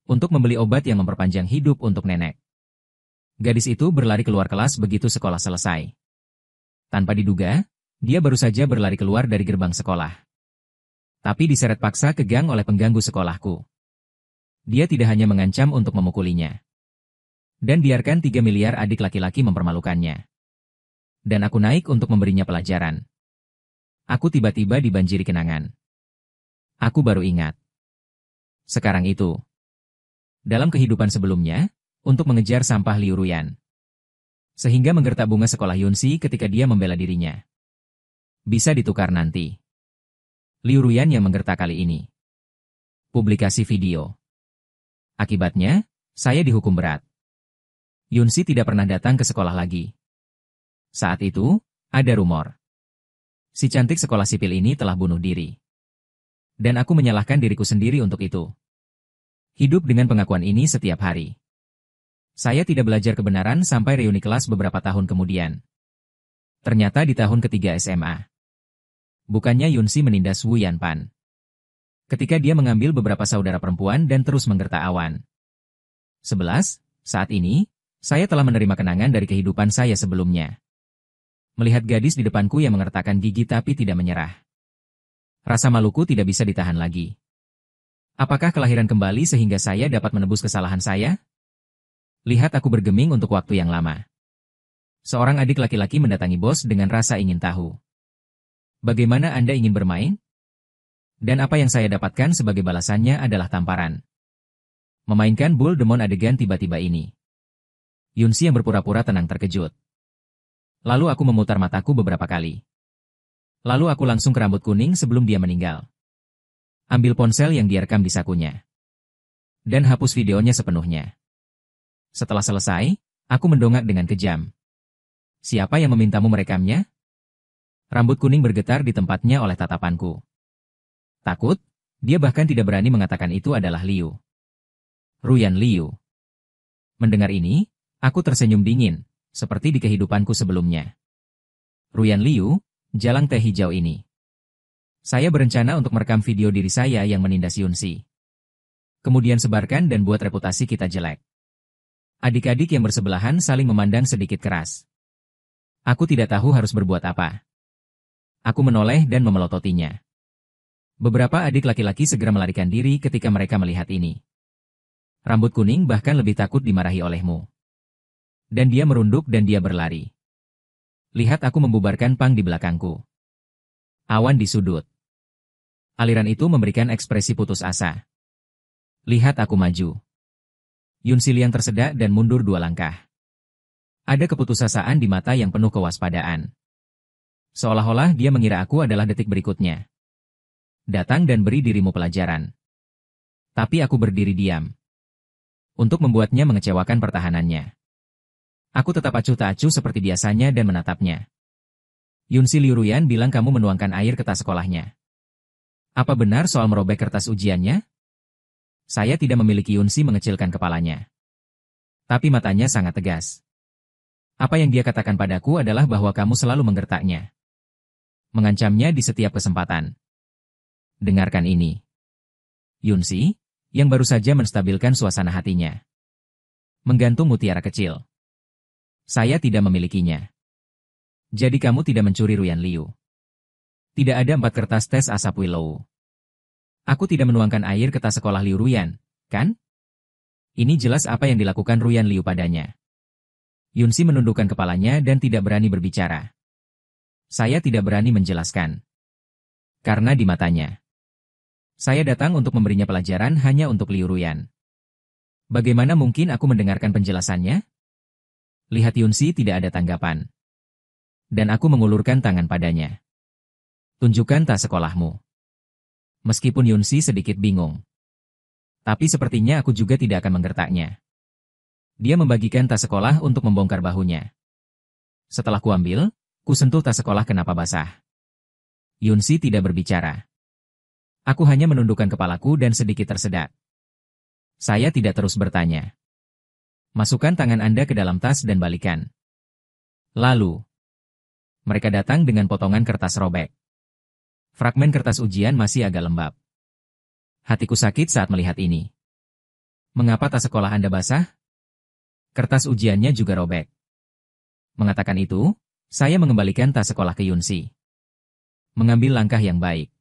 untuk membeli obat yang memperpanjang hidup untuk nenek. Gadis itu berlari keluar kelas begitu sekolah selesai. Tanpa diduga, dia baru saja berlari keluar dari gerbang sekolah. Tapi diseret paksa ke gang oleh pengganggu sekolahku. Dia tidak hanya mengancam untuk memukulinya. Dan biarkan 3 miliar adik laki-laki mempermalukannya. Dan aku naik untuk memberinya pelajaran. Aku tiba-tiba dibanjiri kenangan. Aku baru ingat. Sekarang itu. Dalam kehidupan sebelumnya, untuk mengejar sampah Liu Ruyan. Sehingga menggertak bunga sekolah Yunsi ketika dia membela dirinya. Bisa ditukar nanti. Liu Ruyan yang menggertak kali ini. Publikasi video. Akibatnya, saya dihukum berat. Yunsi tidak pernah datang ke sekolah lagi. Saat itu, ada rumor. Si cantik sekolah sipil ini telah bunuh diri. Dan aku menyalahkan diriku sendiri untuk itu. Hidup dengan pengakuan ini setiap hari. Saya tidak belajar kebenaran sampai reuni kelas beberapa tahun kemudian. Ternyata di tahun ketiga SMA. Bukannya Yunsi menindas Wu Yanpan. Ketika dia mengambil beberapa saudara perempuan dan terus menggertak Awan. 11. Saat ini, saya telah menerima kenangan dari kehidupan saya sebelumnya. Melihat gadis di depanku yang mengertakkan gigi tapi tidak menyerah. Rasa maluku tidak bisa ditahan lagi. Apakah kelahiran kembali sehingga saya dapat menebus kesalahan saya? Lihat aku bergeming untuk waktu yang lama. Seorang adik laki-laki mendatangi bos dengan rasa ingin tahu. Bagaimana Anda ingin bermain? Dan apa yang saya dapatkan sebagai balasannya adalah tamparan. Memainkan Bull Demon adegan tiba-tiba ini. Yunsi yang berpura-pura tenang terkejut. Lalu aku memutar mataku beberapa kali. Lalu aku langsung ke rambut kuning sebelum dia meninggal. Ambil ponsel yang direkam di sakunya. Dan hapus videonya sepenuhnya. Setelah selesai, aku mendongak dengan kejam. Siapa yang memintamu merekamnya? Rambut kuning bergetar di tempatnya oleh tatapanku. Takut, dia bahkan tidak berani mengatakan itu adalah Liu. Ruyan Liu. Mendengar ini, aku tersenyum dingin, seperti di kehidupanku sebelumnya. Ruyan Liu, jalang teh hijau ini. Saya berencana untuk merekam video diri saya yang menindas Yunsi. Kemudian sebarkan dan buat reputasi kita jelek. Adik-adik yang bersebelahan saling memandang sedikit keras. Aku tidak tahu harus berbuat apa. Aku menoleh dan memelototinya. Beberapa adik laki-laki segera melarikan diri ketika mereka melihat ini. Rambut kuning bahkan lebih takut dimarahi olehmu. Dan dia merunduk dan dia berlari. Lihat aku membubarkan pang di belakangku. Awan di sudut. Aliran itu memberikan ekspresi putus asa. Lihat aku maju. Yunsi Liang tersedak dan mundur 2 langkah. Ada keputusasaan di mata yang penuh kewaspadaan. Seolah-olah dia mengira aku adalah detik berikutnya. Datang dan beri dirimu pelajaran. Tapi aku berdiri diam. Untuk membuatnya mengecewakan pertahanannya. Aku tetap acuh tak acuh seperti biasanya dan menatapnya. Yunsi Liu Ruyan bilang kamu menuangkan air ke tas sekolahnya. Apa benar soal merobek kertas ujiannya? Saya tidak memiliki. Yunsi mengecilkan kepalanya. Tapi matanya sangat tegas. Apa yang dia katakan padaku adalah bahwa kamu selalu menggertaknya. Mengancamnya di setiap kesempatan. Dengarkan ini. Yunsi, yang baru saja menstabilkan suasana hatinya. Menggantung mutiara kecil. Saya tidak memilikinya. Jadi kamu tidak mencuri Ruyan Liu. Tidak ada 4 kertas tes asap Willow. Aku tidak menuangkan air ke tas sekolah Liu Ruyan, kan? Ini jelas apa yang dilakukan Ruyan Liu padanya. Yunsi menundukkan kepalanya dan tidak berani berbicara. Saya tidak berani menjelaskan. Karena di matanya. Saya datang untuk memberinya pelajaran hanya untuk Liu Ruyan. Bagaimana mungkin aku mendengarkan penjelasannya? Lihat Yunsi tidak ada tanggapan. Dan aku mengulurkan tangan padanya. Tunjukkan tas sekolahmu. Meskipun Yunsi sedikit bingung. Tapi sepertinya aku juga tidak akan menggertaknya. Dia membagikan tas sekolah untuk membongkar bahunya. Setelah kuambil, kusentuh tas sekolah kenapa basah. Yunsi tidak berbicara. Aku hanya menundukkan kepalaku dan sedikit tersedak. Saya tidak terus bertanya. Masukkan tangan Anda ke dalam tas dan balikan. Lalu, mereka datang dengan potongan kertas robek. Fragmen kertas ujian masih agak lembab. Hatiku sakit saat melihat ini. Mengapa tas sekolah Anda basah? Kertas ujiannya juga robek. Mengatakan itu, saya mengembalikan tas sekolah ke Yunsi. Mengambil langkah yang baik.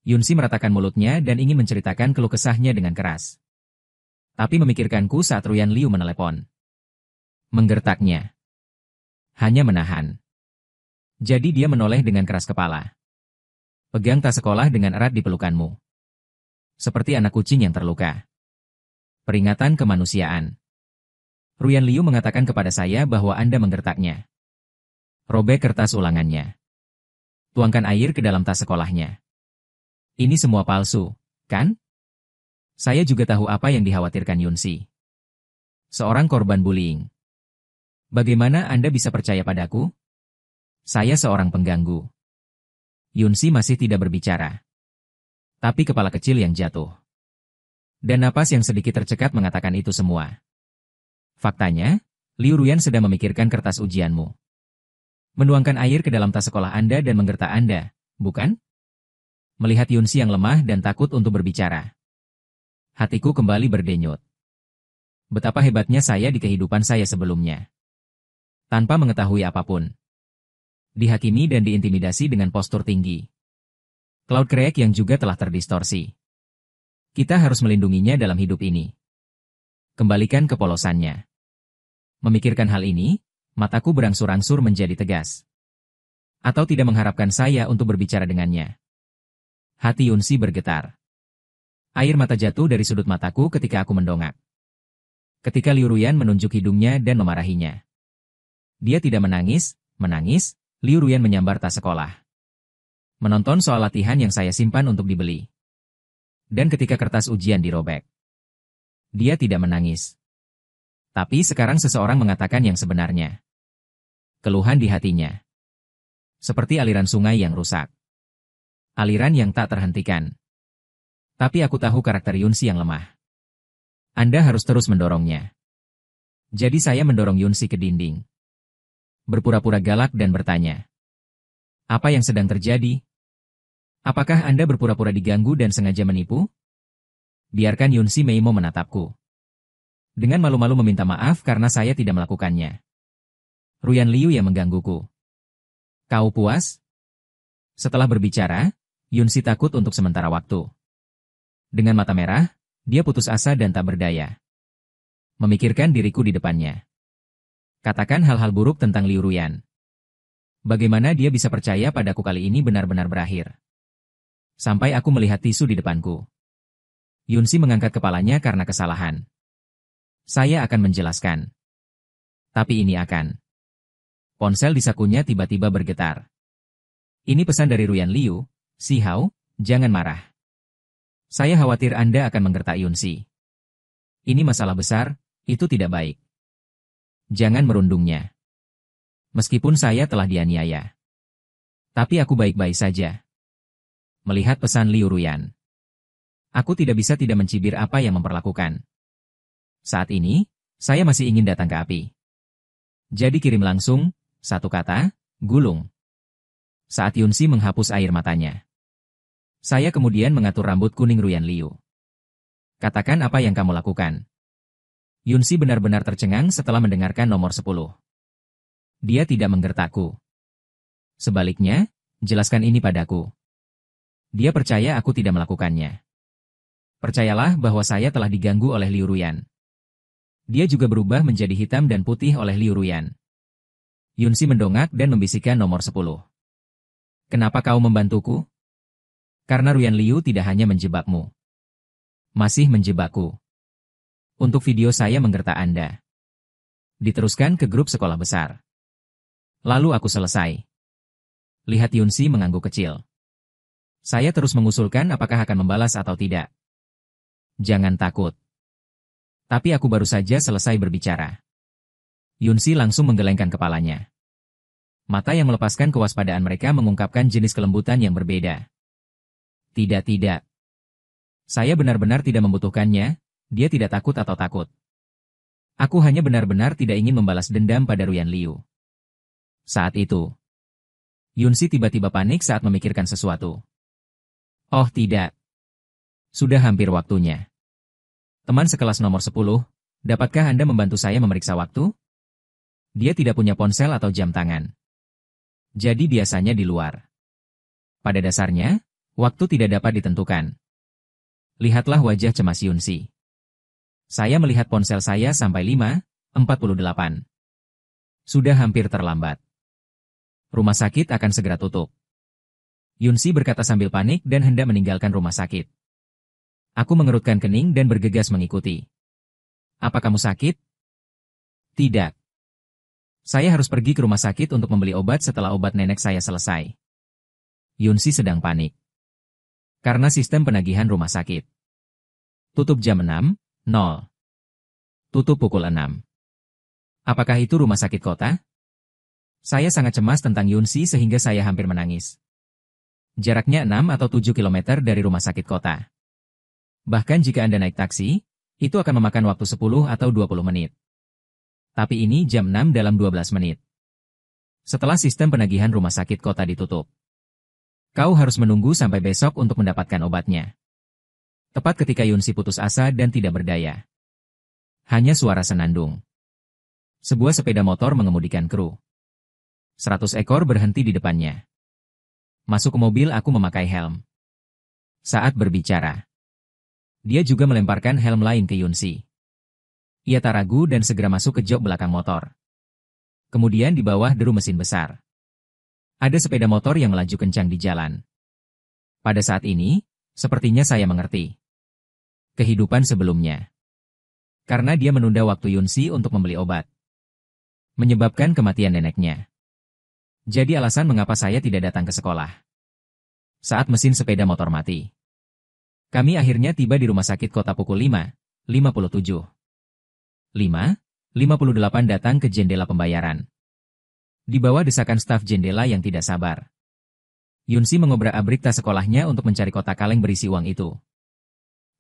Yunsi meratakan mulutnya dan ingin menceritakan keluh kesahnya dengan keras. Tapi memikirkanku saat Ruyan Liu menelepon. Menggertaknya. Hanya menahan. Jadi dia menoleh dengan keras kepala. Pegang tas sekolah dengan erat di pelukanmu. Seperti anak kucing yang terluka. Peringatan kemanusiaan. Ruyan Liu mengatakan kepada saya bahwa Anda menggertaknya. Robek kertas ulangannya. Tuangkan air ke dalam tas sekolahnya. Ini semua palsu, kan? Saya juga tahu apa yang dikhawatirkan Yunsi. Seorang korban bullying. Bagaimana Anda bisa percaya padaku? Saya seorang pengganggu. Yunsi masih tidak berbicara. Tapi kepala kecil yang jatuh. Dan napas yang sedikit tercekat mengatakan itu semua. Faktanya, Liu Ruyan sedang memikirkan kertas ujianmu. Menuangkan air ke dalam tas sekolah Anda dan menggertak Anda, bukan? Melihat Yunsi yang lemah dan takut untuk berbicara. Hatiku kembali berdenyut. Betapa hebatnya saya di kehidupan saya sebelumnya. Tanpa mengetahui apapun. Dihakimi dan diintimidasi dengan postur tinggi. Cloud Creek yang juga telah terdistorsi. Kita harus melindunginya dalam hidup ini. Kembalikan kepolosannya. Memikirkan hal ini, mataku berangsur-angsur menjadi tegas. Atau tidak mengharapkan saya untuk berbicara dengannya. Hati Yunsi bergetar. Air mata jatuh dari sudut mataku ketika aku mendongak. Ketika Liu Ruyan menunjuk hidungnya dan memarahinya. Dia tidak menangis, Liu Ruyan menyambar tas sekolah. Menonton soal latihan yang saya simpan untuk dibeli. Dan ketika kertas ujian dirobek. Dia tidak menangis. Tapi sekarang seseorang mengatakan yang sebenarnya. Keluhan di hatinya. Seperti aliran sungai yang rusak. Aliran yang tak terhentikan. Tapi aku tahu karakter Yunsi yang lemah. Anda harus terus mendorongnya. Jadi saya mendorong Yunsi ke dinding. Berpura-pura galak dan bertanya. Apa yang sedang terjadi? Apakah Anda berpura-pura diganggu dan sengaja menipu? Biarkan Yunsi Meimo menatapku. Dengan malu-malu meminta maaf karena saya tidak melakukannya. Ruyan Liu yang menggangguku. Kau puas? Setelah berbicara, Yunsi takut untuk sementara waktu. Dengan mata merah, dia putus asa dan tak berdaya. Memikirkan diriku di depannya. Katakan hal-hal buruk tentang Liu Ruyan. Bagaimana dia bisa percaya padaku kali ini benar-benar berakhir? Sampai aku melihat tisu di depanku. Yunsi mengangkat kepalanya karena kesalahan. Saya akan menjelaskan. Tapi ini akan. Ponsel di sakunya tiba-tiba bergetar. Ini pesan dari Ruyan Liu, Si Hao, jangan marah. Saya khawatir Anda akan menggertak Yunsi. Ini masalah besar, itu tidak baik. Jangan merundungnya. Meskipun saya telah dianiaya. Tapi aku baik-baik saja. Melihat pesan Liu Ruyan. Aku tidak bisa tidak mencibir apa yang memperlakukan. Saat ini, saya masih ingin datang ke api. Jadi kirim langsung, satu kata, gulung. Saat Yunsi menghapus air matanya. Saya kemudian mengatur rambut kuning Ruyan Liu. Katakan apa yang kamu lakukan. Yunsi benar-benar tercengang setelah mendengarkan nomor 10. Dia tidak menggertakku. Sebaliknya, jelaskan ini padaku. Dia percaya aku tidak melakukannya. Percayalah bahwa saya telah diganggu oleh Liu Ruyan. Dia juga berubah menjadi hitam dan putih oleh Liu Ruyan. Yunsi mendongak dan membisikkan nomor 10. Kenapa kau membantuku? Karena Ruyan Liu tidak hanya menjebakmu. Masih menjebakku. Untuk video saya menggertak Anda. Diteruskan ke grup sekolah besar. Lalu aku selesai. Lihat Yunsi mengangguk kecil. Saya terus mengusulkan apakah akan membalas atau tidak. Jangan takut. Tapi aku baru saja selesai berbicara. Yunsi langsung menggelengkan kepalanya. Mata yang melepaskan kewaspadaan mereka mengungkapkan jenis kelembutan yang berbeda. Tidak. Saya benar-benar tidak membutuhkannya, dia tidak takut atau takut. Aku hanya benar-benar tidak ingin membalas dendam pada Ruyan Liu. Saat itu, Yunsi tiba-tiba panik saat memikirkan sesuatu. Oh tidak. Sudah hampir waktunya. Teman sekelas nomor 10, dapatkah Anda membantu saya memeriksa waktu? Dia tidak punya ponsel atau jam tangan. Jadi biasanya di luar. Pada dasarnya, waktu tidak dapat ditentukan. Lihatlah wajah cemas Yunsi. Saya melihat ponsel saya sampai 5:48. Sudah hampir terlambat. Rumah sakit akan segera tutup. Yunsi berkata sambil panik dan hendak meninggalkan rumah sakit. Aku mengerutkan kening dan bergegas mengikuti. Apa kamu sakit? Tidak. Saya harus pergi ke rumah sakit untuk membeli obat setelah obat nenek saya selesai. Yunsi sedang panik. Karena sistem penagihan rumah sakit. Tutup jam 6:00. Tutup pukul 6. Apakah itu rumah sakit kota? Saya sangat cemas tentang Yunsi sehingga saya hampir menangis. Jaraknya 6 atau 7 kilometer dari rumah sakit kota. Bahkan jika Anda naik taksi, itu akan memakan waktu 10 atau 20 menit. Tapi ini jam 6 dalam 12 menit. Setelah sistem penagihan rumah sakit kota ditutup. Kau harus menunggu sampai besok untuk mendapatkan obatnya. Tepat ketika Yunsi putus asa dan tidak berdaya. Hanya suara senandung. Sebuah sepeda motor mengemudikan kru. 100 ekor berhenti di depannya. Masuk ke mobil aku memakai helm. Saat berbicara. Dia juga melemparkan helm lain ke Yunsi. Ia tak ragu dan segera masuk ke jok belakang motor. Kemudian di bawah deru mesin besar. Ada sepeda motor yang melaju kencang di jalan. Pada saat ini, sepertinya saya mengerti. Kehidupan sebelumnya. Karena dia menunda waktu Yunsi untuk membeli obat. Menyebabkan kematian neneknya. Jadi alasan mengapa saya tidak datang ke sekolah. Saat mesin sepeda motor mati. Kami akhirnya tiba di rumah sakit kota pukul 5:57. 5:58 datang ke jendela pembayaran. Di bawah desakan staf jendela yang tidak sabar. Yunsi mengobrak-abrik tas sekolahnya untuk mencari kotak kaleng berisi uang itu.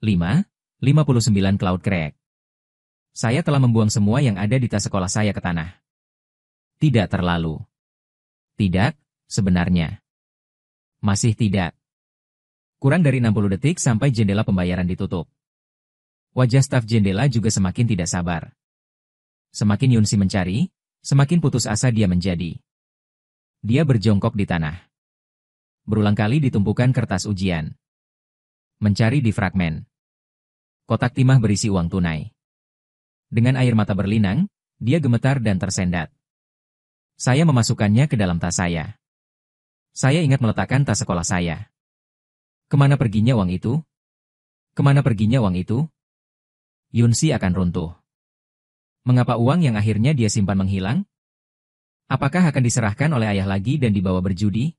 5:59 Cloud Crack. Saya telah membuang semua yang ada di tas sekolah saya ke tanah. Tidak terlalu. Tidak, sebenarnya. Masih tidak. Kurang dari 60 detik sampai jendela pembayaran ditutup. Wajah staf jendela juga semakin tidak sabar. Semakin Yunsi mencari, semakin putus asa dia menjadi. Dia berjongkok di tanah. Berulang kali ditumpukan kertas ujian. Mencari di fragmen. Kotak timah berisi uang tunai. Dengan air mata berlinang, dia gemetar dan tersendat. Saya memasukkannya ke dalam tas saya. Saya ingat meletakkan tas sekolah saya. Kemana perginya uang itu? Kemana perginya uang itu? Yunsi akan runtuh. Mengapa uang yang akhirnya dia simpan menghilang? Apakah akan diserahkan oleh ayah lagi dan dibawa berjudi?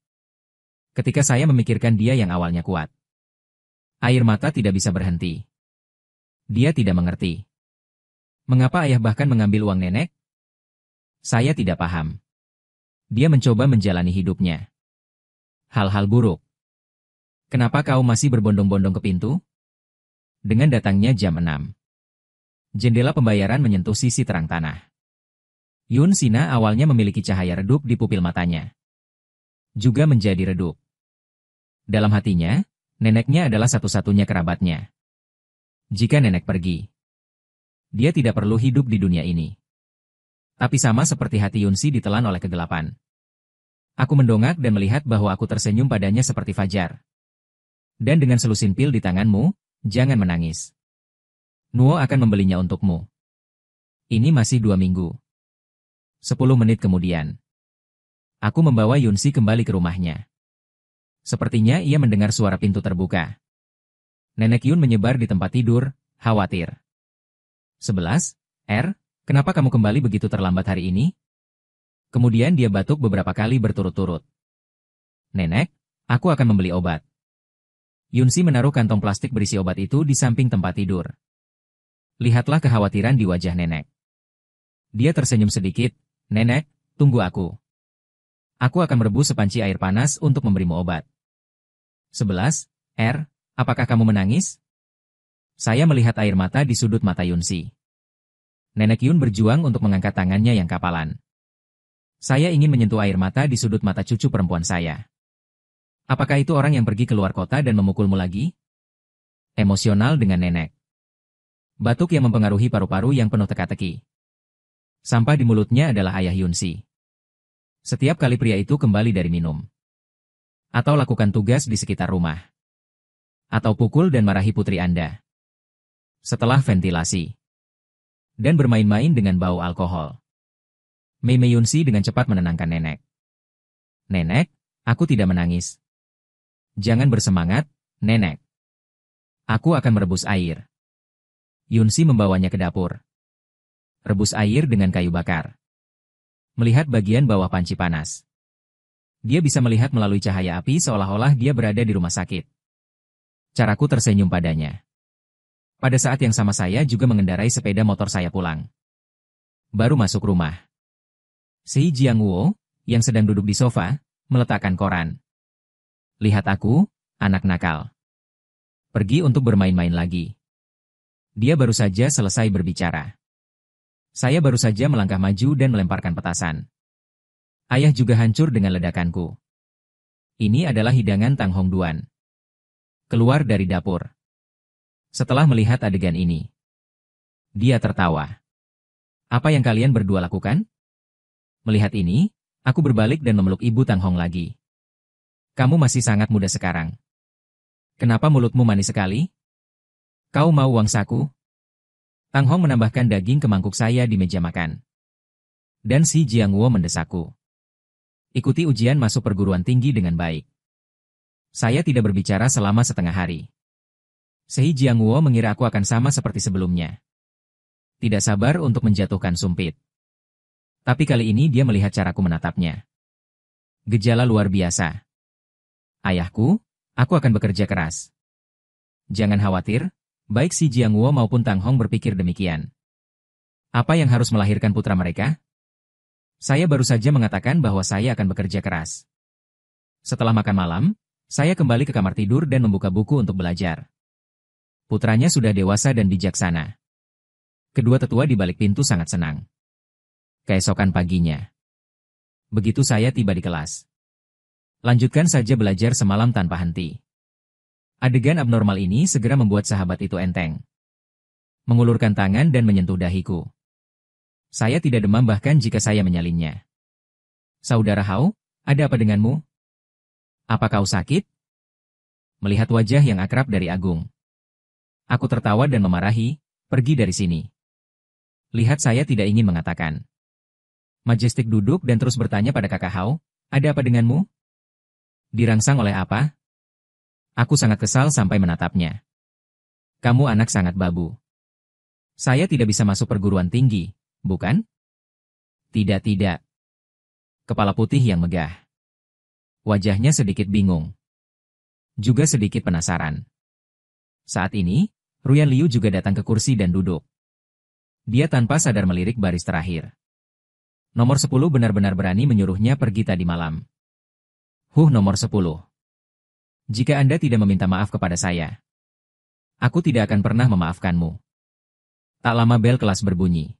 Ketika saya memikirkan dia yang awalnya kuat. Air mata tidak bisa berhenti. Dia tidak mengerti. Mengapa ayah bahkan mengambil uang nenek? Saya tidak paham. Dia mencoba menjalani hidupnya. Hal-hal buruk. Kenapa kau masih berbondong-bondong ke pintu? Dengan datangnya jam 6. Jendela pembayaran menyentuh sisi terang tanah. Yun Sina awalnya memiliki cahaya redup di pupil matanya. Juga menjadi redup. Dalam hatinya, neneknya adalah satu-satunya kerabatnya. Jika nenek pergi, dia tidak perlu hidup di dunia ini. Tapi sama seperti hati Yunsi ditelan oleh kegelapan. Aku mendongak dan melihat bahwa aku tersenyum padanya seperti fajar. Dan dengan selusin pil di tanganmu, jangan menangis. Nuo akan membelinya untukmu. Ini masih 2 minggu. 10 menit kemudian. Aku membawa Yunsi kembali ke rumahnya. Sepertinya ia mendengar suara pintu terbuka. Nenek Yun menyebar di tempat tidur, khawatir. 11, kenapa kamu kembali begitu terlambat hari ini? Kemudian dia batuk beberapa kali berturut-turut. Nenek, aku akan membeli obat. Yunsi menaruh kantong plastik berisi obat itu di samping tempat tidur. Lihatlah kekhawatiran di wajah nenek. Dia tersenyum sedikit. Nenek, tunggu aku. Aku akan merebus sepanci air panas untuk memberimu obat. 11, apakah kamu menangis? Saya melihat air mata di sudut mata Yunsi. Nenek Yun berjuang untuk mengangkat tangannya yang kapalan. Saya ingin menyentuh air mata di sudut mata cucu perempuan saya. Apakah itu orang yang pergi keluar kota dan memukulmu lagi? Emosional dengan nenek. Batuk yang mempengaruhi paru-paru yang penuh teka-teki. Sampah di mulutnya adalah ayah Yunsi. Setiap kali pria itu kembali dari minum. Atau lakukan tugas di sekitar rumah. Atau pukul dan marahi putri Anda. Setelah ventilasi. Dan bermain-main dengan bau alkohol. Mei Yunsi dengan cepat menenangkan nenek. Nenek, aku tidak menangis. Jangan bersemangat, nenek. Aku akan merebus air. Yunsi membawanya ke dapur. Rebus air dengan kayu bakar. Melihat bagian bawah panci panas. Dia bisa melihat melalui cahaya api seolah-olah dia berada di rumah sakit. Caraku tersenyum padanya. Pada saat yang sama saya juga mengendarai sepeda motor saya pulang. Baru masuk rumah. Si Jiangwo, yang sedang duduk di sofa, meletakkan koran. Lihat aku, anak nakal. Pergi untuk bermain-main lagi. Dia baru saja selesai berbicara. Saya baru saja melangkah maju dan melemparkan petasan. Ayah juga hancur dengan ledakanku. Ini adalah hidangan Tang Hongduan. Keluar dari dapur. Setelah melihat adegan ini, dia tertawa. Apa yang kalian berdua lakukan? Melihat ini, aku berbalik dan memeluk ibu Tang Hong lagi. Kamu masih sangat muda sekarang. Kenapa mulutmu manis sekali? Kau mau uang saku? Tang Hong menambahkan daging ke mangkuk saya di meja makan. Dan si Jiangwo mendesakku. Ikuti ujian masuk perguruan tinggi dengan baik. Saya tidak berbicara selama setengah hari. Si Jiangwo mengira aku akan sama seperti sebelumnya. Tidak sabar untuk menjatuhkan sumpit. Tapi kali ini dia melihat caraku menatapnya. Gejala luar biasa. Ayahku, aku akan bekerja keras. Jangan khawatir. Baik si Jiangwo maupun Tang Hong berpikir demikian. Apa yang harus melahirkan putra mereka? Saya baru saja mengatakan bahwa saya akan bekerja keras. Setelah makan malam, saya kembali ke kamar tidur dan membuka buku untuk belajar. Putranya sudah dewasa dan bijaksana. Kedua tetua di balik pintu sangat senang. Keesokan paginya. Begitu saya tiba di kelas. Lanjutkan saja belajar semalam tanpa henti. Adegan abnormal ini segera membuat sahabat itu enteng. Mengulurkan tangan dan menyentuh dahiku. Saya tidak demam bahkan jika saya menyalinnya. Saudara Hao, ada apa denganmu? Apa kau sakit? Melihat wajah yang akrab dari Agung. Aku tertawa dan memarahi, pergi dari sini. Lihat saya tidak ingin mengatakan. Majestic duduk dan terus bertanya pada kakak Hao, ada apa denganmu? Dirangsang oleh apa? Aku sangat kesal sampai menatapnya. Kamu anak sangat babu. Saya tidak bisa masuk perguruan tinggi, bukan? Tidak. Kepala putih yang megah. Wajahnya sedikit bingung. Juga sedikit penasaran. Saat ini, Ruyan Liu juga datang ke kursi dan duduk. Dia tanpa sadar melirik baris terakhir. Nomor 10 benar-benar berani menyuruhnya pergi tadi malam. Nomor 10. Jika Anda tidak meminta maaf kepada saya, aku tidak akan pernah memaafkanmu. Tak lama bel kelas berbunyi.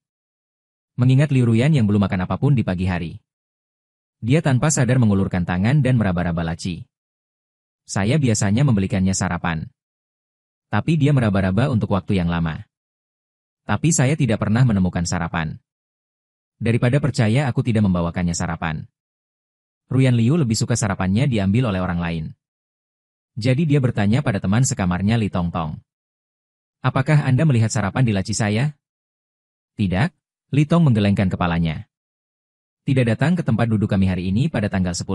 Mengingat Liu Ruyan yang belum makan apapun di pagi hari. Dia tanpa sadar mengulurkan tangan dan meraba-raba laci. Saya biasanya membelikannya sarapan. Tapi dia meraba-raba untuk waktu yang lama. Tapi saya tidak pernah menemukan sarapan. Daripada percaya aku tidak membawakannya sarapan. Ruyan Liu lebih suka sarapannya diambil oleh orang lain. Jadi dia bertanya pada teman sekamarnya Li Tongtong. Apakah Anda melihat sarapan di laci saya? Tidak, Li Tong menggelengkan kepalanya. Tidak datang ke tempat duduk kami hari ini pada tanggal 10.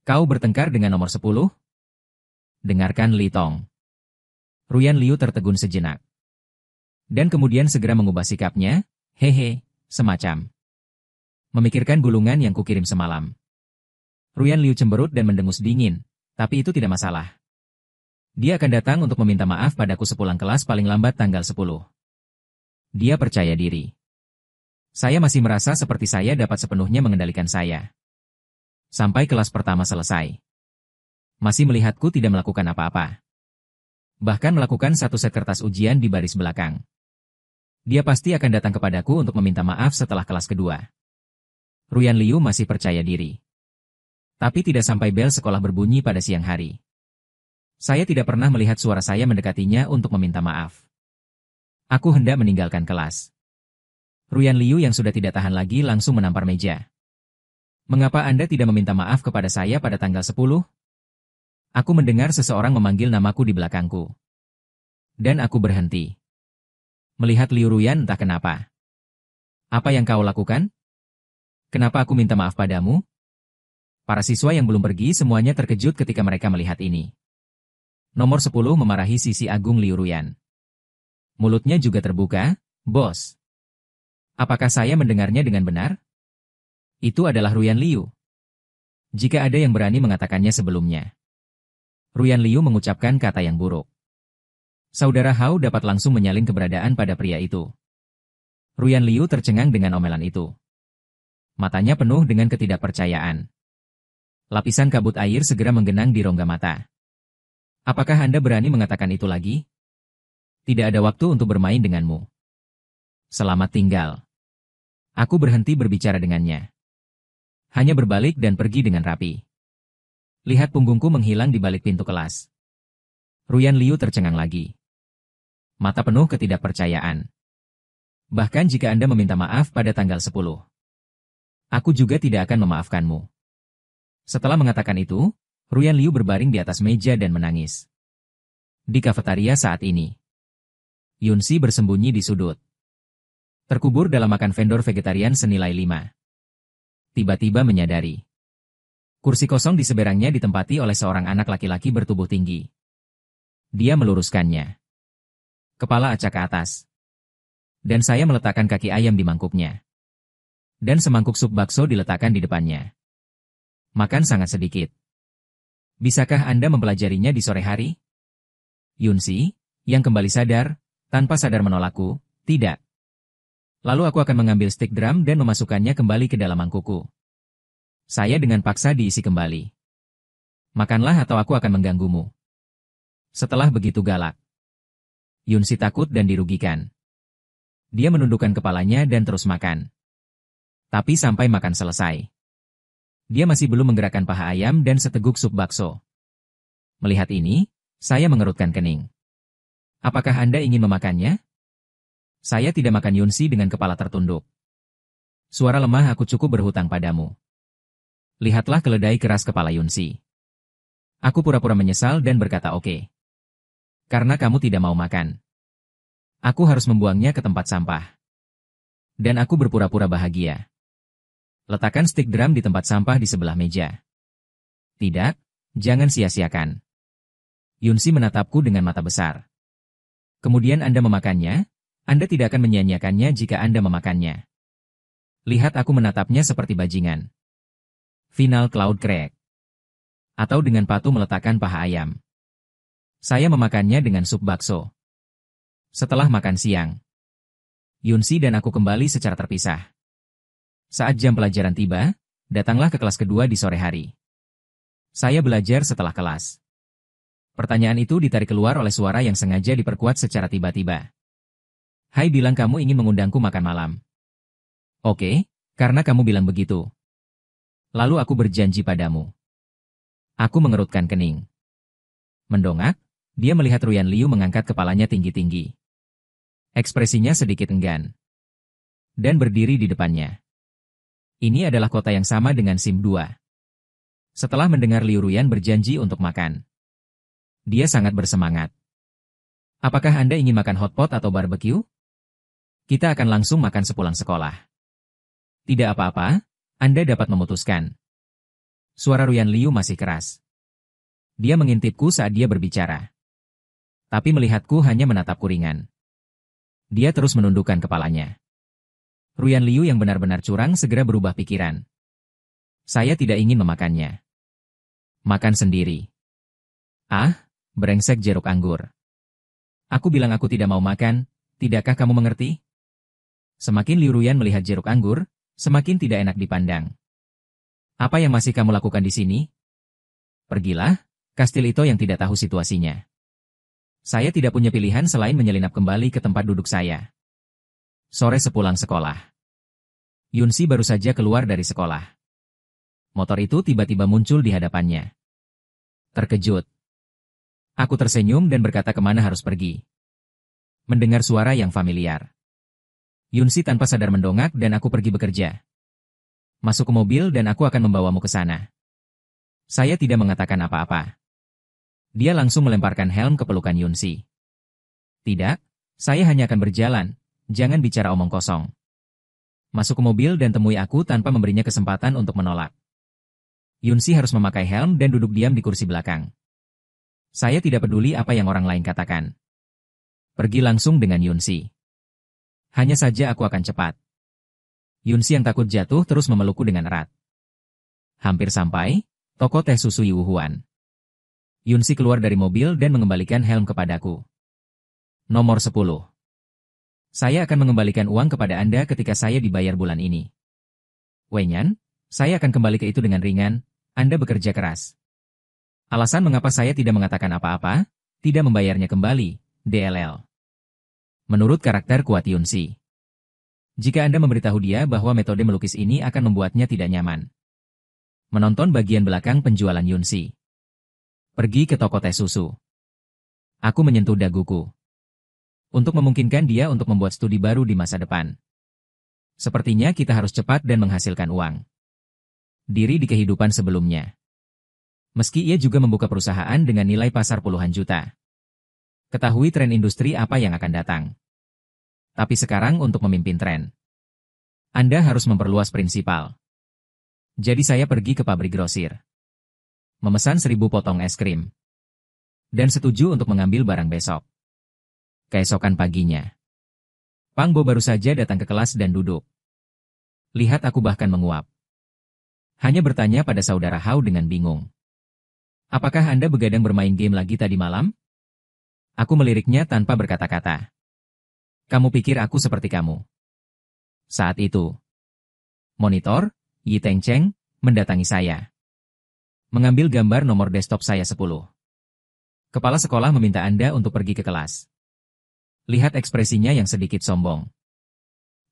Kau bertengkar dengan nomor 10? Dengarkan Li Tong. Ruyan Liu tertegun sejenak. Dan kemudian segera mengubah sikapnya, hehe, semacam. Memikirkan gulungan yang kukirim semalam. Ruyan Liu cemberut dan mendengus dingin. Tapi itu tidak masalah. Dia akan datang untuk meminta maaf padaku sepulang kelas paling lambat tanggal 10. Dia percaya diri. Saya masih merasa seperti saya dapat sepenuhnya mengendalikan saya. Sampai kelas pertama selesai. Masih melihatku tidak melakukan apa-apa. Bahkan melakukan satu set kertas ujian di baris belakang. Dia pasti akan datang kepadaku untuk meminta maaf setelah kelas kedua. Ruyan Liu masih percaya diri. Tapi tidak sampai bel sekolah berbunyi pada siang hari. Saya tidak pernah melihat suara saya mendekatinya untuk meminta maaf. Aku hendak meninggalkan kelas. Ruyan Liu yang sudah tidak tahan lagi langsung menampar meja. Mengapa Anda tidak meminta maaf kepada saya pada tanggal 10? Aku mendengar seseorang memanggil namaku di belakangku. Dan aku berhenti. Melihat Liu Ruyan entah kenapa. Apa yang kau lakukan? Kenapa aku minta maaf padamu? Para siswa yang belum pergi semuanya terkejut ketika mereka melihat ini. Nomor 10 memarahi Sisi Agung Liu Ruyan. Mulutnya juga terbuka, "Bos. Apakah saya mendengarnya dengan benar? Itu adalah Ruyan Liu. Jika ada yang berani mengatakannya sebelumnya." Ruyan Liu mengucapkan kata yang buruk. Saudara Hao dapat langsung menyalin keberadaan pada pria itu. Ruyan Liu tercengang dengan omelan itu. Matanya penuh dengan ketidakpercayaan. Lapisan kabut air segera menggenang di rongga mata. Apakah Anda berani mengatakan itu lagi? Tidak ada waktu untuk bermain denganmu. Selamat tinggal. Aku berhenti berbicara dengannya. Hanya berbalik dan pergi dengan rapi. Lihat punggungku menghilang di balik pintu kelas. Ruyan Liu tercengang lagi. Mata penuh ketidakpercayaan. Bahkan jika Anda meminta maaf pada tanggal 10. Aku juga tidak akan memaafkanmu. Setelah mengatakan itu, Ruyan Liu berbaring di atas meja dan menangis. Di kafetaria saat ini, Yunsi bersembunyi di sudut. Terkubur dalam makan vendor vegetarian senilai 5. Tiba-tiba menyadari. Kursi kosong di seberangnya ditempati oleh seorang anak laki-laki bertubuh tinggi. Dia meluruskannya. Kepala acak ke atas. Dan saya meletakkan kaki ayam di mangkuknya. Dan semangkuk sup bakso diletakkan di depannya. Makan sangat sedikit. Bisakah Anda mempelajarinya di sore hari? Yunsi, yang kembali sadar, tanpa sadar menolakku, tidak. Lalu aku akan mengambil stik drum dan memasukkannya kembali ke dalam mangkukku. Saya dengan paksa diisi kembali. Makanlah atau aku akan mengganggumu. Setelah begitu galak. Yunsi takut dan dirugikan. Dia menundukkan kepalanya dan terus makan. Tapi sampai makan selesai. Dia masih belum menggerakkan paha ayam dan seteguk sup bakso. Melihat ini, saya mengerutkan kening. Apakah Anda ingin memakannya? Saya tidak makan Yunsi dengan kepala tertunduk. Suara lemah aku cukup berhutang padamu. Lihatlah keledai keras kepala Yunsi. Aku pura-pura menyesal dan berkata oke. Karena kamu tidak mau makan. Aku harus membuangnya ke tempat sampah. Dan aku berpura-pura bahagia. Letakkan stik drum di tempat sampah di sebelah meja. Tidak, jangan sia-siakan. Yunsi menatapku dengan mata besar. Kemudian Anda memakannya, Anda tidak akan menyia-nyiakannya jika Anda memakannya. Lihat aku menatapnya seperti bajingan. Final Cloud Crack. Atau dengan patuh meletakkan paha ayam. Saya memakannya dengan sup bakso. Setelah makan siang, Yunsi dan aku kembali secara terpisah. Saat jam pelajaran tiba, datanglah ke kelas kedua di sore hari. Saya belajar setelah kelas. Pertanyaan itu ditarik keluar oleh suara yang sengaja diperkuat secara tiba-tiba. Hai, bilang kamu ingin mengundangku makan malam. Oke, karena kamu bilang begitu. Lalu aku berjanji padamu. Aku mengerutkan kening. Mendongak, dia melihat Ruyan Liu mengangkat kepalanya tinggi-tinggi. Ekspresinya sedikit enggan. Dan berdiri di depannya. Ini adalah kota yang sama dengan SIM 2. Setelah mendengar Liu Ruyan berjanji untuk makan, dia sangat bersemangat. Apakah Anda ingin makan hotpot atau barbecue? Kita akan langsung makan sepulang sekolah. Tidak apa-apa, Anda dapat memutuskan. Suara Ruyan Liu masih keras. Dia mengintipku saat dia berbicara. Tapi melihatku hanya menatapku ringan. Dia terus menundukkan kepalanya. Ruyan Liu yang benar-benar curang segera berubah pikiran. Saya tidak ingin memakannya. Makan sendiri. Ah, brengsek jeruk anggur. Aku bilang aku tidak mau makan, tidakkah kamu mengerti? Semakin Liu Ruyan melihat jeruk anggur, semakin tidak enak dipandang. Apa yang masih kamu lakukan di sini? Pergilah, kastil itu yang tidak tahu situasinya. Saya tidak punya pilihan selain menyelinap kembali ke tempat duduk saya. Sore sepulang sekolah. Yunsi baru saja keluar dari sekolah. Motor itu tiba-tiba muncul di hadapannya. Terkejut. Aku tersenyum dan berkata kemana harus pergi. Mendengar suara yang familiar. Yunsi tanpa sadar mendongak dan aku pergi bekerja. Masuk ke mobil dan aku akan membawamu ke sana. Saya tidak mengatakan apa-apa. Dia langsung melemparkan helm ke pelukan Yunsi. Tidak, saya hanya akan berjalan, jangan bicara omong kosong. Masuk ke mobil dan temui aku tanpa memberinya kesempatan untuk menolak. Yunsi harus memakai helm dan duduk diam di kursi belakang. Saya tidak peduli apa yang orang lain katakan. Pergi langsung dengan Yunsi. Hanya saja aku akan cepat. Yunsi yang takut jatuh terus memelukku dengan erat. Hampir sampai, toko teh susu Yuhuan. Yunsi keluar dari mobil dan mengembalikan helm kepadaku. Nomor 10. Saya akan mengembalikan uang kepada Anda ketika saya dibayar bulan ini. Wenyan, saya akan kembali ke itu dengan ringan, Anda bekerja keras. Alasan mengapa saya tidak mengatakan apa-apa, tidak membayarnya kembali, DLL. Menurut karakter kuat Yunsi. Jika Anda memberitahu dia bahwa metode melukis ini akan membuatnya tidak nyaman. Menonton bagian belakang penjualan Yunsi. Pergi ke toko teh susu. Aku menyentuh daguku. Untuk memungkinkan dia untuk membuat studi baru di masa depan. Sepertinya kita harus cepat dan menghasilkan uang. Diri di kehidupan sebelumnya. Meski ia juga membuka perusahaan dengan nilai pasar puluhan juta. Ketahui tren industri apa yang akan datang. Tapi sekarang untuk memimpin tren. Anda harus memperluas prinsipal. Jadi saya pergi ke pabrik grosir. Memesan 1000 potong es krim. Dan setuju untuk mengambil barang besok. Keesokan paginya. Pang Bo baru saja datang ke kelas dan duduk. Lihat aku bahkan menguap. Hanya bertanya pada saudara Hao dengan bingung. Apakah Anda begadang bermain game lagi tadi malam? Aku meliriknya tanpa berkata-kata. Kamu pikir aku seperti kamu? Saat itu. Monitor, Yi Teng Cheng, mendatangi saya. Mengambil gambar nomor desktop saya 10. Kepala sekolah meminta Anda untuk pergi ke kelas. Lihat ekspresinya yang sedikit sombong.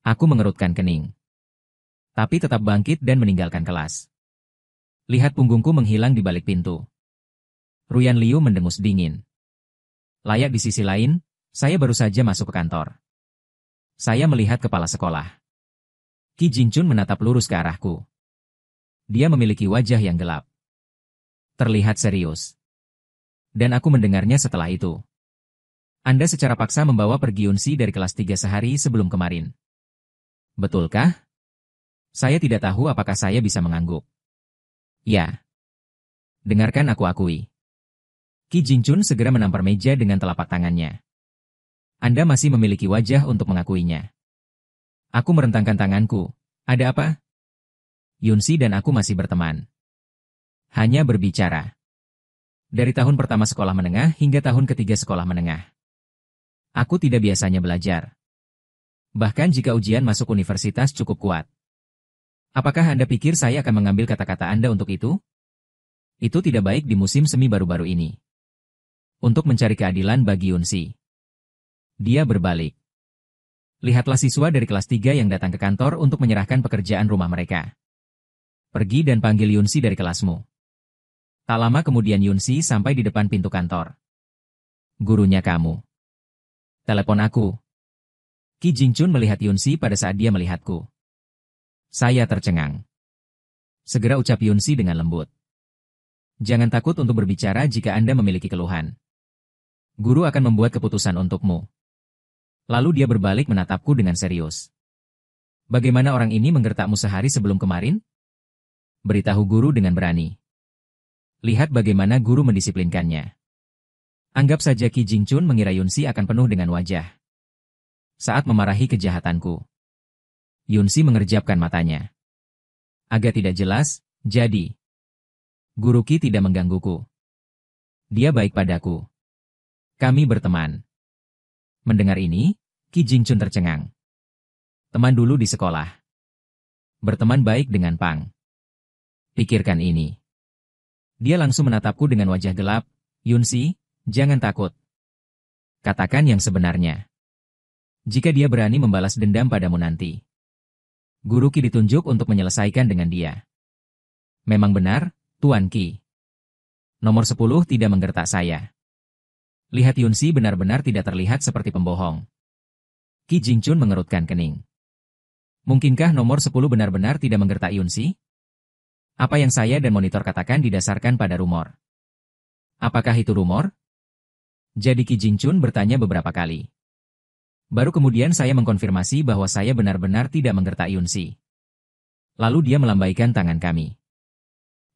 Aku mengerutkan kening. Tapi tetap bangkit dan meninggalkan kelas. Lihat punggungku menghilang di balik pintu. Ruyan Liu mendengus dingin. Layak di sisi lain, saya baru saja masuk ke kantor. Saya melihat kepala sekolah. Qi Jinchun menatap lurus ke arahku. Dia memiliki wajah yang gelap. Terlihat serius. Dan aku mendengarnya setelah itu. Anda secara paksa membawa pergi Yunsi dari kelas 3 sehari sebelum kemarin. Betulkah? Saya tidak tahu apakah saya bisa mengangguk. Ya. Dengarkan aku akui. Qi Jinchun segera menampar meja dengan telapak tangannya. Anda masih memiliki wajah untuk mengakuinya. Aku merentangkan tanganku. Ada apa? Yunsi dan aku masih berteman. Hanya berbicara. Dari tahun pertama sekolah menengah hingga tahun ketiga sekolah menengah. Aku tidak biasanya belajar. Bahkan jika ujian masuk universitas cukup kuat. Apakah Anda pikir saya akan mengambil kata-kata Anda untuk itu? Itu tidak baik di musim semi baru-baru ini. Untuk mencari keadilan bagi Yunsi. Dia berbalik. Lihatlah siswa dari kelas 3 yang datang ke kantor untuk menyerahkan pekerjaan rumah mereka. Pergi dan panggil Yunsi dari kelasmu. Tak lama kemudian Yunsi sampai di depan pintu kantor. Gurunya kamu. Telepon aku. Qi Jinchun melihat Yunsi pada saat dia melihatku. Saya tercengang. Segera ucap Yunsi dengan lembut. Jangan takut untuk berbicara jika Anda memiliki keluhan. Guru akan membuat keputusan untukmu. Lalu dia berbalik menatapku dengan serius. Bagaimana orang ini menggertakmu sehari sebelum kemarin? Beritahu guru dengan berani. Lihat bagaimana guru mendisiplinkannya. Anggap saja Qi Jinchun mengira Yunsi akan penuh dengan wajah. Saat memarahi kejahatanku. Yunsi mengerjapkan matanya. Agak tidak jelas, jadi. Guru Qi tidak menggangguku. Dia baik padaku. Kami berteman. Mendengar ini, Qi Jinchun tercengang. Teman dulu di sekolah. Berteman baik dengan Pang. Pikirkan ini. Dia langsung menatapku dengan wajah gelap. Yunsi, jangan takut. Katakan yang sebenarnya. Jika dia berani membalas dendam padamu nanti. Guru Qi ditunjuk untuk menyelesaikan dengan dia. Memang benar, Tuan Qi. Nomor 10 tidak menggertak saya. Lihat Yunsi benar-benar tidak terlihat seperti pembohong. Qi Jingchun mengerutkan kening. Mungkinkah nomor 10 benar-benar tidak menggertak Yunsi? Apa yang saya dan monitor katakan didasarkan pada rumor. Apakah itu rumor? Jadi Qi Jingchun bertanya beberapa kali. Baru kemudian saya mengkonfirmasi bahwa saya benar-benar tidak menggertak Yunsi. Lalu dia melambaikan tangan kami.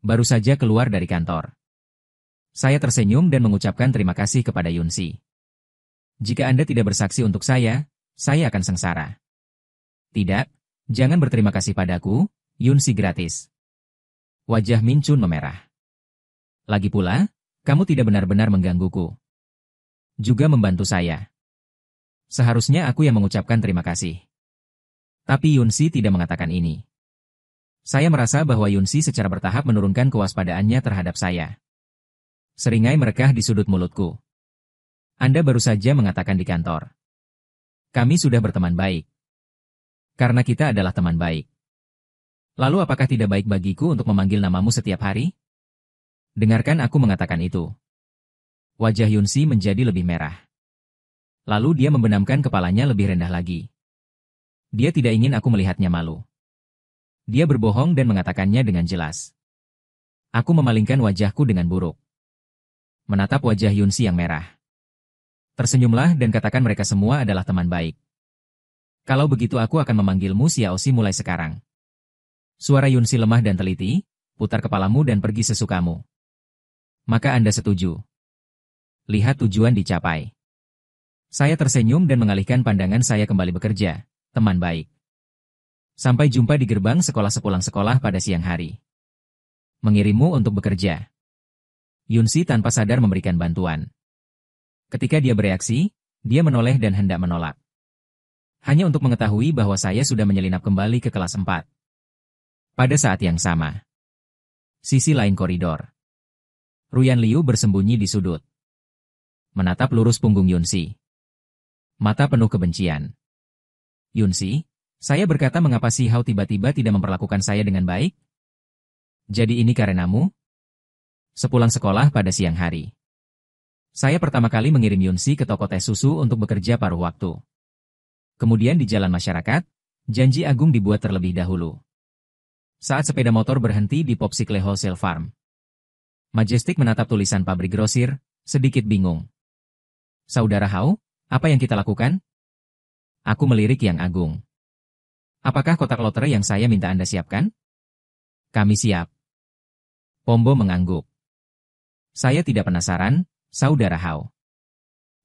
Baru saja keluar dari kantor. Saya tersenyum dan mengucapkan terima kasih kepada Yunsi. Jika Anda tidak bersaksi untuk saya akan sengsara. Tidak, jangan berterima kasih padaku, Yunsi gratis. Wajah Min Chun memerah. Lagi pula, kamu tidak benar-benar menggangguku. Juga membantu saya. Seharusnya aku yang mengucapkan terima kasih. Tapi Yunsi tidak mengatakan ini. Saya merasa bahwa Yunsi secara bertahap menurunkan kewaspadaannya terhadap saya. Seringai merekah di sudut mulutku. Anda baru saja mengatakan di kantor. Kami sudah berteman baik. Karena kita adalah teman baik. Lalu apakah tidak baik bagiku untuk memanggil namamu setiap hari? Dengarkan aku mengatakan itu. Wajah Yunsi menjadi lebih merah. Lalu dia membenamkan kepalanya lebih rendah lagi. Dia tidak ingin aku melihatnya malu. Dia berbohong dan mengatakannya dengan jelas. Aku memalingkan wajahku dengan buruk. Menatap wajah Yunsi yang merah. Tersenyumlah dan katakan mereka semua adalah teman baik. Kalau begitu aku akan memanggilmu Xiaoxi mulai sekarang. Suara Yunsi lemah dan teliti, putar kepalamu dan pergi sesukamu. Maka Anda setuju. Lihat tujuan dicapai. Saya tersenyum dan mengalihkan pandangan saya kembali bekerja, teman baik. Sampai jumpa di gerbang sekolah sepulang sekolah pada siang hari. Mengirimmu untuk bekerja. Yunsi tanpa sadar memberikan bantuan. Ketika dia bereaksi, dia menoleh dan hendak menolak. Hanya untuk mengetahui bahwa saya sudah menyelinap kembali ke kelas 4. Pada saat yang sama. Sisi lain koridor. Ruyan Liu bersembunyi di sudut. Menatap lurus punggung Yunsi. Mata penuh kebencian. Yunsi, saya berkata mengapa si Hao tiba-tiba tidak memperlakukan saya dengan baik? Jadi ini karenamu? Sepulang sekolah pada siang hari. Saya pertama kali mengirim Yunsi ke toko teh susu untuk bekerja paruh waktu. Kemudian di jalan masyarakat, janji agung dibuat terlebih dahulu. Saat sepeda motor berhenti di Popsicle Wholesale Farm. Majestic menatap tulisan pabrik grosir, sedikit bingung. Saudara Hao, apa yang kita lakukan? Aku melirik Yang Agung. Apakah kotak lotre yang saya minta Anda siapkan? Kami siap. Pombo mengangguk. Saya tidak penasaran, Saudara Hao.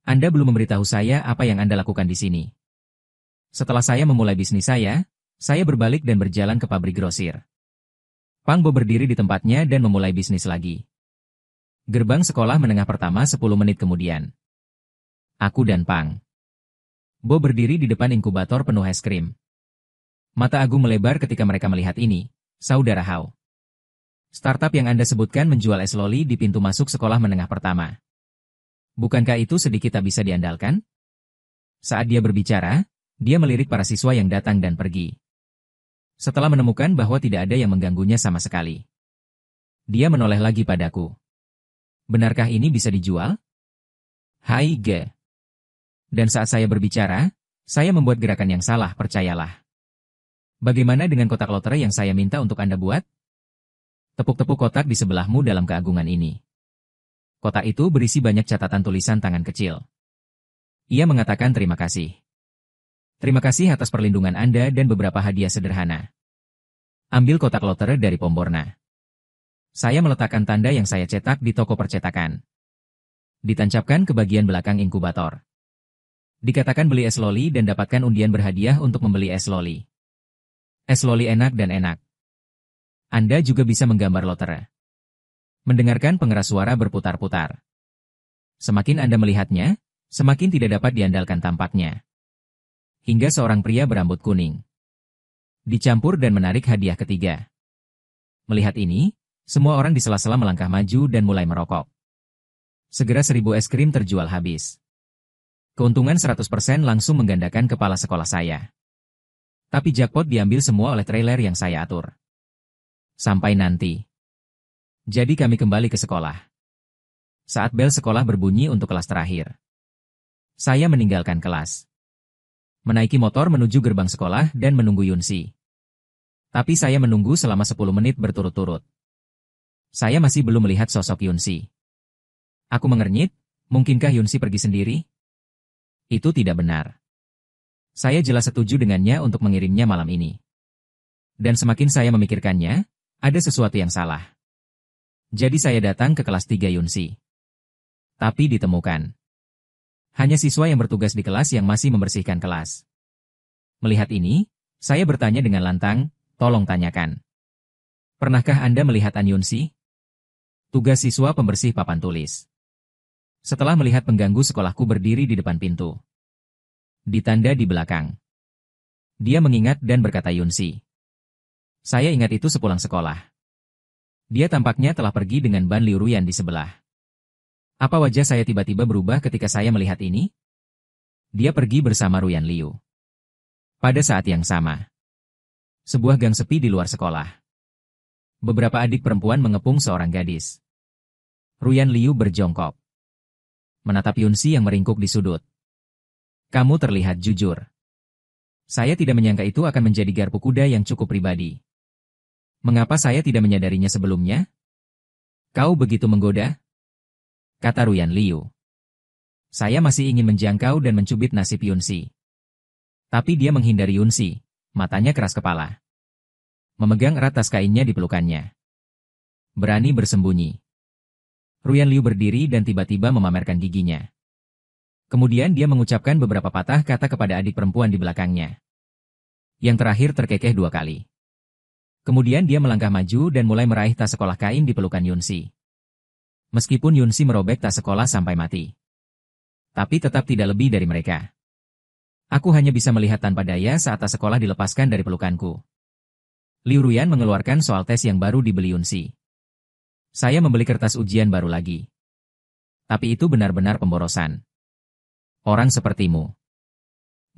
Anda belum memberitahu saya apa yang Anda lakukan di sini. Setelah saya memulai bisnis saya berbalik dan berjalan ke pabrik grosir. Pang Bo berdiri di tempatnya dan memulai bisnis lagi. Gerbang sekolah menengah pertama 10 menit kemudian. Aku dan Pang Bo berdiri di depan inkubator penuh es krim. Mata Agung melebar ketika mereka melihat ini, Saudara Hao. Startup yang Anda sebutkan menjual es loli di pintu masuk sekolah menengah pertama. Bukankah itu sedikit tak bisa diandalkan? Saat dia berbicara, dia melirik para siswa yang datang dan pergi. Setelah menemukan bahwa tidak ada yang mengganggunya sama sekali. Dia menoleh lagi padaku. Benarkah ini bisa dijual? Hai Ge. Dan saat saya berbicara, saya membuat gerakan yang salah, percayalah. Bagaimana dengan kotak lotre yang saya minta untuk Anda buat? Tepuk-tepuk kotak di sebelahmu dalam keagungan ini. Kotak itu berisi banyak catatan tulisan tangan kecil. Ia mengatakan terima kasih. Terima kasih atas perlindungan Anda dan beberapa hadiah sederhana. Ambil kotak lotre dari Pomborna. Saya meletakkan tanda yang saya cetak di toko percetakan. Ditancapkan ke bagian belakang inkubator. Dikatakan beli es loli dan dapatkan undian berhadiah untuk membeli es loli. Es loli enak dan enak. Anda juga bisa menggambar lotre. Mendengarkan pengeras suara berputar-putar. Semakin Anda melihatnya, semakin tidak dapat diandalkan tampaknya. Hingga seorang pria berambut kuning. Dicampur dan menarik hadiah ketiga. Melihat ini, semua orang di sela-sela melangkah maju dan mulai merokok. Segera 1000 es krim terjual habis. Keuntungan 100% langsung menggandakan kepala sekolah saya. Tapi jackpot diambil semua oleh trailer yang saya atur. Sampai nanti. Jadi kami kembali ke sekolah. Saat bel sekolah berbunyi untuk kelas terakhir, saya meninggalkan kelas. Menaiki motor menuju gerbang sekolah dan menunggu Yunsi. Tapi saya menunggu selama 10 menit berturut-turut. Saya masih belum melihat sosok Yunsi. Aku mengernyit, mungkinkah Yunsi pergi sendiri? Itu tidak benar. Saya jelas setuju dengannya untuk mengirimnya malam ini. Dan semakin saya memikirkannya, ada sesuatu yang salah. Jadi saya datang ke kelas 3 Yunsi. Tapi ditemukan. Hanya siswa yang bertugas di kelas yang masih membersihkan kelas. Melihat ini, saya bertanya dengan lantang, tolong tanyakan. Pernahkah Anda melihat An Yunsi? Tugas siswa pembersih papan tulis. Setelah melihat pengganggu sekolahku berdiri di depan pintu. Ditanda di belakang. Dia mengingat dan berkata Yunsi. Saya ingat itu sepulang sekolah. Dia tampaknya telah pergi dengan Ban Liu Ruyan di sebelah. Apa wajah saya tiba-tiba berubah ketika saya melihat ini? Dia pergi bersama Ruyan Liu. Pada saat yang sama. Sebuah gang sepi di luar sekolah. Beberapa adik perempuan mengepung seorang gadis. Ruyan Liu berjongkok. Menatap Yunsi yang meringkuk di sudut. Kamu terlihat jujur. Saya tidak menyangka itu akan menjadi garpu kuda yang cukup pribadi. Mengapa saya tidak menyadarinya sebelumnya? Kau begitu menggoda? Kata Ruyan Liu. Saya masih ingin menjangkau dan mencubit nasib Yunsi. Tapi dia menghindari Yunsi, matanya keras kepala. Memegang erat tas kainnya di pelukannya. Berani bersembunyi. Ruyan Liu berdiri dan tiba-tiba memamerkan giginya. Kemudian dia mengucapkan beberapa patah kata kepada adik perempuan di belakangnya. Yang terakhir terkekeh 2 kali. Kemudian dia melangkah maju dan mulai meraih tas sekolah kain di pelukan Yunsi. Meskipun Yunsi merobek tas sekolah sampai mati. Tapi tetap tidak lebih dari mereka. Aku hanya bisa melihat tanpa daya saat tas sekolah dilepaskan dari pelukanku. Liu Ruyan mengeluarkan soal tes yang baru dibeli Yunsi. Saya membeli kertas ujian baru lagi. Tapi itu benar-benar pemborosan. Orang sepertimu.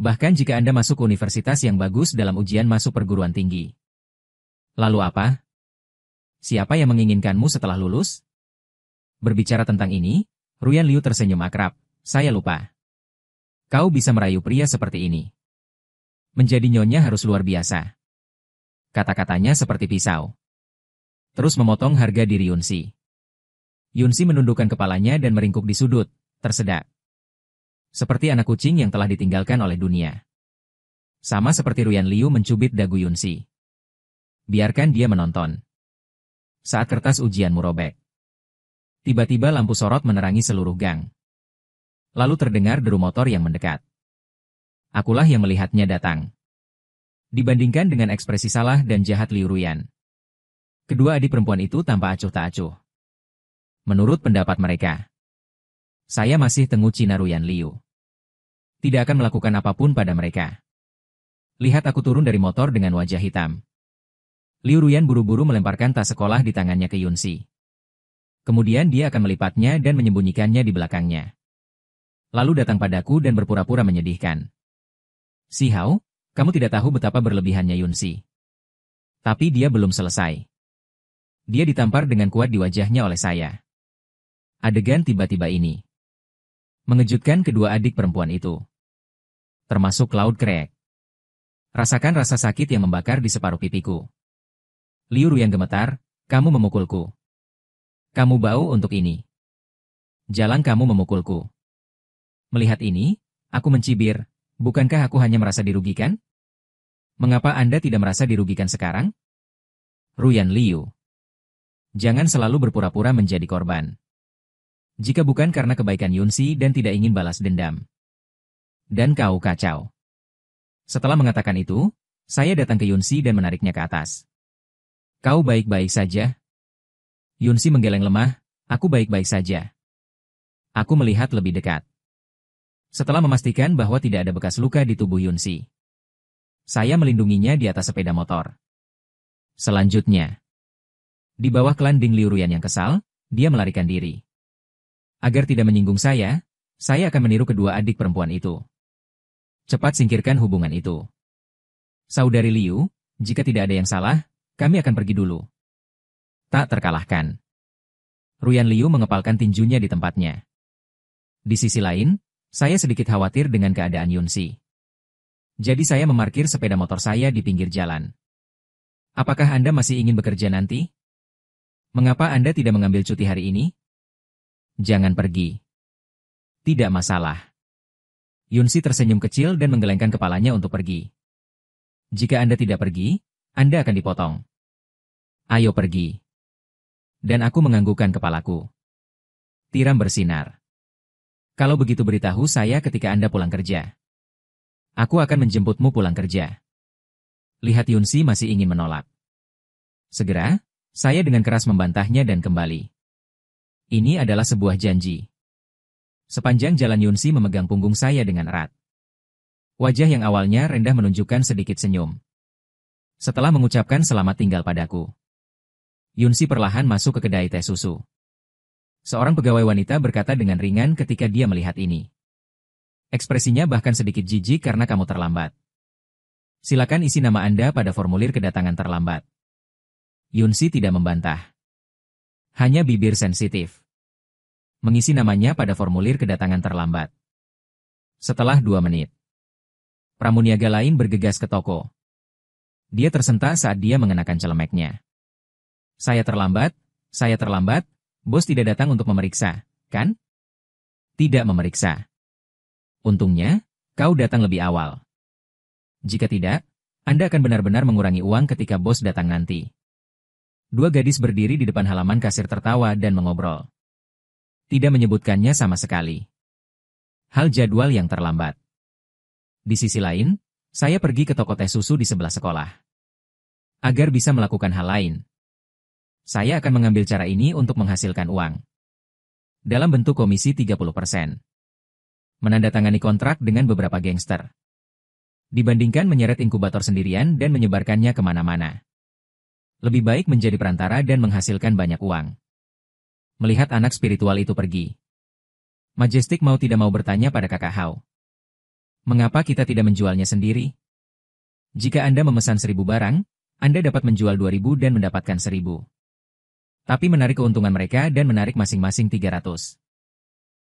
Bahkan jika Anda masuk universitas yang bagus dalam ujian masuk perguruan tinggi. Lalu apa? Siapa yang menginginkanmu setelah lulus? Berbicara tentang ini, Ruyan Liu tersenyum akrab. Saya lupa. Kau bisa merayu pria seperti ini. Menjadi nyonya harus luar biasa. Kata-katanya seperti pisau. Terus memotong harga diri Yunsi. Yunsi menundukkan kepalanya dan meringkuk di sudut, tersedak. Seperti anak kucing yang telah ditinggalkan oleh dunia. Sama seperti Ruyan Liu mencubit dagu Yunsi. Biarkan dia menonton. Saat kertas ujianmu robek. Tiba-tiba lampu sorot menerangi seluruh gang. Lalu terdengar deru motor yang mendekat. Akulah yang melihatnya datang. Dibandingkan dengan ekspresi salah dan jahat Liu Ruyan. Kedua adik perempuan itu tampak acuh tak acuh. Menurut pendapat mereka, saya masih tenggu Cina Ruyan Liu. Tidak akan melakukan apapun pada mereka. Lihat aku turun dari motor dengan wajah hitam. Liu Ruyan buru-buru melemparkan tas sekolah di tangannya ke Yunsi. Kemudian dia akan melipatnya dan menyembunyikannya di belakangnya. Lalu datang padaku dan berpura-pura menyedihkan. Si Hao, kamu tidak tahu betapa berlebihannya Yunsi. Tapi dia belum selesai. Dia ditampar dengan kuat di wajahnya oleh saya. Adegan tiba-tiba ini mengejutkan kedua adik perempuan itu. Termasuk Cloud Craig. Rasakan rasa sakit yang membakar di separuh pipiku. Liu Ruyan gemetar, kamu memukulku. Kamu bau untuk ini. Jalan kamu memukulku. Melihat ini, aku mencibir, bukankah aku hanya merasa dirugikan? Mengapa Anda tidak merasa dirugikan sekarang? Ruyan Liu. Jangan selalu berpura-pura menjadi korban. Jika bukan karena kebaikan Yunsi dan tidak ingin balas dendam. Dan kau kacau. Setelah mengatakan itu, saya datang ke Yunsi dan menariknya ke atas. Kau baik-baik saja? Yunsi menggeleng lemah, aku baik-baik saja. Aku melihat lebih dekat. Setelah memastikan bahwa tidak ada bekas luka di tubuh Yunsi. Saya melindunginya di atas sepeda motor. Selanjutnya, di bawah kelanding Liu Ruyan yang kesal, dia melarikan diri. Agar tidak menyinggung saya akan meniru kedua adik perempuan itu. Cepat singkirkan hubungan itu. Saudari Liu, jika tidak ada yang salah, kami akan pergi dulu. Tak terkalahkan. Ruyan Liu mengepalkan tinjunya di tempatnya. Di sisi lain, saya sedikit khawatir dengan keadaan Yunsi. Jadi saya memarkir sepeda motor saya di pinggir jalan. Apakah Anda masih ingin bekerja nanti? Mengapa Anda tidak mengambil cuti hari ini? Jangan pergi. Tidak masalah. Yunsi tersenyum kecil dan menggelengkan kepalanya untuk pergi. Jika Anda tidak pergi, Anda akan dipotong. Ayo pergi. Dan aku menganggukkan kepalaku. Tiram bersinar. Kalau begitu beritahu saya ketika Anda pulang kerja. Aku akan menjemputmu pulang kerja. Lihat Yunsi masih ingin menolak. Segera, saya dengan keras membantahnya dan kembali. Ini adalah sebuah janji. Sepanjang jalan Yunsi memegang punggung saya dengan erat. Wajah yang awalnya rendah menunjukkan sedikit senyum. Setelah mengucapkan selamat tinggal padaku, Yunsi perlahan masuk ke kedai teh susu. Seorang pegawai wanita berkata dengan ringan ketika dia melihat ini. Ekspresinya bahkan sedikit jijik karena kamu terlambat. Silakan isi nama Anda pada formulir kedatangan terlambat. Yunsi tidak membantah. Hanya bibir sensitif. Mengisi namanya pada formulir kedatangan terlambat. Setelah 2 menit, pramuniaga lain bergegas ke toko. Dia tersentak saat dia mengenakan celemeknya. Saya terlambat, bos tidak datang untuk memeriksa, kan? Tidak memeriksa. Untungnya, kau datang lebih awal. Jika tidak, Anda akan benar-benar mengurangi uang ketika bos datang nanti. 2 gadis berdiri di depan halaman kasir tertawa dan mengobrol. Tidak menyebutkannya sama sekali. Hal jadwal yang terlambat. Di sisi lain, saya pergi ke toko teh susu di sebelah sekolah. Agar bisa melakukan hal lain. Saya akan mengambil cara ini untuk menghasilkan uang. Dalam bentuk komisi 30%. Menandatangani kontrak dengan beberapa gangster. Dibandingkan menyeret inkubator sendirian dan menyebarkannya kemana-mana. Lebih baik menjadi perantara dan menghasilkan banyak uang. Melihat anak spiritual itu pergi. Majestic mau tidak mau bertanya pada kakak Hao. Mengapa kita tidak menjualnya sendiri? Jika Anda memesan 1000 barang, Anda dapat menjual 2000 dan mendapatkan 1000. Tapi menarik keuntungan mereka dan menarik masing-masing 300.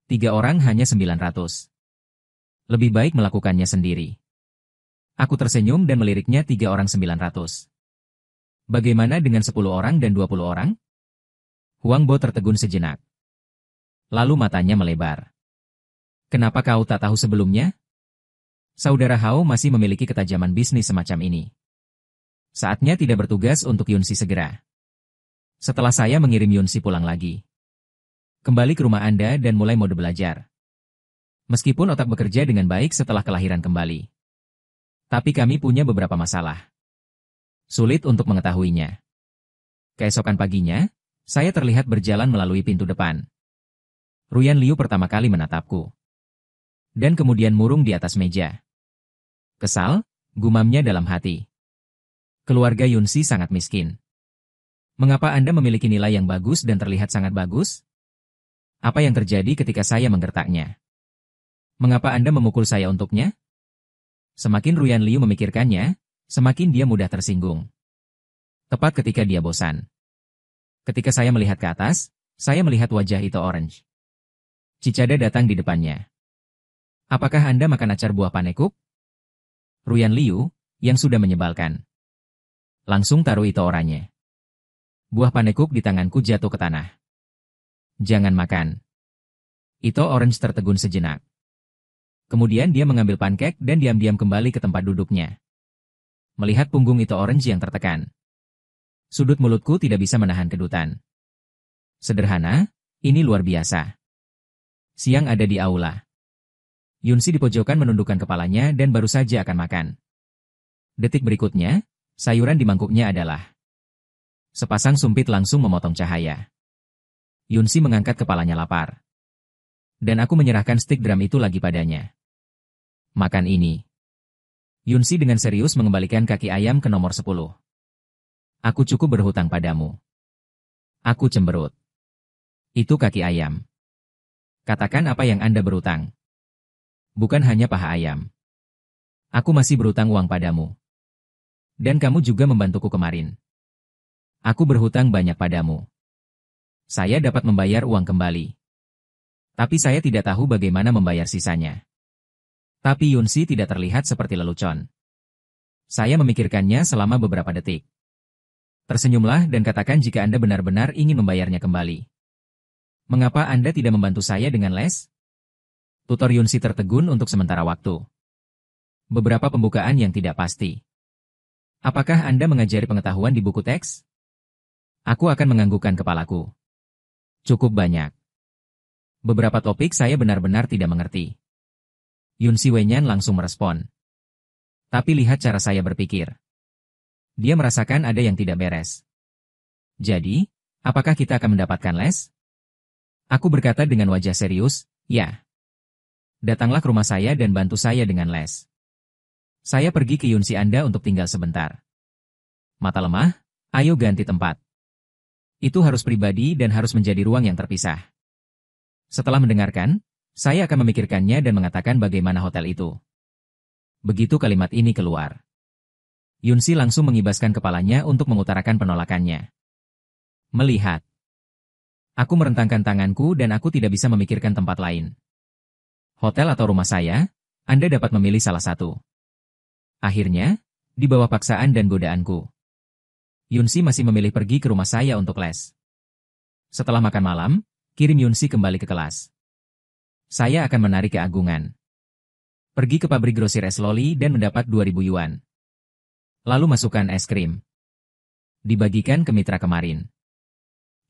3 orang hanya 900. Lebih baik melakukannya sendiri. Aku tersenyum dan meliriknya 3 orang 900. Bagaimana dengan 10 orang dan 20 orang? Huang Bo tertegun sejenak. Lalu matanya melebar. Kenapa kau tak tahu sebelumnya? Saudara Hao masih memiliki ketajaman bisnis semacam ini. Saatnya tidak bertugas untuk Yunsi segera. Setelah saya mengirim Yunsi pulang lagi. Kembali ke rumah Anda dan mulai mode belajar. Meskipun otak bekerja dengan baik setelah kelahiran kembali. Tapi kami punya beberapa masalah. Sulit untuk mengetahuinya. Keesokan paginya, saya terlihat berjalan melalui pintu depan. Ruyan Liu pertama kali menatapku. Dan kemudian murung di atas meja. Kesal, gumamnya dalam hati. Keluarga Yunsi sangat miskin. Mengapa Anda memiliki nilai yang bagus dan terlihat sangat bagus? Apa yang terjadi ketika saya menggertaknya? Mengapa Anda memukul saya untuknya? Semakin Ruyan Liu memikirkannya, semakin dia mudah tersinggung. Tepat ketika dia bosan. Ketika saya melihat ke atas, saya melihat wajah Ito Orange. Cicada datang di depannya. Apakah Anda makan acar buah panekuk? Ruyan Liu, yang sudah menyebalkan. Langsung taruh Ito Oranye. Buah panekuk di tanganku jatuh ke tanah. Jangan makan. Ito Orange tertegun sejenak. Kemudian dia mengambil pankek dan diam-diam kembali ke tempat duduknya. Melihat punggung Ito Orange yang tertekan. Sudut mulutku tidak bisa menahan kedutan. Sederhana, ini luar biasa. Siang ada di aula. Yunsi di pojokan menundukkan kepalanya dan baru saja akan makan. Detik berikutnya, sayuran di mangkuknya adalah sepasang sumpit langsung memotong cahaya. Yunsi mengangkat kepalanya lapar. Dan aku menyerahkan stik drum itu lagi padanya. Makan ini. Yunsi dengan serius mengembalikan kaki ayam ke nomor 10. Aku cukup berhutang padamu. Aku cemberut. Itu kaki ayam. Katakan apa yang Anda berutang. Bukan hanya paha ayam. Aku masih berutang uang padamu. Dan kamu juga membantuku kemarin. Aku berhutang banyak padamu. Saya dapat membayar uang kembali. Tapi saya tidak tahu bagaimana membayar sisanya. Tapi Yunsi tidak terlihat seperti lelucon. Saya memikirkannya selama beberapa detik. Tersenyumlah dan katakan jika Anda benar-benar ingin membayarnya kembali. Mengapa Anda tidak membantu saya dengan les? Tutor Yunsi tertegun untuk sementara waktu. Beberapa pembukaan yang tidak pasti. Apakah Anda mengajari pengetahuan di buku teks? Aku akan menganggukkan kepalaku. Cukup banyak. Beberapa topik saya benar-benar tidak mengerti. Yunsi Wenyan langsung merespon. Tapi lihat cara saya berpikir. Dia merasakan ada yang tidak beres. Jadi, apakah kita akan mendapatkan les? Aku berkata dengan wajah serius, ya. Datanglah ke rumah saya dan bantu saya dengan les. Saya pergi ke Yunsi Anda untuk tinggal sebentar. Mata lemah, ayo ganti tempat. Itu harus pribadi dan harus menjadi ruang yang terpisah. Setelah mendengarkan, saya akan memikirkannya dan mengatakan bagaimana hotel itu. Begitu kalimat ini keluar. Yunsi langsung mengibaskan kepalanya untuk mengutarakan penolakannya. Melihat. Aku merentangkan tanganku dan aku tidak bisa memikirkan tempat lain. Hotel atau rumah saya, Anda dapat memilih salah satu. Akhirnya, di bawah paksaan dan godaanku, Yunsi masih memilih pergi ke rumah saya untuk les. Setelah makan malam, kirim Yunsi kembali ke kelas. Saya akan menarik keagungan. Pergi ke pabrik grosir es loli dan mendapat 2.000 yuan. Lalu masukkan es krim. Dibagikan ke mitra kemarin.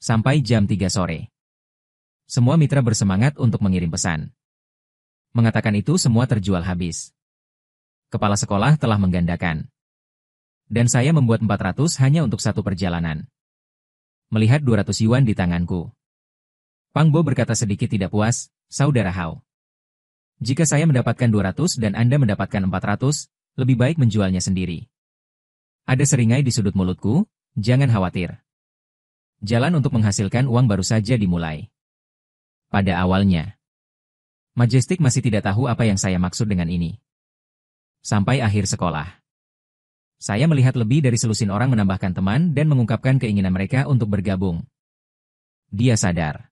Sampai jam 3 sore. Semua mitra bersemangat untuk mengirim pesan. Mengatakan itu semua terjual habis. Kepala sekolah telah menggandakan. Dan saya membuat 400 hanya untuk satu perjalanan. Melihat 200 yuan di tanganku. Pang Bo berkata sedikit tidak puas, Saudara Hao. Jika saya mendapatkan 200 dan Anda mendapatkan 400, lebih baik menjualnya sendiri. Ada seringai di sudut mulutku, jangan khawatir. Jalan untuk menghasilkan uang baru saja dimulai. Pada awalnya, Majestic masih tidak tahu apa yang saya maksud dengan ini. Sampai akhir sekolah. Saya melihat lebih dari selusin orang menambahkan teman dan mengungkapkan keinginan mereka untuk bergabung. Dia sadar.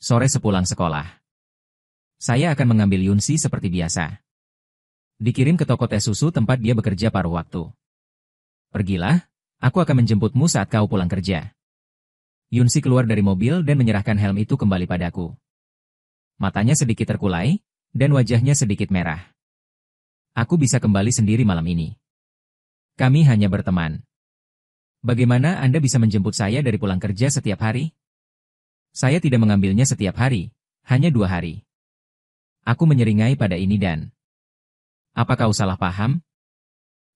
Sore sepulang sekolah. Saya akan mengambil Yunsi seperti biasa. Dikirim ke toko teh susu tempat dia bekerja paruh waktu. Pergilah, aku akan menjemputmu saat kau pulang kerja. Yunsi keluar dari mobil dan menyerahkan helm itu kembali padaku. Matanya sedikit terkulai, dan wajahnya sedikit merah. Aku bisa kembali sendiri malam ini. Kami hanya berteman. Bagaimana Anda bisa menjemput saya dari pulang kerja setiap hari? Saya tidak mengambilnya setiap hari, hanya 2 hari. Aku menyeringai pada ini dan... Apa kau salah paham?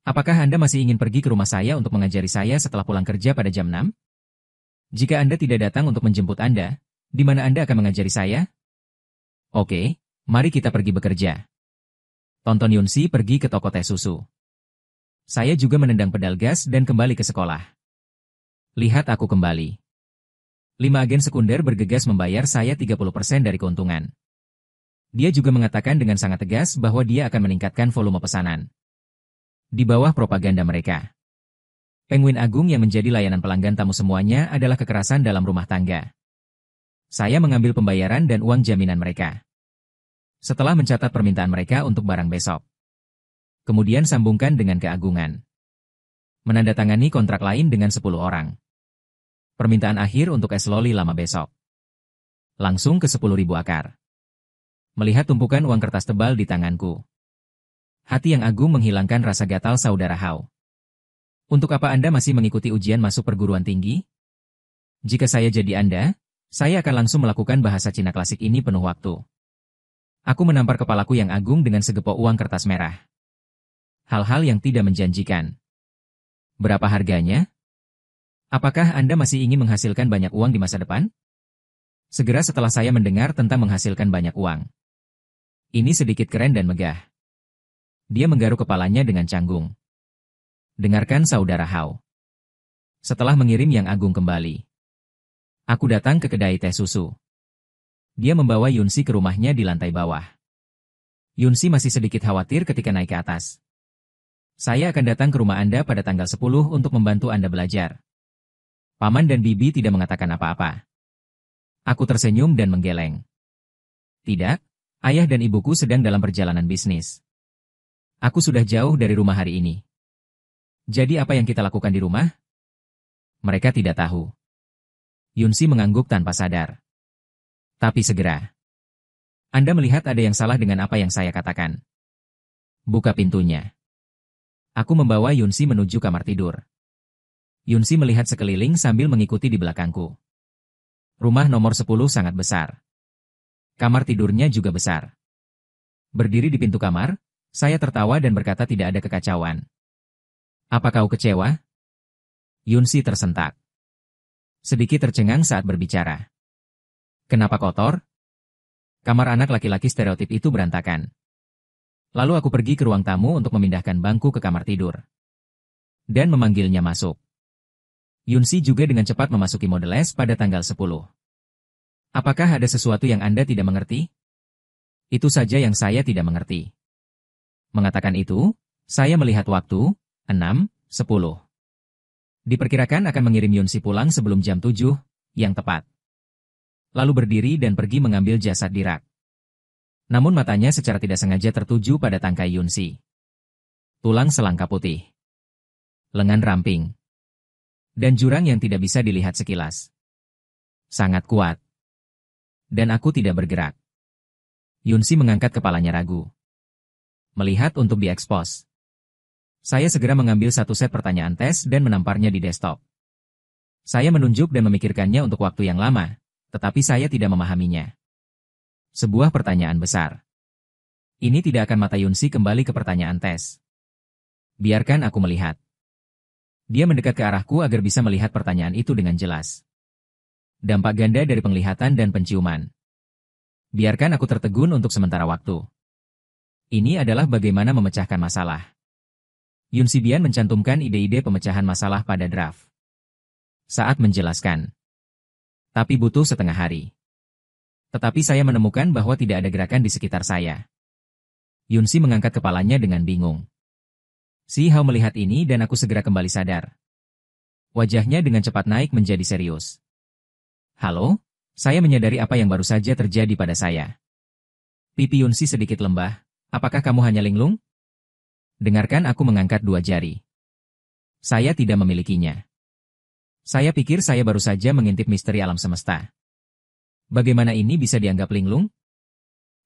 Apakah Anda masih ingin pergi ke rumah saya untuk mengajari saya setelah pulang kerja pada jam 6? Jika Anda tidak datang untuk menjemput Anda, di mana Anda akan mengajari saya? Oke, mari kita pergi bekerja. Tonton Yunsi pergi ke toko teh susu. Saya juga menendang pedal gas dan kembali ke sekolah. Lihat aku kembali. 5 agen sekunder bergegas membayar saya 30% dari keuntungan. Dia juga mengatakan dengan sangat tegas bahwa dia akan meningkatkan volume pesanan. Di bawah propaganda mereka. Penguin agung yang menjadi layanan pelanggan tamu semuanya adalah kekerasan dalam rumah tangga. Saya mengambil pembayaran dan uang jaminan mereka. Setelah mencatat permintaan mereka untuk barang besok. Kemudian sambungkan dengan keagungan. Menandatangani kontrak lain dengan 10 orang. Permintaan akhir untuk es loli lama besok. Langsung ke 10.000 akar. Melihat tumpukan uang kertas tebal di tanganku. Hati yang agung menghilangkan rasa gatal Saudara Hao. Untuk apa Anda masih mengikuti ujian masuk perguruan tinggi? Jika saya jadi Anda, saya akan langsung melakukan bahasa Cina klasik ini penuh waktu. Aku menampar kepalaku yang agung dengan segepok uang kertas merah. Hal-hal yang tidak menjanjikan. Berapa harganya? Apakah Anda masih ingin menghasilkan banyak uang di masa depan? Segera setelah saya mendengar tentang menghasilkan banyak uang. Ini sedikit keren dan megah. Dia menggaruk kepalanya dengan canggung. Dengarkan Saudara Hao. Setelah mengirim Yang Agung kembali. Aku datang ke kedai teh susu. Dia membawa Yunsi ke rumahnya di lantai bawah. Yunsi masih sedikit khawatir ketika naik ke atas. Saya akan datang ke rumah Anda pada tanggal 10 untuk membantu Anda belajar. Paman dan Bibi tidak mengatakan apa-apa. Aku tersenyum dan menggeleng. Tidak, ayah dan ibuku sedang dalam perjalanan bisnis. Aku sudah jauh dari rumah hari ini. Jadi apa yang kita lakukan di rumah? Mereka tidak tahu. Yunsi mengangguk tanpa sadar. Tapi segera. Anda melihat ada yang salah dengan apa yang saya katakan. Buka pintunya. Aku membawa Yunsi menuju kamar tidur. Yunsi melihat sekeliling sambil mengikuti di belakangku. Rumah nomor 10 sangat besar. Kamar tidurnya juga besar. Berdiri di pintu kamar, saya tertawa dan berkata tidak ada kekacauan. Apa kau kecewa? Yunsi tersentak. Sedikit tercengang saat berbicara. Kenapa kotor? Kamar anak laki-laki stereotip itu berantakan. Lalu aku pergi ke ruang tamu untuk memindahkan bangku ke kamar tidur. Dan memanggilnya masuk. Yunsi juga dengan cepat memasuki model S pada tanggal 10. Apakah ada sesuatu yang Anda tidak mengerti? Itu saja yang saya tidak mengerti. Mengatakan itu, saya melihat waktu, 6:10. Diperkirakan akan mengirim Yunsi pulang sebelum jam 7, yang tepat. Lalu berdiri dan pergi mengambil jasad di rak. Namun matanya secara tidak sengaja tertuju pada tangkai Yunsi. Tulang selangka putih. Lengan ramping. Dan jurang yang tidak bisa dilihat sekilas. Sangat kuat. Dan aku tidak bergerak. Yunsi mengangkat kepalanya ragu. Melihat untuk diekspos. Saya segera mengambil satu set pertanyaan tes dan menamparnya di desktop. Saya menunjuk dan memikirkannya untuk waktu yang lama, tetapi saya tidak memahaminya. Sebuah pertanyaan besar. Ini tidak akan mata Yunsi kembali ke pertanyaan tes. Biarkan aku melihat. Dia mendekat ke arahku agar bisa melihat pertanyaan itu dengan jelas. Dampak ganda dari penglihatan dan penciuman. Biarkan aku tertegun untuk sementara waktu. Ini adalah bagaimana memecahkan masalah. Yunsi Bian mencantumkan ide-ide pemecahan masalah pada draft. Saat menjelaskan. Tapi butuh setengah hari. Tetapi saya menemukan bahwa tidak ada gerakan di sekitar saya. Yunsi mengangkat kepalanya dengan bingung. Si Hao melihat ini dan aku segera kembali sadar. Wajahnya dengan cepat naik menjadi serius. Halo, saya menyadari apa yang baru saja terjadi pada saya. Pipi Yunsi sedikit lembah, apakah kamu hanya linglung? Dengarkan aku mengangkat dua jari. Saya tidak memilikinya. Saya pikir saya baru saja mengintip misteri alam semesta. Bagaimana ini bisa dianggap linglung?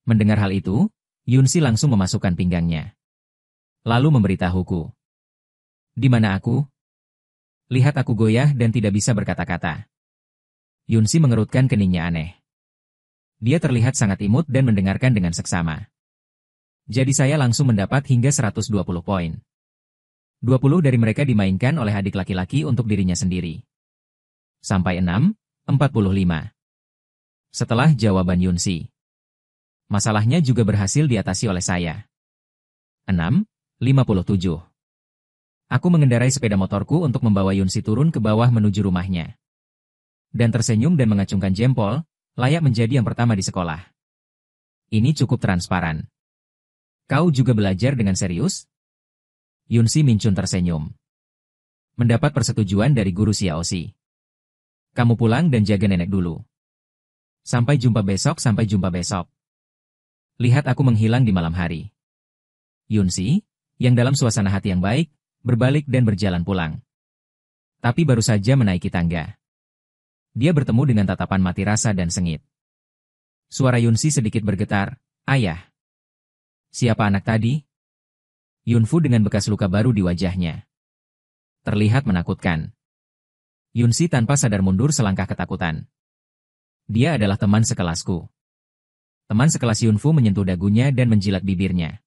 Mendengar hal itu, Yunsi langsung memasukkan pinggangnya. Lalu memberitahuku. Di mana aku? Lihat aku goyah dan tidak bisa berkata-kata. Yunsi mengerutkan keningnya aneh. Dia terlihat sangat imut dan mendengarkan dengan seksama. Jadi saya langsung mendapat hingga 120 poin. 20 dari mereka dimainkan oleh adik laki-laki untuk dirinya sendiri. Sampai 6:45. Setelah jawaban Yunsi. Masalahnya juga berhasil diatasi oleh saya. 6:57. Aku mengendarai sepeda motorku untuk membawa Yunsi turun ke bawah menuju rumahnya. Dan tersenyum dan mengacungkan jempol, layak menjadi yang pertama di sekolah. Ini cukup transparan. Kau juga belajar dengan serius? Yunsi Mincun tersenyum. Mendapat persetujuan dari guru Xiaoxi. Kamu pulang dan jaga nenek dulu. Sampai jumpa besok. Lihat aku menghilang di malam hari. Yunsi, yang dalam suasana hati yang baik, berbalik dan berjalan pulang. Tapi baru saja menaiki tangga. Dia bertemu dengan tatapan mati rasa dan sengit. Suara Yunsi sedikit bergetar, "Ayah." Siapa anak tadi? Yunfu dengan bekas luka baru di wajahnya. Terlihat menakutkan. Yunsi tanpa sadar mundur selangkah ketakutan. Dia adalah teman sekelasku. Teman sekelas Yunfu menyentuh dagunya dan menjilat bibirnya.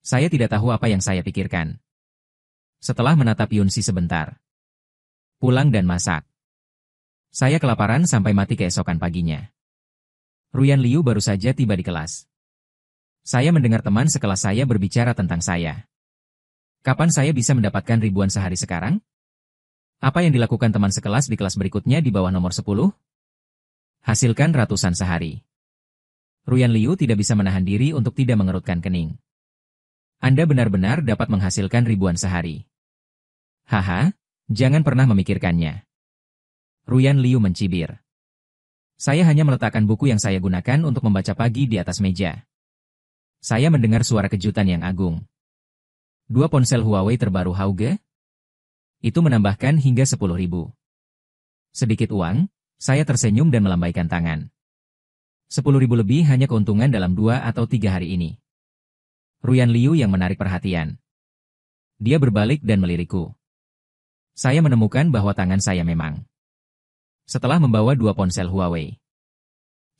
Saya tidak tahu apa yang saya pikirkan. Setelah menatap Yunsi sebentar. Pulang dan masak. Saya kelaparan sampai mati keesokan paginya. Ruyan Liu baru saja tiba di kelas. Saya mendengar teman sekelas saya berbicara tentang saya. Kapan saya bisa mendapatkan ribuan sehari sekarang? Apa yang dilakukan teman sekelas di kelas berikutnya di bawah nomor 10? Hasilkan ratusan sehari. Ruyan Liu tidak bisa menahan diri untuk tidak mengerutkan kening. Anda benar-benar dapat menghasilkan ribuan sehari. Haha, jangan pernah memikirkannya. Ruyan Liu mencibir. Saya hanya meletakkan buku yang saya gunakan untuk membaca pagi di atas meja. Saya mendengar suara kejutan yang agung. 2 ponsel Huawei terbaru Hauge? Itu menambahkan hingga 10.000. Sedikit uang, saya tersenyum dan melambaikan tangan. 10.000 lebih hanya keuntungan dalam 2 atau 3 hari ini. Ruyan Liu yang menarik perhatian. Dia berbalik dan melirikku. Saya menemukan bahwa tangan saya memang. Setelah membawa 2 ponsel Huawei.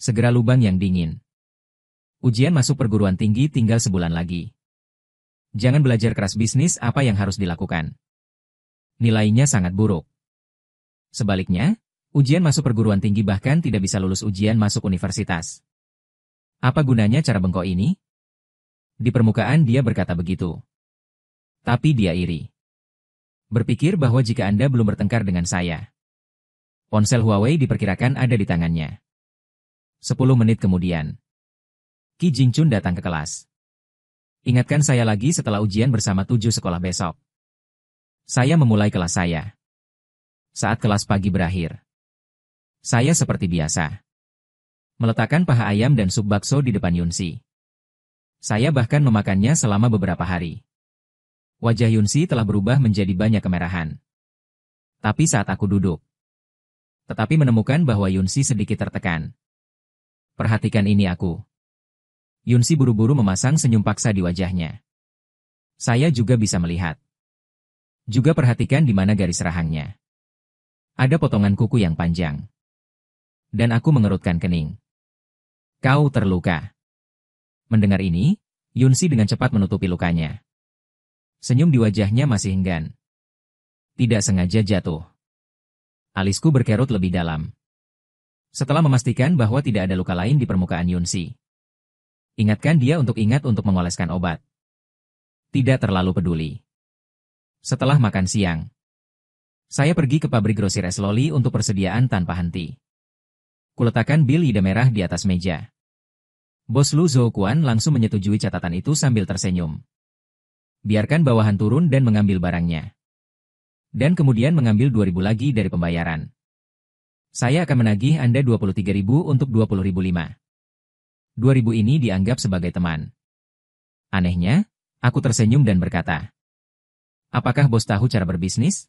Segera lubang yang dingin. Ujian masuk perguruan tinggi tinggal sebulan lagi. Jangan belajar keras bisnis apa yang harus dilakukan. Nilainya sangat buruk. Sebaliknya, ujian masuk perguruan tinggi bahkan tidak bisa lulus ujian masuk universitas. Apa gunanya cara bengkok ini? Di permukaan dia berkata begitu. Tapi dia iri. Berpikir bahwa jika Anda belum bertengkar dengan saya. Ponsel Huawei diperkirakan ada di tangannya. 10 menit kemudian. Qi Jingchun datang ke kelas. Ingatkan saya lagi setelah ujian bersama 7 sekolah besok. Saya memulai kelas saya. Saat kelas pagi berakhir. Saya seperti biasa. Meletakkan paha ayam dan sup bakso di depan Yunsi. Saya bahkan memakannya selama beberapa hari. Wajah Yunsi telah berubah menjadi banyak kemerahan. Tapi saat aku duduk. Tetapi menemukan bahwa Yunsi sedikit tertekan. Perhatikan ini aku. Yunsi buru-buru memasang senyum paksa di wajahnya. Saya juga bisa melihat. Juga perhatikan di mana garis rahangnya. Ada potongan kuku yang panjang. Dan aku mengerutkan kening. Kau terluka. Mendengar ini, Yunsi dengan cepat menutupi lukanya. Senyum di wajahnya masih enggan. Tidak sengaja jatuh. Alisku berkerut lebih dalam. Setelah memastikan bahwa tidak ada luka lain di permukaan Yunsi. Ingatkan dia untuk mengoleskan obat. Tidak terlalu peduli. Setelah makan siang. Saya pergi ke pabrik grosir es loli untuk persediaan tanpa henti. Kuletakkan bil ide merah di atas meja. Bos Lu Zhouquan langsung menyetujui catatan itu sambil tersenyum. Biarkan bawahan turun dan mengambil barangnya. Dan kemudian mengambil 2.000 lagi dari pembayaran. Saya akan menagih Anda 23.000 untuk 20.005. 2.000 ini dianggap sebagai teman. Anehnya, aku tersenyum dan berkata, apakah bos tahu cara berbisnis?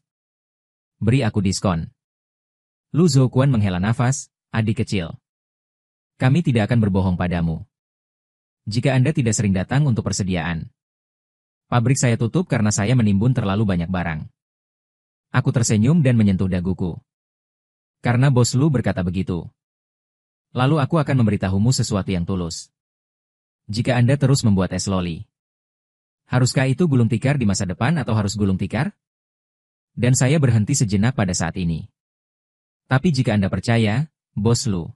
Beri aku diskon. Lu Zhouquan menghela nafas, adik kecil. Kami tidak akan berbohong padamu. Jika Anda tidak sering datang untuk persediaan. Pabrik saya tutup karena saya menimbun terlalu banyak barang. Aku tersenyum dan menyentuh daguku. Karena bos Lu berkata begitu. Lalu aku akan memberitahumu sesuatu yang tulus. Jika Anda terus membuat es loli. Haruskah itu gulung tikar di masa depan atau harus gulung tikar? Dan saya berhenti sejenak pada saat ini. Tapi jika Anda percaya, bos Lu.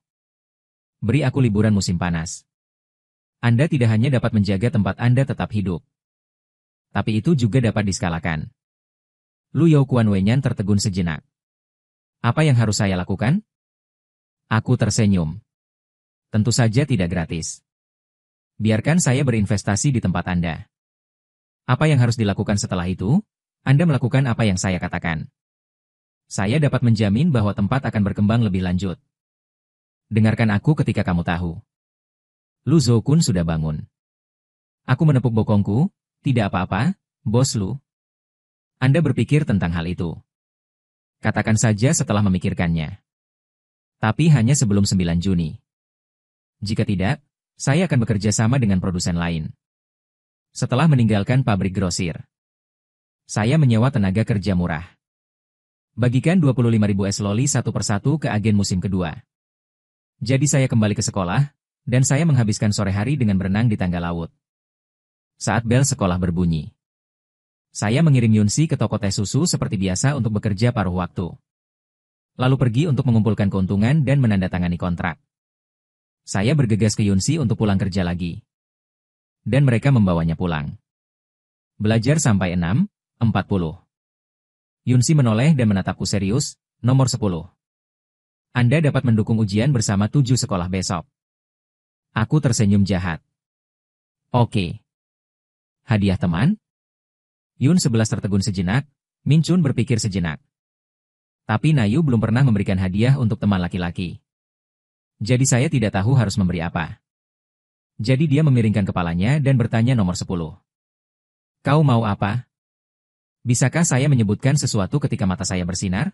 Beri aku liburan musim panas. Anda tidak hanya dapat menjaga tempat Anda tetap hidup. Tapi itu juga dapat diskalakan. Lu Youquan Wenyan tertegun sejenak. Apa yang harus saya lakukan? Aku tersenyum. Tentu saja tidak gratis. Biarkan saya berinvestasi di tempat Anda. Apa yang harus dilakukan setelah itu? Anda melakukan apa yang saya katakan. Saya dapat menjamin bahwa tempat akan berkembang lebih lanjut. Dengarkan aku ketika kamu tahu. Lu Zhouquan sudah bangun. Aku menepuk bokongku, tidak apa-apa, bos Lu. Anda berpikir tentang hal itu. Katakan saja setelah memikirkannya. Tapi hanya sebelum 9 Juni. Jika tidak, saya akan bekerja sama dengan produsen lain. Setelah meninggalkan pabrik grosir. Saya menyewa tenaga kerja murah. Bagikan 25.000 es loli satu persatu ke agen musim kedua. Jadi saya kembali ke sekolah, dan saya menghabiskan sore hari dengan berenang di tangga laut. Saat bel sekolah berbunyi. Saya mengirim Yunsi ke toko teh susu seperti biasa untuk bekerja paruh waktu. Lalu pergi untuk mengumpulkan keuntungan dan menandatangani kontrak. Saya bergegas ke Yunsi untuk pulang kerja lagi. Dan mereka membawanya pulang. Belajar sampai 6:40. Yunsi menoleh dan menatapku serius, nomor 10. Anda dapat mendukung ujian bersama 7 sekolah besok. Aku tersenyum jahat. Oke. Hadiah teman? Yun 11 tertegun sejenak, Min Chun berpikir sejenak. Tapi Nayu belum pernah memberikan hadiah untuk teman laki-laki. Jadi saya tidak tahu harus memberi apa. Jadi dia memiringkan kepalanya dan bertanya nomor 10. Kau mau apa? Bisakah saya menyebutkan sesuatu ketika mata saya bersinar?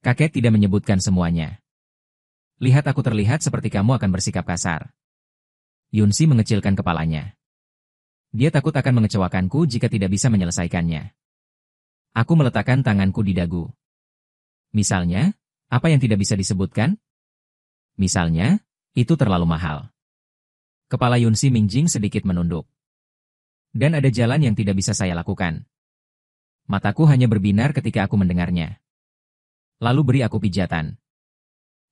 Kakek tidak menyebutkan semuanya. Lihat aku terlihat seperti kamu akan bersikap kasar. Yunsi mengecilkan kepalanya. Dia takut akan mengecewakanku jika tidak bisa menyelesaikannya. Aku meletakkan tanganku di dagu. Misalnya, apa yang tidak bisa disebutkan? Misalnya, itu terlalu mahal. Kepala Yunsi Mingjing sedikit menunduk. Dan ada jalan yang tidak bisa saya lakukan. Mataku hanya berbinar ketika aku mendengarnya. Lalu beri aku pijatan.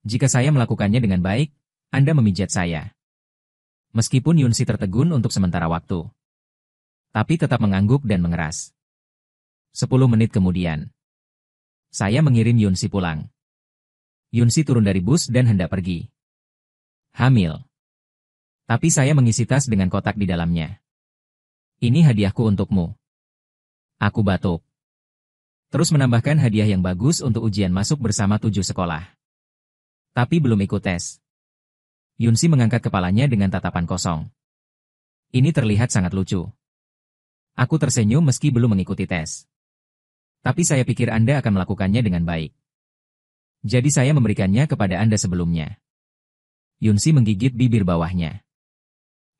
Jika saya melakukannya dengan baik, Anda memijat saya. Meskipun Yunsi tertegun untuk sementara waktu. Tapi tetap mengangguk dan mengeras. 10 menit kemudian. Saya mengirim Yunsi pulang. Yunsi turun dari bus dan hendak pergi. Hamil. Tapi saya mengisi tas dengan kotak di dalamnya. Ini hadiahku untukmu. Aku batuk. Terus menambahkan hadiah yang bagus untuk ujian masuk bersama 7 sekolah. Tapi belum ikut tes. Yunsi mengangkat kepalanya dengan tatapan kosong. Ini terlihat sangat lucu. Aku tersenyum meski belum mengikuti tes. Tapi saya pikir Anda akan melakukannya dengan baik. Jadi saya memberikannya kepada Anda sebelumnya. Yunsi menggigit bibir bawahnya.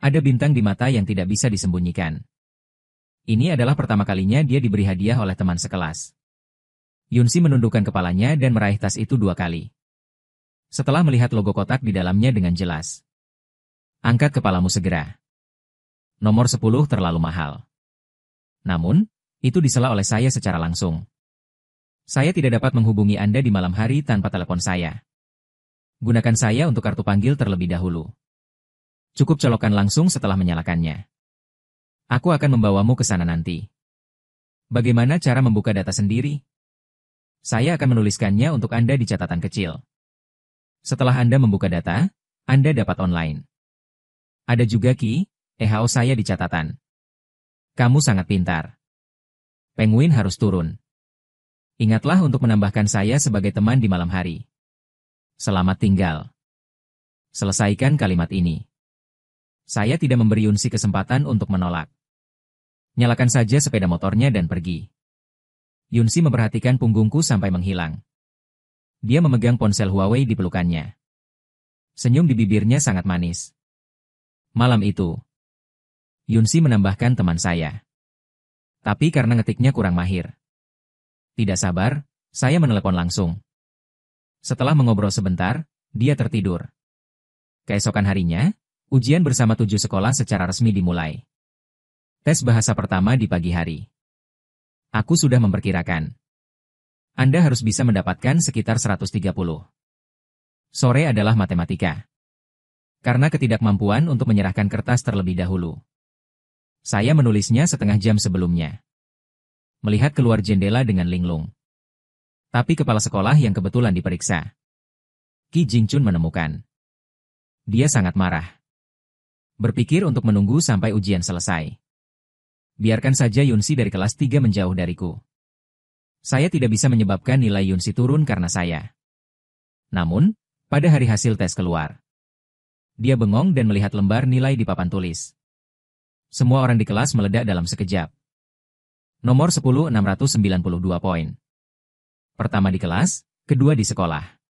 Ada bintang di mata yang tidak bisa disembunyikan. Ini adalah pertama kalinya dia diberi hadiah oleh teman sekelas. Yunsi menundukkan kepalanya dan meraih tas itu 2 kali. Setelah melihat logo kotak di dalamnya dengan jelas. Angkat kepalamu segera. Nomor 10 terlalu mahal. Namun, itu disela oleh saya secara langsung. Saya tidak dapat menghubungi Anda di malam hari tanpa telepon saya. Gunakan saya untuk kartu panggil terlebih dahulu. Cukup colokkan langsung setelah menyalakannya. Aku akan membawamu ke sana nanti. Bagaimana cara membuka data sendiri? Saya akan menuliskannya untuk Anda di catatan kecil. Setelah Anda membuka data, Anda dapat online. Ada juga EHO saya di catatan. Kamu sangat pintar. Penguin harus turun. Ingatlah untuk menambahkan saya sebagai teman di malam hari. Selamat tinggal. Selesaikan kalimat ini. Saya tidak memberi Yunsi kesempatan untuk menolak. Nyalakan saja sepeda motornya dan pergi. Yunsi memperhatikan punggungku sampai menghilang. Dia memegang ponsel Huawei di pelukannya. Senyum di bibirnya sangat manis. Malam itu, Yunsi menambahkan teman saya. Tapi karena ngetiknya kurang mahir. Tidak sabar, saya menelepon langsung. Setelah mengobrol sebentar, dia tertidur. Keesokan harinya, ujian bersama 7 sekolah secara resmi dimulai. Tes bahasa pertama di pagi hari. Aku sudah memperkirakan. Anda harus bisa mendapatkan sekitar 130. Sore adalah matematika. Karena ketidakmampuan untuk menyerahkan kertas terlebih dahulu. Saya menulisnya setengah jam sebelumnya. Melihat keluar jendela dengan linglung. Tapi kepala sekolah yang kebetulan diperiksa. Ki Jingchun menemukan. Dia sangat marah. Berpikir untuk menunggu sampai ujian selesai. Biarkan saja Yunsi dari kelas 3 menjauh dariku. Saya tidak bisa menyebabkan nilai Yunsi turun karena saya. Namun, pada hari hasil tes keluar. Dia bengong dan melihat lembar nilai di papan tulis. Semua orang di kelas meledak dalam sekejap. Nomor 10 692 poin. Pertama di kelas, kedua di sekolah.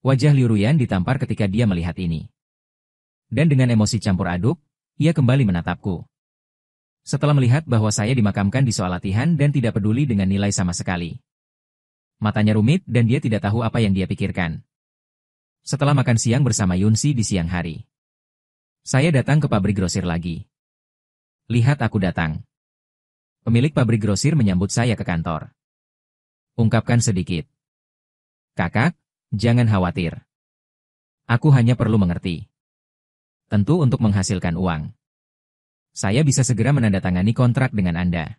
Wajah Liu Ruyan ditampar ketika dia melihat ini. Dan dengan emosi campur aduk, ia kembali menatapku. Setelah melihat bahwa saya dimakamkan di soal latihan dan tidak peduli dengan nilai sama sekali. Matanya rumit dan dia tidak tahu apa yang dia pikirkan. Setelah makan siang bersama Yunsi di siang hari. Saya datang ke pabrik grosir lagi. Lihat aku datang. Pemilik pabrik grosir menyambut saya ke kantor. Ungkapkan sedikit. Kakak, jangan khawatir. Aku hanya perlu mengerti. Tentu untuk menghasilkan uang. Saya bisa segera menandatangani kontrak dengan Anda.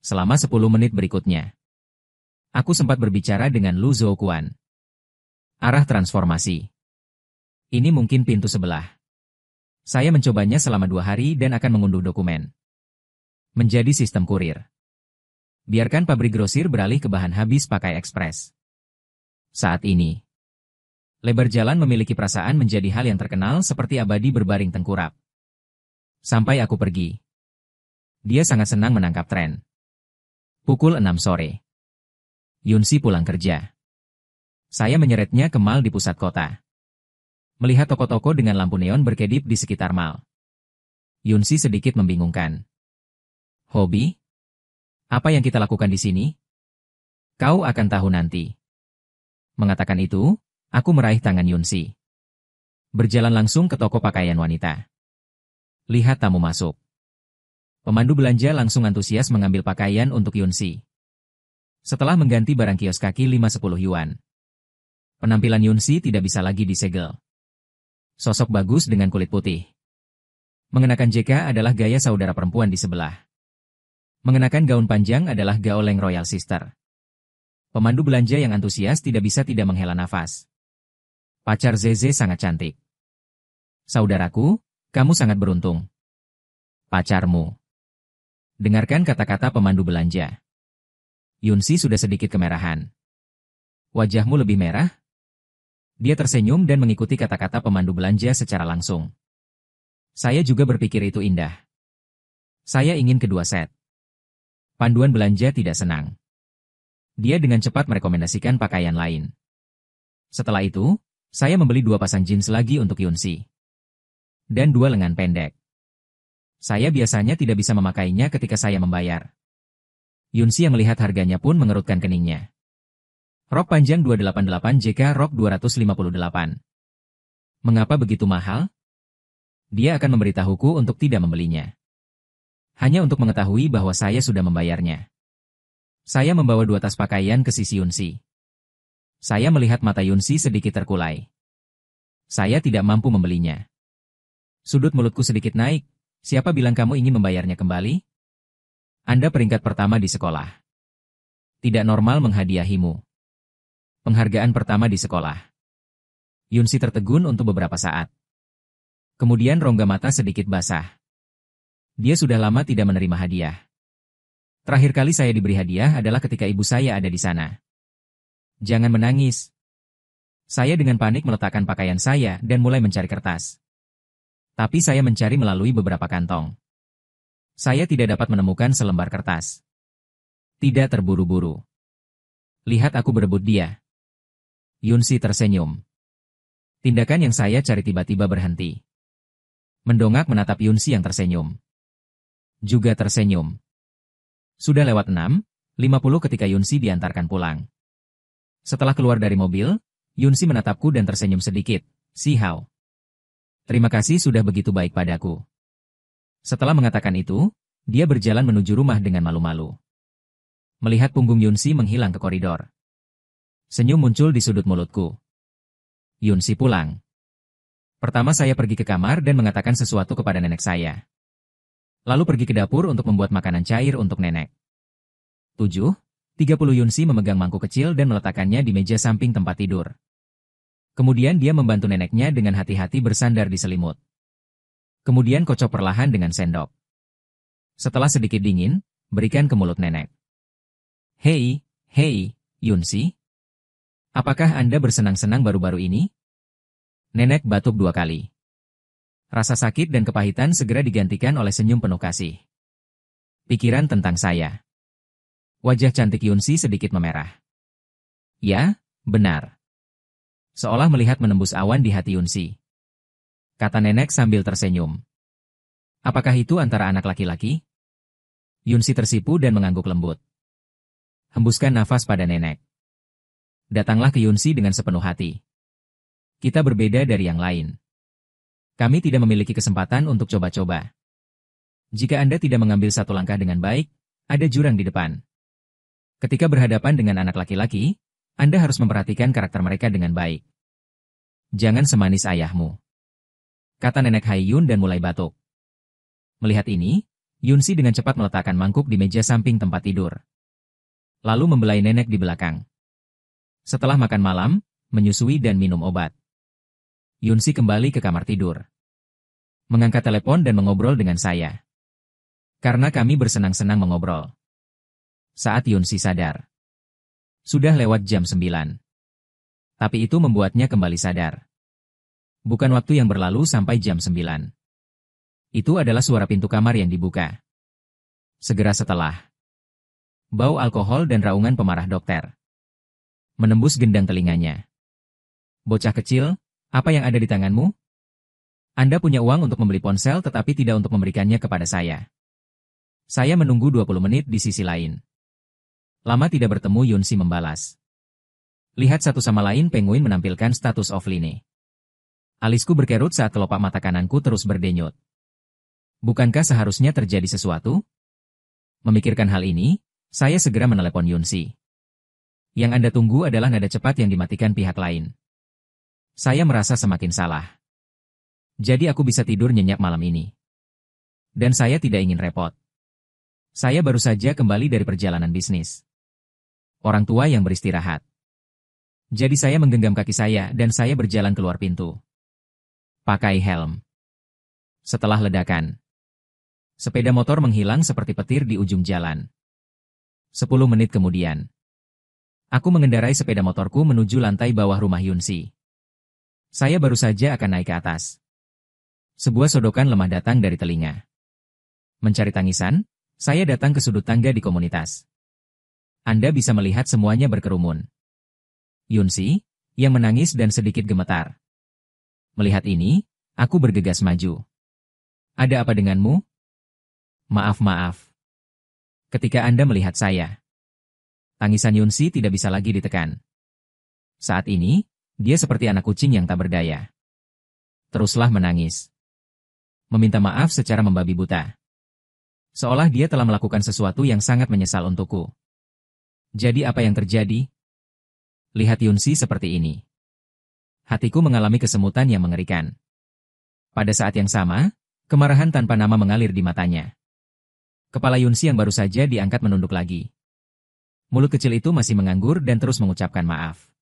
Selama 10 menit berikutnya. Aku sempat berbicara dengan Lu Zhouquan. Arah transformasi. Ini mungkin pintu sebelah. Saya mencobanya selama 2 hari dan akan mengunduh dokumen. Menjadi sistem kurir. Biarkan pabrik grosir beralih ke bahan habis pakai ekspres. Saat ini. Lebar jalan memiliki perasaan menjadi hal yang terkenal seperti abadi berbaring tengkurap. Sampai aku pergi. Dia sangat senang menangkap tren. Pukul 6 sore. Yunsi pulang kerja. Saya menyeretnya ke mal di pusat kota. Melihat toko-toko dengan lampu neon berkedip di sekitar mal. Yunsi sedikit membingungkan. Hobi? Apa yang kita lakukan di sini? Kau akan tahu nanti. Mengatakan itu, aku meraih tangan Yunsi. Berjalan langsung ke toko pakaian wanita. Lihat tamu masuk. Pemandu belanja langsung antusias mengambil pakaian untuk Yunsi. Setelah mengganti barang kios kaki 5-10 yuan. Penampilan Yunsi tidak bisa lagi disegel. Sosok bagus dengan kulit putih. Mengenakan JK adalah gaya saudara perempuan di sebelah. Mengenakan gaun panjang adalah gaoleng Royal Sister. Pemandu belanja yang antusias tidak bisa tidak menghela nafas. Pacar Zeze sangat cantik. Saudaraku, kamu sangat beruntung. Pacarmu. Dengarkan kata-kata pemandu belanja. Yunsi sudah sedikit kemerahan. Wajahmu lebih merah? Dia tersenyum dan mengikuti kata-kata pemandu belanja secara langsung. Saya juga berpikir itu indah. Saya ingin kedua set. Panduan belanja tidak senang. Dia dengan cepat merekomendasikan pakaian lain. Setelah itu, saya membeli 2 pasang jeans lagi untuk Yunsi. Dan 2 lengan pendek. Saya biasanya tidak bisa memakainya ketika saya membayar. Yunsi yang melihat harganya pun mengerutkan keningnya. Rok panjang 288 JK rok 258. Mengapa begitu mahal? Dia akan memberitahuku untuk tidak membelinya. Hanya untuk mengetahui bahwa saya sudah membayarnya. Saya membawa 2 tas pakaian ke sisi Yunsi. Saya melihat mata Yunsi sedikit terkulai. Saya tidak mampu membelinya. Sudut mulutku sedikit naik. Siapa bilang kamu ingin membayarnya kembali? Anda peringkat pertama di sekolah. Tidak normal menghadiahimu. Penghargaan pertama di sekolah. Yunsi tertegun untuk beberapa saat. Kemudian rongga mata sedikit basah. Dia sudah lama tidak menerima hadiah. Terakhir kali saya diberi hadiah adalah ketika ibu saya ada di sana. Jangan menangis. Saya dengan panik meletakkan pakaian saya dan mulai mencari kertas. Tapi saya mencari melalui beberapa kantong. Saya tidak dapat menemukan selembar kertas. Tidak terburu-buru. Lihat aku berebut dia. Yunsi tersenyum. Tindakan yang saya cari tiba-tiba berhenti. Mendongak menatap Yunsi yang tersenyum. Juga tersenyum. Sudah lewat 6:50 ketika Yunsi diantarkan pulang. Setelah keluar dari mobil, Yunsi menatapku dan tersenyum sedikit. Si Hao. Terima kasih sudah begitu baik padaku. Setelah mengatakan itu, dia berjalan menuju rumah dengan malu-malu. Melihat punggung Yunsi menghilang ke koridor. Senyum muncul di sudut mulutku. Yunsi pulang. Pertama saya pergi ke kamar dan mengatakan sesuatu kepada nenek saya. Lalu pergi ke dapur untuk membuat makanan cair untuk nenek. 7:30 Yunsi memegang mangkuk kecil dan meletakkannya di meja samping tempat tidur. Kemudian dia membantu neneknya dengan hati-hati bersandar di selimut. Kemudian kocok perlahan dengan sendok. Setelah sedikit dingin, berikan ke mulut nenek. Hei, Yunsi. Apakah Anda bersenang-senang baru-baru ini? Nenek batuk 2 kali. Rasa sakit dan kepahitan segera digantikan oleh senyum penuh kasih. Pikiran tentang saya. Wajah cantik Yunsi sedikit memerah. Ya, benar. Seolah melihat menembus awan di hati Yunsi. Kata nenek sambil tersenyum. Apakah itu antara anak laki-laki? Yunsi tersipu dan mengangguk lembut. Hembuskan nafas pada nenek. Datanglah ke Yunsi dengan sepenuh hati. Kita berbeda dari yang lain. Kami tidak memiliki kesempatan untuk coba-coba. Jika Anda tidak mengambil satu langkah dengan baik, ada jurang di depan. Ketika berhadapan dengan anak laki-laki, Anda harus memperhatikan karakter mereka dengan baik. Jangan semanis ayahmu. Kata nenek Haiyun dan mulai batuk. Melihat ini, Yunsi dengan cepat meletakkan mangkuk di meja samping tempat tidur. Lalu membelai nenek di belakang. Setelah makan malam, menyusui dan minum obat. Yunsi kembali ke kamar tidur. Mengangkat telepon dan mengobrol dengan saya. Karena kami bersenang-senang mengobrol. Saat Yunsi sadar. Sudah lewat jam 9. Tapi itu membuatnya kembali sadar. Bukan waktu yang berlalu sampai jam 9. Itu adalah suara pintu kamar yang dibuka. Segera setelah, bau alkohol dan raungan pemarah dokter menembus gendang telinganya. Bocah kecil, apa yang ada di tanganmu? Anda punya uang untuk membeli ponsel tetapi tidak untuk memberikannya kepada saya. Saya menunggu 20 menit di sisi lain. Lama tidak bertemu, Yunsi membalas. Lihat satu sama lain, penguin menampilkan status offline. Alisku berkerut saat kelopak mata kananku terus berdenyut. Bukankah seharusnya terjadi sesuatu? Memikirkan hal ini, saya segera menelepon Yunsi. Yang Anda tunggu adalah nada cepat yang dimatikan pihak lain. Saya merasa semakin salah. Jadi aku bisa tidur nyenyak malam ini. Dan saya tidak ingin repot. Saya baru saja kembali dari perjalanan bisnis. Orang tua yang beristirahat. Jadi saya menggenggam kaki saya dan saya berjalan keluar pintu. Pakai helm. Setelah ledakan, sepeda motor menghilang seperti petir di ujung jalan. 10 menit kemudian, aku mengendarai sepeda motorku menuju lantai bawah rumah Yunsi. Saya baru saja akan naik ke atas. Sebuah sodokan lemah datang dari telinga. Mencari tangisan, saya datang ke sudut tangga di komunitas. Anda bisa melihat semuanya berkerumun. Yunsi, yang menangis dan sedikit gemetar. Melihat ini, aku bergegas maju. Ada apa denganmu? Maaf. Ketika Anda melihat saya. Tangisan Yunsi tidak bisa lagi ditekan. Saat ini, dia seperti anak kucing yang tak berdaya. Teruslah menangis. Meminta maaf secara membabi buta. Seolah dia telah melakukan sesuatu yang sangat menyesal untukku. Jadi apa yang terjadi? Lihat Yunsi seperti ini. Hatiku mengalami kesemutan yang mengerikan. Pada saat yang sama, kemarahan tanpa nama mengalir di matanya. Kepala Yunsi yang baru saja diangkat menunduk lagi. Mulut kecil itu masih menganggur dan terus mengucapkan maaf.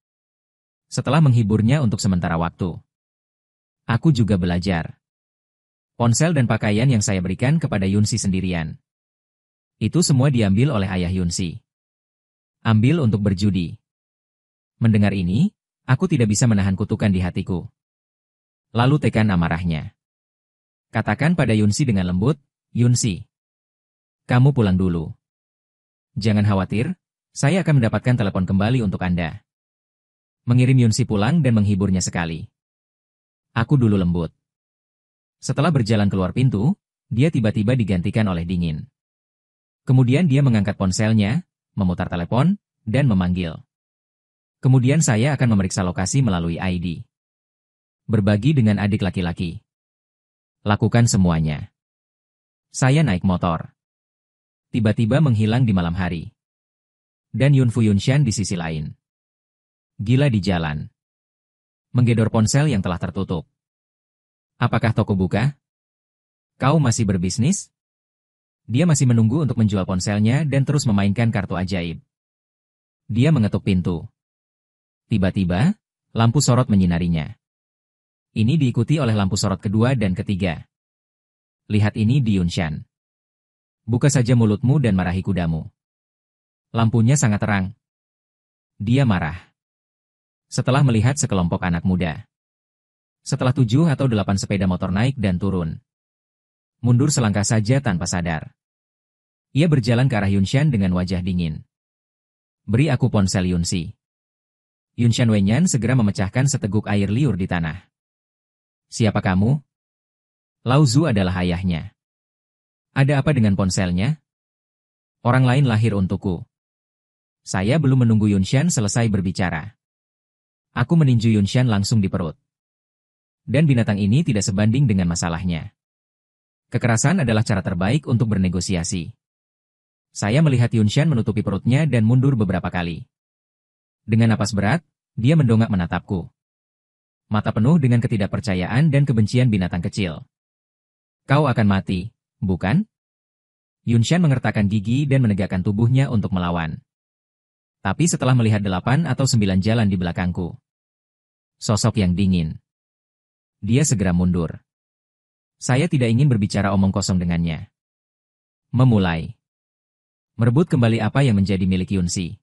Setelah menghiburnya untuk sementara waktu, aku juga belajar. Ponsel dan pakaian yang saya berikan kepada Yunsi sendirian. Itu semua diambil oleh ayah Yunsi. Ambil untuk berjudi. Mendengar ini, aku tidak bisa menahan kutukan di hatiku. Lalu tekan amarahnya. Katakan pada Yunsi dengan lembut, Yunsi, kamu pulang dulu. Jangan khawatir, saya akan mendapatkan telepon kembali untuk Anda. Mengirim Yunsi pulang dan menghiburnya sekali. Aku dulu lembut. Setelah berjalan keluar pintu, dia tiba-tiba digantikan oleh dingin. Kemudian dia mengangkat ponselnya, memutar telepon, dan memanggil. Kemudian saya akan memeriksa lokasi melalui ID. Berbagi dengan adik laki-laki. Lakukan semuanya. Saya naik motor. Tiba-tiba menghilang di malam hari. Dan Yunfu Yunshan di sisi lain. Gila di jalan. Menggedor ponsel yang telah tertutup. Apakah toko buka? Kau masih berbisnis? Dia masih menunggu untuk menjual ponselnya dan terus memainkan kartu ajaib. Dia mengetuk pintu. Tiba-tiba, lampu sorot menyinarinya. Ini diikuti oleh lampu sorot kedua dan ketiga. Lihat ini di Yunshan. Buka saja mulutmu dan marahi kudamu. Lampunya sangat terang. Dia marah. Setelah melihat sekelompok anak muda. Setelah 7 atau 8 sepeda motor naik dan turun. Mundur selangkah saja tanpa sadar. Ia berjalan ke arah Yunshan dengan wajah dingin. Beri aku ponsel Yunsi. Yunshan Wenyan segera memecahkan seteguk air liur di tanah. Siapa kamu? Lao Zu adalah ayahnya. Ada apa dengan ponselnya? Orang lain lahir untukku. Saya belum menunggu Yunshan selesai berbicara. Aku meninju Yunshan langsung di perut. Dan binatang ini tidak sebanding dengan masalahnya. Kekerasan adalah cara terbaik untuk bernegosiasi. Saya melihat Yunshan menutupi perutnya dan mundur beberapa kali. Dengan napas berat, dia mendongak menatapku. Mata penuh dengan ketidakpercayaan dan kebencian binatang kecil. Kau akan mati, bukan? Yunshan mengertakkan gigi dan menegakkan tubuhnya untuk melawan. Tapi setelah melihat 8 atau 9 jalan di belakangku. Sosok yang dingin. Dia segera mundur. Saya tidak ingin berbicara omong kosong dengannya. Memulai. Merebut kembali apa yang menjadi milik Yunsi.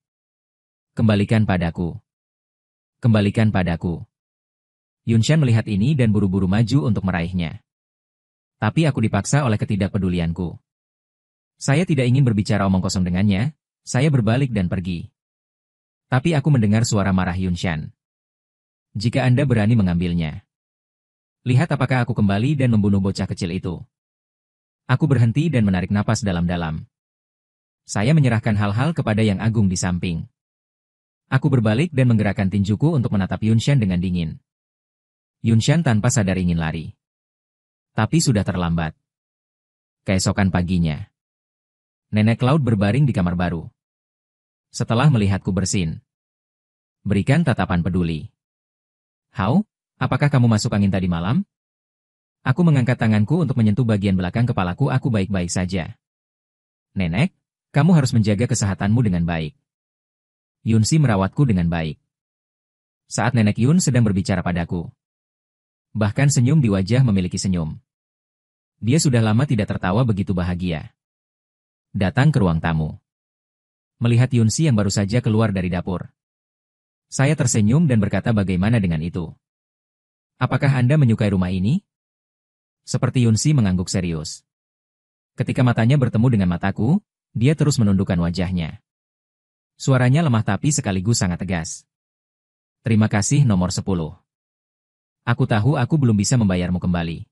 Kembalikan padaku. Kembalikan padaku. Yunshan melihat ini dan buru-buru maju untuk meraihnya. Tapi aku dipaksa oleh ketidakpedulianku. Saya tidak ingin berbicara omong kosong dengannya, saya berbalik dan pergi. Tapi aku mendengar suara marah Yunshan. Jika Anda berani mengambilnya. Lihat apakah aku kembali dan membunuh bocah kecil itu. Aku berhenti dan menarik napas dalam-dalam. Saya menyerahkan hal-hal kepada Yang Agung di samping. Aku berbalik dan menggerakkan tinjuku untuk menatap Yunshan dengan dingin. Yunshan tanpa sadar ingin lari. Tapi sudah terlambat. Keesokan paginya. Nenek Cloud berbaring di kamar baru. Setelah melihatku bersin. Berikan tatapan peduli. How? Apakah kamu masuk angin tadi malam? Aku mengangkat tanganku untuk menyentuh bagian belakang kepalaku. Aku baik-baik saja. Nenek, kamu harus menjaga kesehatanmu dengan baik. Yunsi merawatku dengan baik. Saat Nenek Yun sedang berbicara padaku. Bahkan senyum di wajah memiliki senyum. Dia sudah lama tidak tertawa begitu bahagia. Datang ke ruang tamu. Melihat Yunsi yang baru saja keluar dari dapur. Saya tersenyum dan berkata bagaimana dengan itu. Apakah Anda menyukai rumah ini? Seperti Yunsi mengangguk serius. Ketika matanya bertemu dengan mataku, dia terus menundukkan wajahnya. Suaranya lemah tapi sekaligus sangat tegas. Terima kasih nomor 10. Aku tahu aku belum bisa membayarmu kembali.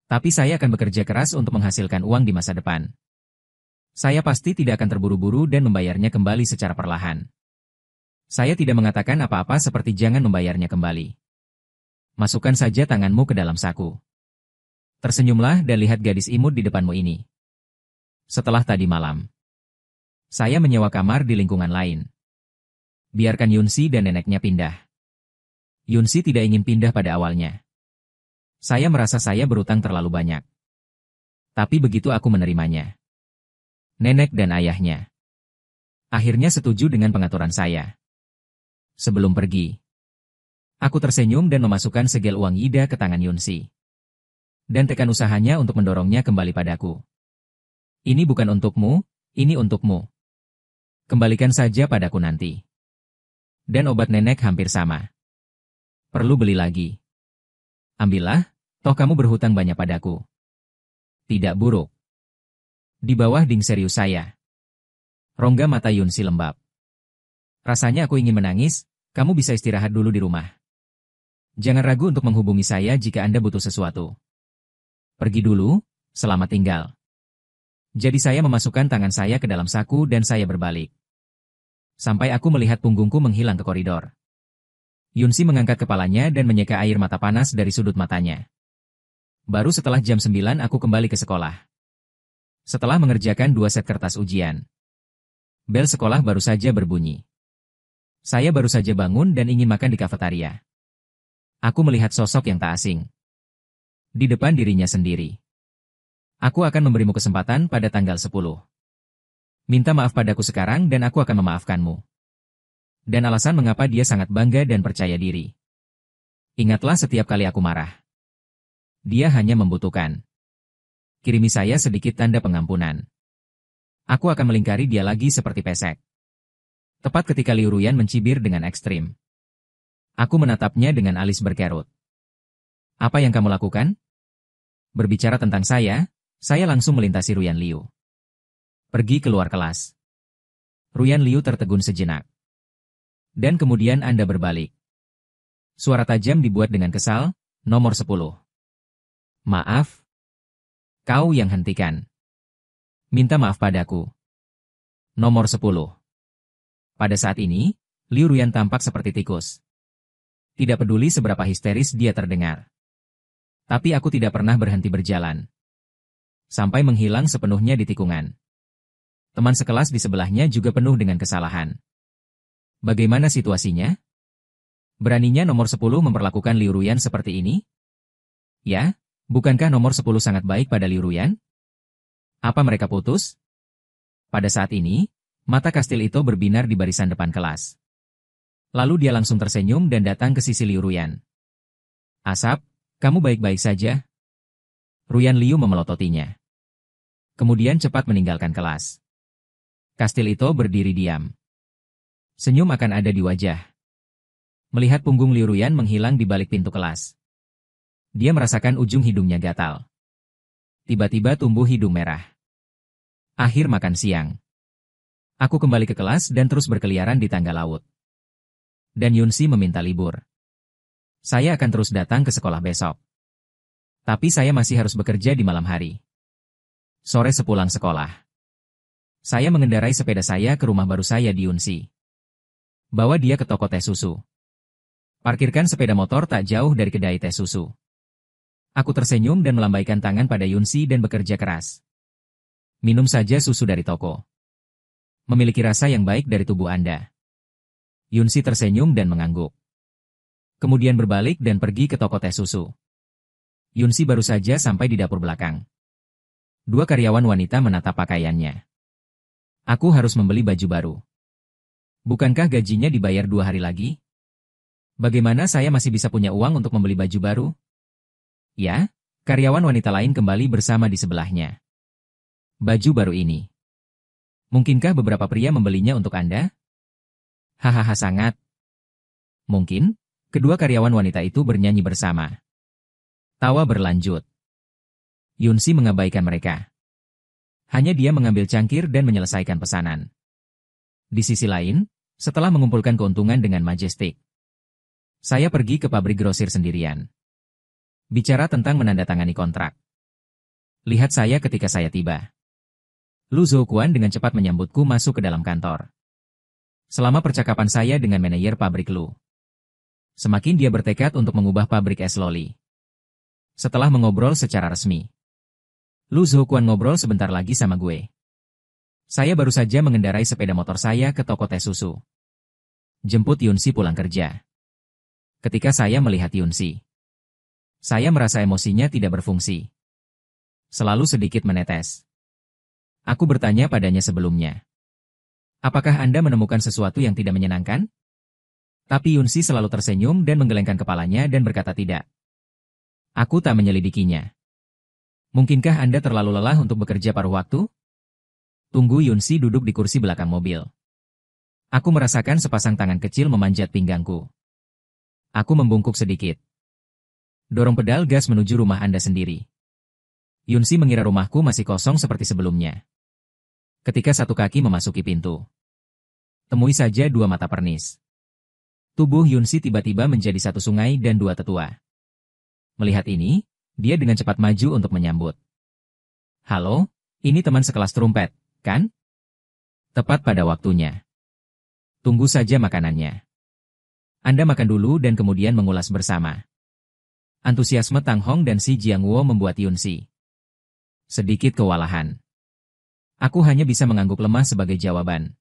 Tapi saya akan bekerja keras untuk menghasilkan uang di masa depan. Saya pasti tidak akan terburu-buru dan membayarnya kembali secara perlahan. Saya tidak mengatakan apa-apa seperti jangan membayarnya kembali. Masukkan saja tanganmu ke dalam saku. Tersenyumlah dan lihat gadis imut di depanmu ini. Setelah tadi malam, saya menyewa kamar di lingkungan lain. Biarkan Yunsi dan neneknya pindah. Yunsi tidak ingin pindah pada awalnya. Saya merasa saya berutang terlalu banyak. Tapi begitu aku menerimanya. Nenek dan ayahnya akhirnya setuju dengan pengaturan saya. Sebelum pergi, aku tersenyum dan memasukkan segel uang Yida ke tangan Yunsi. Dan tekan usahanya untuk mendorongnya kembali padaku. Ini bukan untukmu, ini untukmu. Kembalikan saja padaku nanti. Dan obat nenek hampir sama. Perlu beli lagi. Ambillah, toh kamu berhutang banyak padaku. Tidak buruk. Di bawah ding serius saya. Rongga mata Yunsi lembab. Rasanya aku ingin menangis, kamu bisa istirahat dulu di rumah. Jangan ragu untuk menghubungi saya jika Anda butuh sesuatu. Pergi dulu, selamat tinggal. Jadi saya memasukkan tangan saya ke dalam saku dan saya berbalik. Sampai aku melihat punggungku menghilang ke koridor. Yunsi mengangkat kepalanya dan menyeka air mata panas dari sudut matanya. Baru setelah jam 9 aku kembali ke sekolah. Setelah mengerjakan 2 set kertas ujian. Bel sekolah baru saja berbunyi. Saya baru saja bangun dan ingin makan di kafetaria. Aku melihat sosok yang tak asing. Di depan dirinya sendiri. Aku akan memberimu kesempatan pada tanggal 10. Minta maaf padaku sekarang dan aku akan memaafkanmu. Dan alasan mengapa dia sangat bangga dan percaya diri. Ingatlah setiap kali aku marah. Dia hanya membutuhkan. Kirimi saya sedikit tanda pengampunan. Aku akan melingkari dia lagi seperti pesek. Tepat ketika Liu Ruyan mencibir dengan ekstrim. Aku menatapnya dengan alis berkerut. Apa yang kamu lakukan? Berbicara tentang saya langsung melintasi Ruyan Liu. Pergi keluar kelas. Ruyan Liu tertegun sejenak. Dan kemudian Anda berbalik. Suara tajam dibuat dengan kesal, nomor 10. Maaf. Kau yang hentikan. Minta maaf padaku. Nomor 10. Pada saat ini, Liu Ruyan tampak seperti tikus. Tidak peduli seberapa histeris dia terdengar. Tapi aku tidak pernah berhenti berjalan. Sampai menghilang sepenuhnya di tikungan. Teman sekelas di sebelahnya juga penuh dengan kesalahan. Bagaimana situasinya? Beraninya nomor 10 memperlakukan Liu Ruyan seperti ini? Ya, bukankah nomor 10 sangat baik pada Liu Ruyan? Apa mereka putus? Pada saat ini, mata kastil itu berbinar di barisan depan kelas. Lalu dia langsung tersenyum dan datang ke sisi Liu Ruyan. Asap, kamu baik-baik saja? Ruyan Liu memelototinya. Kemudian cepat meninggalkan kelas. Kastil itu berdiri diam. Senyum akan ada di wajah. Melihat punggung Liu Ruyan menghilang di balik pintu kelas. Dia merasakan ujung hidungnya gatal. Tiba-tiba tumbuh hidung merah. Akhir makan siang. Aku kembali ke kelas dan terus berkeliaran di tangga laut. Dan Yunsi meminta libur. Saya akan terus datang ke sekolah besok. Tapi saya masih harus bekerja di malam hari. Sore sepulang sekolah. Saya mengendarai sepeda saya ke rumah baru saya di Yunsi. Bawa dia ke toko teh susu. Parkirkan sepeda motor tak jauh dari kedai teh susu. Aku tersenyum dan melambaikan tangan pada Yunsi dan bekerja keras. Minum saja susu dari toko. Memiliki rasa yang baik dari tubuh Anda. Yunsi tersenyum dan mengangguk. Kemudian berbalik dan pergi ke toko teh susu. Yunsi baru saja sampai di dapur belakang. Dua karyawan wanita menatap pakaiannya. Aku harus membeli baju baru. Bukankah gajinya dibayar 2 hari lagi? Bagaimana saya masih bisa punya uang untuk membeli baju baru? Ya, karyawan wanita lain kembali bersama di sebelahnya. Baju baru ini. Mungkinkah beberapa pria membelinya untuk Anda? Hahaha sangat. Mungkin, kedua karyawan wanita itu bernyanyi bersama. Tawa berlanjut. Yunsi mengabaikan mereka. Hanya dia mengambil cangkir dan menyelesaikan pesanan. Di sisi lain, setelah mengumpulkan keuntungan dengan Majestic, saya pergi ke pabrik grosir sendirian. Bicara tentang menandatangani kontrak. Lihat saya ketika saya tiba. Lu Zhouquan dengan cepat menyambutku masuk ke dalam kantor. Selama percakapan saya dengan manajer pabrik Lu, semakin dia bertekad untuk mengubah pabrik es loli. Setelah mengobrol secara resmi, Lu Zhouquan ngobrol sebentar lagi sama gue. Saya baru saja mengendarai sepeda motor saya ke toko teh susu. Jemput Yunsi pulang kerja. Ketika saya melihat Yunsi, saya merasa emosinya tidak berfungsi. Selalu sedikit menetes. Aku bertanya padanya sebelumnya. Apakah Anda menemukan sesuatu yang tidak menyenangkan? Tapi Yunsi selalu tersenyum dan menggelengkan kepalanya dan berkata tidak. Aku tak menyelidikinya. Mungkinkah Anda terlalu lelah untuk bekerja paruh waktu? Tunggu. Yunsi duduk di kursi belakang mobil. Aku merasakan sepasang tangan kecil memanjat pinggangku. Aku membungkuk sedikit. Dorong pedal gas menuju rumah Anda sendiri. Yunsi mengira rumahku masih kosong seperti sebelumnya. Ketika satu kaki memasuki pintu, temui saja 2 mata pernis. Tubuh Yunsi tiba-tiba menjadi satu sungai dan 2 tetua. Melihat ini, dia dengan cepat maju untuk menyambut. Halo, ini teman sekelas Trumpet, kan? Tepat pada waktunya. Tunggu saja makanannya. Anda makan dulu dan kemudian mengulas bersama. Antusiasme Tang Hong dan Si Jiangwo membuat Yunsi sedikit kewalahan. Aku hanya bisa mengangguk lemah sebagai jawaban.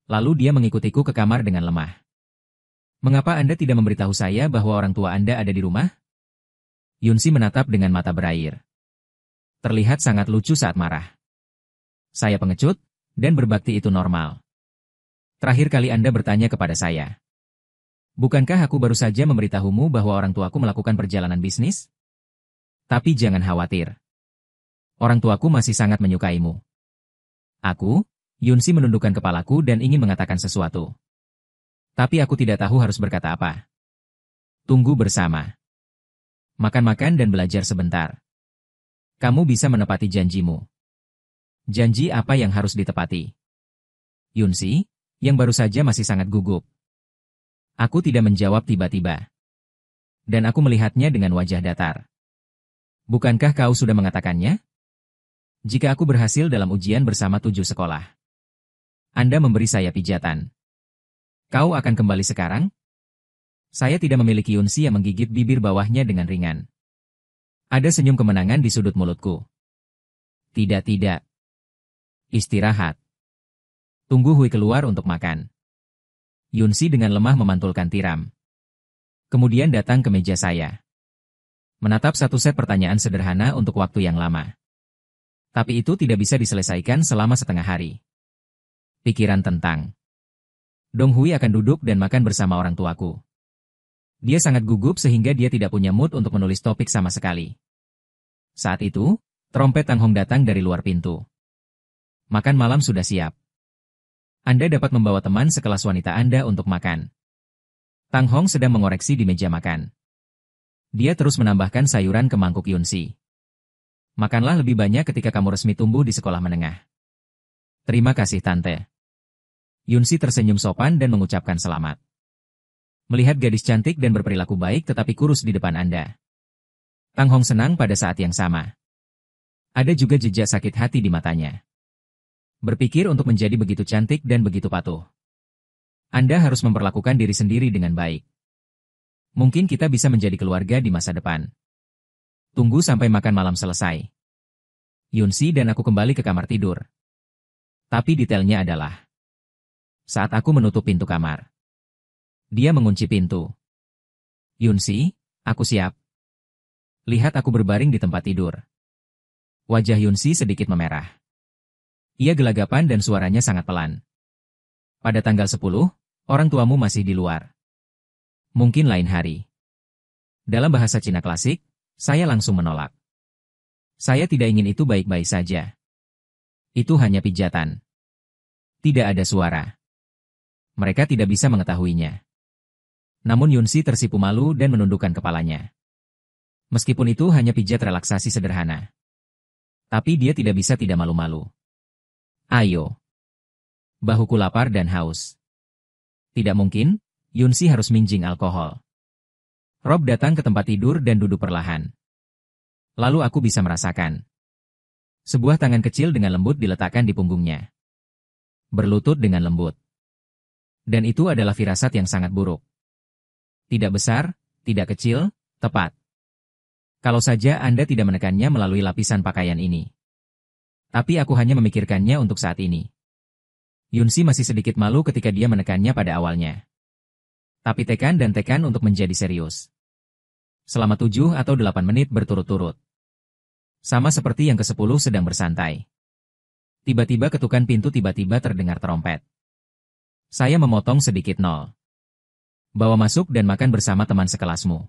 Lalu dia mengikutiku ke kamar dengan lemah. Mengapa Anda tidak memberitahu saya bahwa orang tua Anda ada di rumah? Yunsi menatap dengan mata berair. Terlihat sangat lucu saat marah. Saya pengecut, dan berbakti itu normal. Terakhir kali Anda bertanya kepada saya. Bukankah aku baru saja memberitahumu bahwa orang tuaku melakukan perjalanan bisnis? Tapi jangan khawatir. Orang tuaku masih sangat menyukaimu. Aku, Yunsi menundukkan kepalaku dan ingin mengatakan sesuatu. Tapi aku tidak tahu harus berkata apa. Tunggu bersama. Makan-makan dan belajar sebentar. Kamu bisa menepati janjimu. Janji apa yang harus ditepati? Yunsi, yang baru saja masih sangat gugup. Aku tidak menjawab tiba-tiba. Dan aku melihatnya dengan wajah datar. Bukankah kau sudah mengatakannya? Jika aku berhasil dalam ujian bersama 7 sekolah, Anda memberi saya pijatan. Kau akan kembali sekarang? Saya tidak memiliki Yunsi yang menggigit bibir bawahnya dengan ringan. Ada senyum kemenangan di sudut mulutku. Tidak. Istirahat. Tunggu Hui keluar untuk makan. Yunsi dengan lemah memantulkan tiram. Kemudian datang ke meja saya. Menatap satu set pertanyaan sederhana untuk waktu yang lama. Tapi itu tidak bisa diselesaikan selama setengah hari. Pikiran tentang Dong Hui akan duduk dan makan bersama orang tuaku. Dia sangat gugup sehingga dia tidak punya mood untuk menulis topik sama sekali. Saat itu, trompet Tang Hong datang dari luar pintu. Makan malam sudah siap. Anda dapat membawa teman sekelas wanita Anda untuk makan. Tang Hong sedang mengoreksi di meja makan. Dia terus menambahkan sayuran ke mangkuk Yunsi. Makanlah lebih banyak ketika kamu resmi tumbuh di sekolah menengah. Terima kasih Tante. Yunsi tersenyum sopan dan mengucapkan selamat. Melihat gadis cantik dan berperilaku baik tetapi kurus di depan Anda. Tang Hong senang pada saat yang sama. Ada juga jejak sakit hati di matanya. Berpikir untuk menjadi begitu cantik dan begitu patuh. Anda harus memperlakukan diri sendiri dengan baik. Mungkin kita bisa menjadi keluarga di masa depan. Tunggu sampai makan malam selesai. Yunsi dan aku kembali ke kamar tidur. Tapi detailnya adalah saat aku menutup pintu kamar. Dia mengunci pintu. Yunsi, aku siap. Lihat aku berbaring di tempat tidur. Wajah Yunsi sedikit memerah. Ia gelagapan dan suaranya sangat pelan. Pada tanggal 10, orang tuamu masih di luar. Mungkin lain hari. Dalam bahasa Cina klasik, saya langsung menolak. Saya tidak ingin itu baik-baik saja. Itu hanya pijatan. Tidak ada suara. Mereka tidak bisa mengetahuinya. Namun Yunsi tersipu malu dan menundukkan kepalanya. Meskipun itu hanya pijat relaksasi sederhana. Tapi dia tidak bisa tidak malu-malu. Ayo. Bahuku lapar dan haus. Tidak mungkin, Yunsi harus minjing alkohol. Rob datang ke tempat tidur dan duduk perlahan. Lalu aku bisa merasakan. Sebuah tangan kecil dengan lembut diletakkan di punggungnya. Berlutut dengan lembut. Dan itu adalah firasat yang sangat buruk. Tidak besar, tidak kecil, tepat. Kalau saja Anda tidak menekannya melalui lapisan pakaian ini. Tapi aku hanya memikirkannya untuk saat ini. Yunsi masih sedikit malu ketika dia menekannya pada awalnya. Tapi tekan dan tekan untuk menjadi serius. Selama 7 atau 8 menit berturut-turut. Sama seperti yang ke-10 sedang bersantai. Tiba-tiba ketukan pintu tiba-tiba terdengar trompet. Saya memotong sedikit nol. Bawa masuk dan makan bersama teman sekelasmu.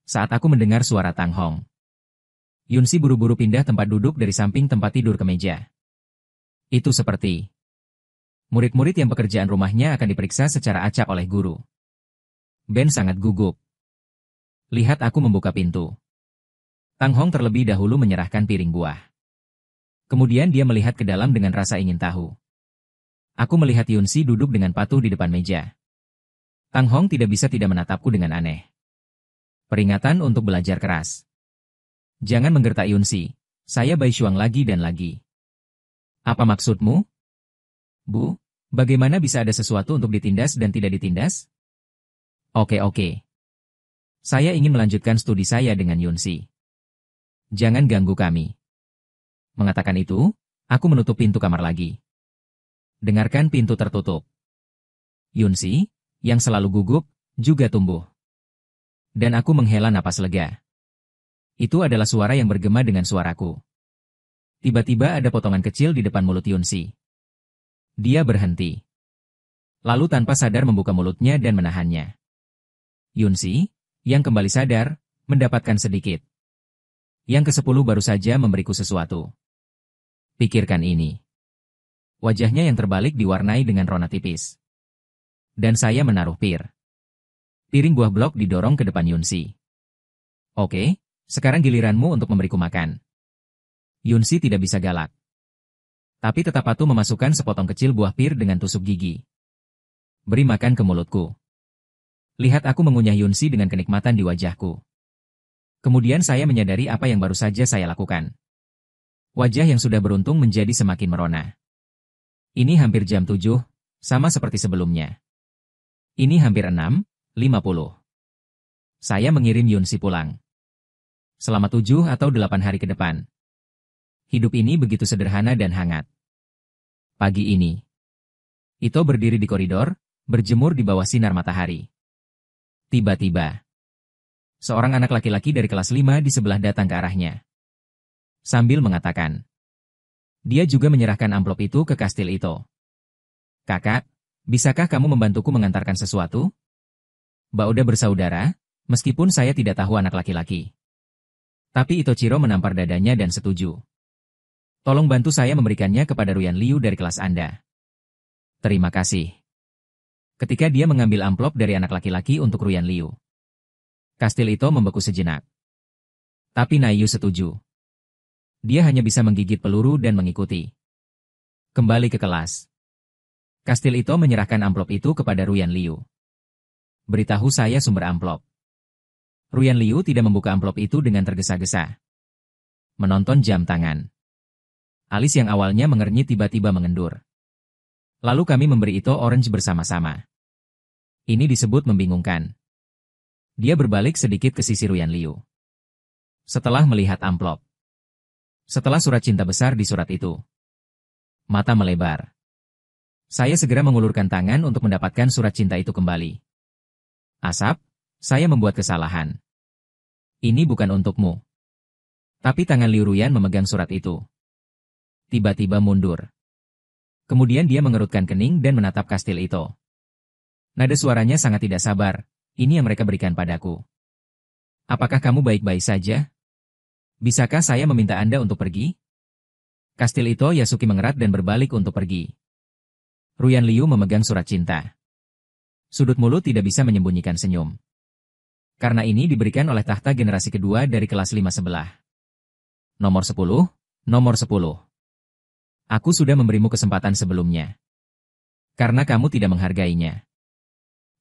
Saat aku mendengar suara Tang Hong. Yunsi buru-buru pindah tempat duduk dari samping tempat tidur ke meja. Itu seperti murid-murid yang pekerjaan rumahnya akan diperiksa secara acak oleh guru. Ben sangat gugup. Lihat aku membuka pintu. Tang Hong terlebih dahulu menyerahkan piring buah. Kemudian dia melihat ke dalam dengan rasa ingin tahu. Aku melihat Yunsi duduk dengan patuh di depan meja. Tang Hong tidak bisa tidak menatapku dengan aneh. Peringatan untuk belajar keras. Jangan menggertak Yunsi. Saya Bai Shuang lagi dan lagi. Apa maksudmu? Bu, bagaimana bisa ada sesuatu untuk ditindas dan tidak ditindas? Oke. Saya ingin melanjutkan studi saya dengan Yunsi. Jangan ganggu kami. Mengatakan itu, aku menutup pintu kamar lagi. Dengarkan pintu tertutup. Yunsi, yang selalu gugup, juga tumbuh. Dan aku menghela napas lega. Itu adalah suara yang bergema dengan suaraku. Tiba-tiba ada potongan kecil di depan mulut Yunsi. Dia berhenti. Lalu tanpa sadar membuka mulutnya dan menahannya. Yunsi, yang kembali sadar, mendapatkan sedikit. Yang ke-10 baru saja memberiku sesuatu. Pikirkan ini. Wajahnya yang terbalik diwarnai dengan rona tipis. Dan saya menaruh pir. Piring buah blok didorong ke depan Yunsi. Oke, sekarang giliranmu untuk memberiku makan. Yunsi tidak bisa galak. Tapi tetap patuh memasukkan sepotong kecil buah pir dengan tusuk gigi. Beri makan ke mulutku. Lihat aku mengunyah Yunsi dengan kenikmatan di wajahku. Kemudian saya menyadari apa yang baru saja saya lakukan. Wajah yang sudah beruntung menjadi semakin merona. Ini hampir jam 7, sama seperti sebelumnya. Ini hampir 6:50. Saya mengirim Yunsi pulang. Selama 7 atau 8 hari ke depan. Hidup ini begitu sederhana dan hangat. Pagi ini, Ito berdiri di koridor, berjemur di bawah sinar matahari. Tiba-tiba, seorang anak laki-laki dari kelas 5 di sebelah datang ke arahnya. Sambil mengatakan, dia juga menyerahkan amplop itu ke kastil Ito. Kakak, bisakah kamu membantuku mengantarkan sesuatu? Bauda bersaudara, meskipun saya tidak tahu anak laki-laki. Tapi Itochiro menampar dadanya dan setuju. Tolong bantu saya memberikannya kepada Ruyan Liu dari kelas Anda. Terima kasih. Ketika dia mengambil amplop dari anak laki-laki untuk Ruyan Liu, kastil Ito membeku sejenak. Tapi Naiyu setuju. Dia hanya bisa menggigit peluru dan mengikuti. Kembali ke kelas. Kastil Ito menyerahkan amplop itu kepada Ruyan Liu. Beritahu saya sumber amplop. Ruyan Liu tidak membuka amplop itu dengan tergesa-gesa. Menonton jam tangan. Alis yang awalnya mengernyit tiba-tiba mengendur. Lalu kami memberi Ito orange bersama-sama. Ini disebut membingungkan. Dia berbalik sedikit ke sisi Ruyan Liu. Setelah melihat amplop. Setelah surat cinta besar di surat itu. Mata melebar. Saya segera mengulurkan tangan untuk mendapatkan surat cinta itu kembali. Asap, saya membuat kesalahan. Ini bukan untukmu. Tapi tangan Liu Ruyan memegang surat itu. Tiba-tiba mundur. Kemudian dia mengerutkan kening dan menatap kastil Ito. Nada suaranya sangat tidak sabar. Ini yang mereka berikan padaku. Apakah kamu baik-baik saja? Bisakah saya meminta Anda untuk pergi? Kastil Ito Yasuki mengerat dan berbalik untuk pergi. Ruyan Liu memegang surat cinta. Sudut mulut tidak bisa menyembunyikan senyum. Karena ini diberikan oleh tahta generasi kedua dari kelas 5 sebelah. Nomor 10, nomor 10. Aku sudah memberimu kesempatan sebelumnya. Karena kamu tidak menghargainya.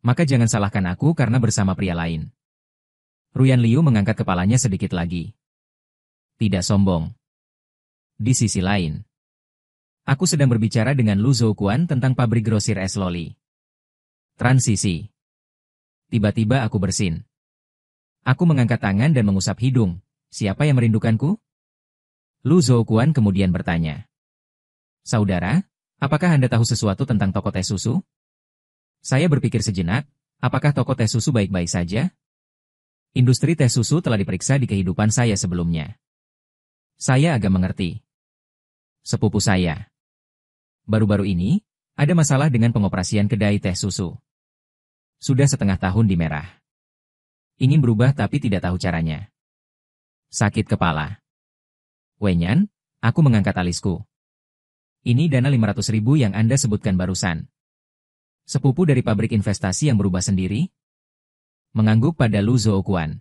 Maka jangan salahkan aku karena bersama pria lain. Ruyan Liu mengangkat kepalanya sedikit lagi. Tidak sombong. Di sisi lain, aku sedang berbicara dengan Lu Zhouquan tentang pabrik grosir es loli. Transisi. Tiba-tiba aku bersin. Aku mengangkat tangan dan mengusap hidung. Siapa yang merindukanku? Lu Zhouquan kemudian bertanya. Saudara, apakah Anda tahu sesuatu tentang toko teh susu? Saya berpikir sejenak, apakah toko teh susu baik-baik saja? Industri teh susu telah diperiksa di kehidupan saya sebelumnya. Saya agak mengerti. Sepupu saya. Baru-baru ini, ada masalah dengan pengoperasian kedai teh susu. Sudah setengah tahun di merah. Ingin berubah tapi tidak tahu caranya. Sakit kepala. Wenyan, aku mengangkat alisku. Ini dana 500.000 yang Anda sebutkan barusan. Sepupu dari pabrik investasi yang berubah sendiri? Mengangguk pada Lu Zhouquan.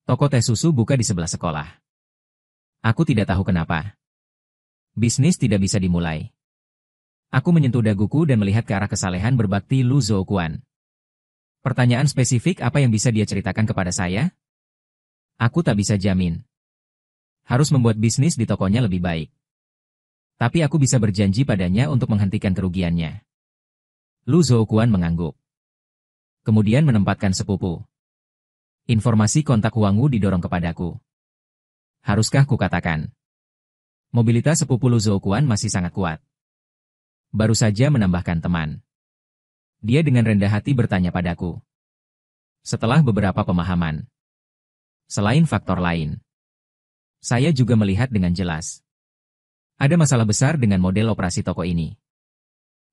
Toko teh susu buka di sebelah sekolah. Aku tidak tahu kenapa. Bisnis tidak bisa dimulai. Aku menyentuh daguku dan melihat ke arah kesalehan berbakti Lu Zhouquan. Pertanyaan spesifik apa yang bisa dia ceritakan kepada saya? Aku tak bisa jamin. Harus membuat bisnis di tokonya lebih baik. Tapi aku bisa berjanji padanya untuk menghentikan kerugiannya. Lu Zhouquan mengangguk. Kemudian menempatkan sepupu. Informasi kontak Huang Wu didorong kepadaku. Haruskah kukatakan? Mobilitas sepupu Lu Zhouquan masih sangat kuat. Baru saja menambahkan teman. Dia dengan rendah hati bertanya padaku. Setelah beberapa pemahaman. Selain faktor lain. Saya juga melihat dengan jelas. Ada masalah besar dengan model operasi toko ini.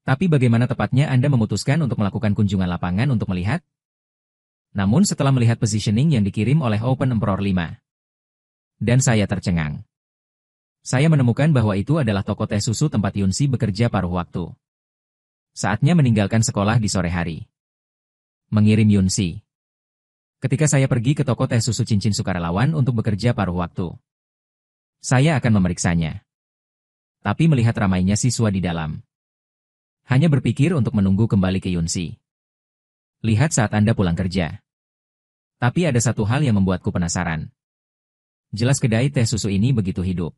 Tapi bagaimana tepatnya Anda memutuskan untuk melakukan kunjungan lapangan untuk melihat? Namun setelah melihat positioning yang dikirim oleh Open Emperor 5. Dan saya tercengang. Saya menemukan bahwa itu adalah toko teh susu tempat Yunsi bekerja paruh waktu. Saatnya meninggalkan sekolah di sore hari. Mengirim Yunsi. Ketika saya pergi ke toko teh susu cincin sukarelawan untuk bekerja paruh waktu. Saya akan memeriksanya. Tapi melihat ramainya siswa di dalam. Hanya berpikir untuk menunggu kembali ke Yunsi. Lihat saat Anda pulang kerja. Tapi ada satu hal yang membuatku penasaran. Jelas kedai teh susu ini begitu hidup.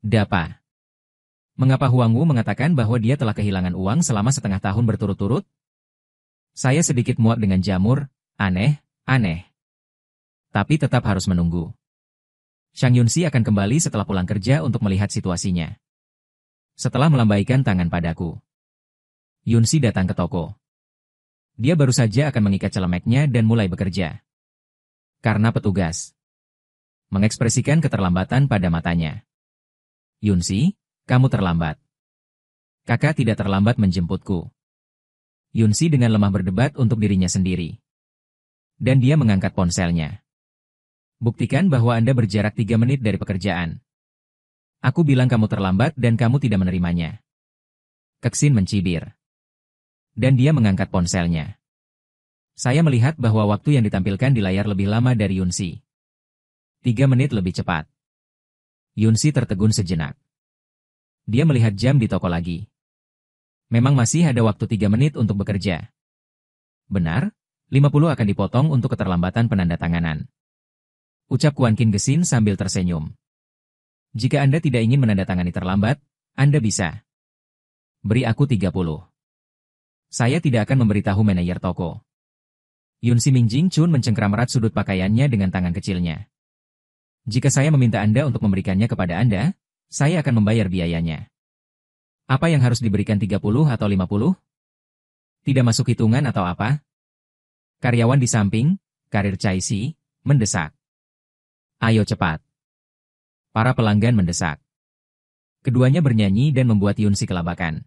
Dapa. Mengapa Huang Wu mengatakan bahwa dia telah kehilangan uang selama setengah tahun berturut-turut? Saya sedikit muak dengan jamur, aneh. Tapi tetap harus menunggu. Shang Yunsi akan kembali setelah pulang kerja untuk melihat situasinya. Setelah melambaikan tangan padaku. Yunsi datang ke toko. Dia baru saja akan mengikat celemeknya dan mulai bekerja. Karena petugas mengekspresikan keterlambatan pada matanya. Yunsi, kamu terlambat. Kakak tidak terlambat menjemputku. Yunsi dengan lemah berdebat untuk dirinya sendiri. Dan dia mengangkat ponselnya. Buktikan bahwa Anda berjarak 3 menit dari pekerjaan. Aku bilang kamu terlambat dan kamu tidak menerimanya. Keksin mencibir. Dan dia mengangkat ponselnya. Saya melihat bahwa waktu yang ditampilkan di layar lebih lama dari Yunsi. 3 menit lebih cepat. Yunsi tertegun sejenak. Dia melihat jam di toko lagi. Memang masih ada waktu 3 menit untuk bekerja. Benar, 50 akan dipotong untuk keterlambatan penandatanganan. Ucap Kuan Kin Gesin sambil tersenyum. Jika Anda tidak ingin menandatangani terlambat, Anda bisa. Beri aku 30. Saya tidak akan memberitahu manajer toko. Yunsi Mingjing Chun mencengkram erat sudut pakaiannya dengan tangan kecilnya. Jika saya meminta Anda untuk memberikannya kepada Anda, saya akan membayar biayanya. Apa yang harus diberikan 30 atau 50? Tidak masuk hitungan atau apa? Karyawan di samping, karir Chai Si, mendesak. Ayo cepat. Para pelanggan mendesak. Keduanya bernyanyi dan membuat Yunsi kelabakan.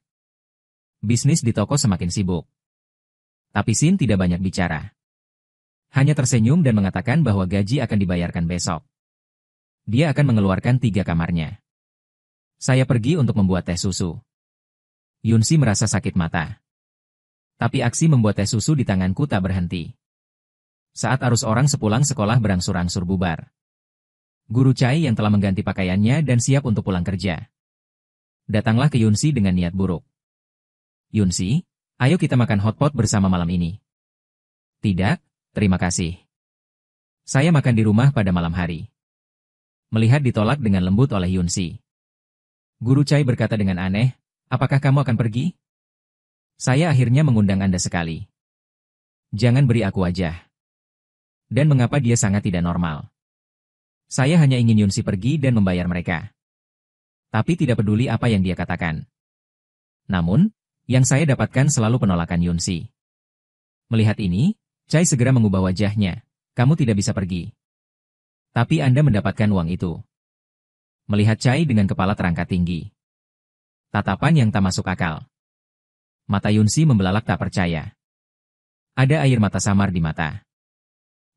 Bisnis di toko semakin sibuk. Tapi Sin tidak banyak bicara. Hanya tersenyum dan mengatakan bahwa gaji akan dibayarkan besok. Dia akan mengeluarkan 3 kamarnya. Saya pergi untuk membuat teh susu. Yunsi merasa sakit mata. Tapi aksi membuat teh susu di tanganku tak berhenti. Saat arus orang sepulang sekolah berangsur-angsur bubar. Guru Chai yang telah mengganti pakaiannya dan siap untuk pulang kerja. Datanglah ke Yunsi dengan niat buruk. Yunsi, ayo kita makan hotpot bersama malam ini. Tidak, terima kasih. Saya makan di rumah pada malam hari. Melihat ditolak dengan lembut oleh Yunsi. Guru Chai berkata dengan aneh, apakah kamu akan pergi? Saya akhirnya mengundang Anda sekali. Jangan beri aku wajah. Dan mengapa dia sangat tidak normal? Saya hanya ingin Yunsi pergi dan membayar mereka. Tapi tidak peduli apa yang dia katakan. Namun, yang saya dapatkan selalu penolakan Yunsi. Melihat ini, Chai segera mengubah wajahnya. Kamu tidak bisa pergi. Tapi Anda mendapatkan uang itu. Melihat Chai dengan kepala terangkat tinggi. Tatapan yang tak masuk akal. Mata Yunsi membelalak tak percaya. Ada air mata samar di mata.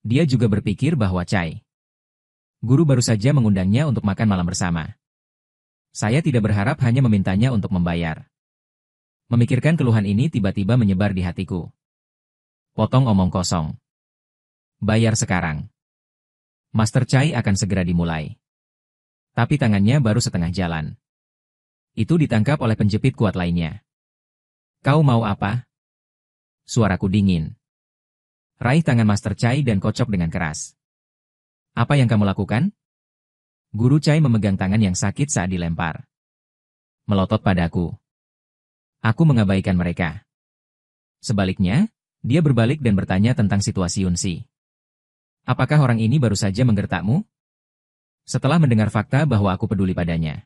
Dia juga berpikir bahwa Chai, guru baru saja mengundangnya untuk makan malam bersama. Saya tidak berharap hanya memintanya untuk membayar. Memikirkan keluhan ini tiba-tiba menyebar di hatiku. Potong omong kosong. Bayar sekarang. Master Chai akan segera dimulai. Tapi tangannya baru setengah jalan. Itu ditangkap oleh penjepit kuat lainnya. Kau mau apa? Suaraku dingin. Raih tangan Master Chai dan kocok dengan keras. Apa yang kamu lakukan? Guru Chai memegang tangan yang sakit saat dilempar. Melotot padaku. Aku mengabaikan mereka. Sebaliknya, dia berbalik dan bertanya tentang situasi Yunsi. Apakah orang ini baru saja menggertakmu? Setelah mendengar fakta bahwa aku peduli padanya.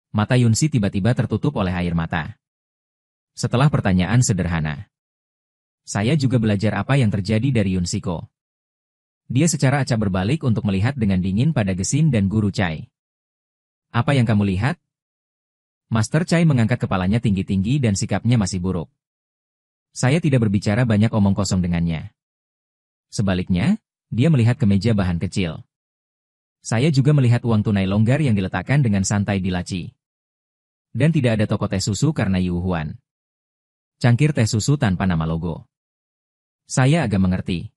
Mata Yunsi tiba-tiba tertutup oleh air mata. Setelah pertanyaan sederhana. Saya juga belajar apa yang terjadi dari Yunsiko. Dia secara acak berbalik untuk melihat dengan dingin pada Gesin dan Guru Chai. Apa yang kamu lihat? Master Chai mengangkat kepalanya tinggi-tinggi dan sikapnya masih buruk. Saya tidak berbicara banyak omong kosong dengannya. Sebaliknya, dia melihat ke meja bahan kecil. Saya juga melihat uang tunai longgar yang diletakkan dengan santai di laci. Dan tidak ada toko teh susu karena Yu Huan. Cangkir teh susu tanpa nama logo. Saya agak mengerti.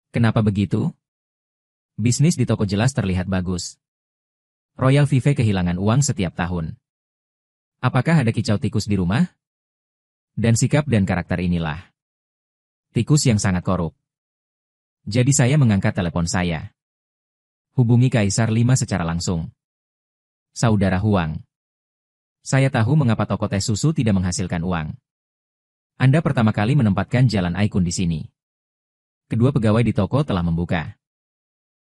Kenapa begitu? Bisnis di toko jelas terlihat bagus. Royal Vive kehilangan uang setiap tahun. Apakah ada kicau tikus di rumah? Dan sikap dan karakter inilah. Tikus yang sangat korup. Jadi saya mengangkat telepon saya. Hubungi Kaisar 5 secara langsung. Saudara Huang. Saya tahu mengapa toko teh susu tidak menghasilkan uang. Anda pertama kali menempatkan jalan Aikun di sini. Kedua pegawai di toko telah membuka.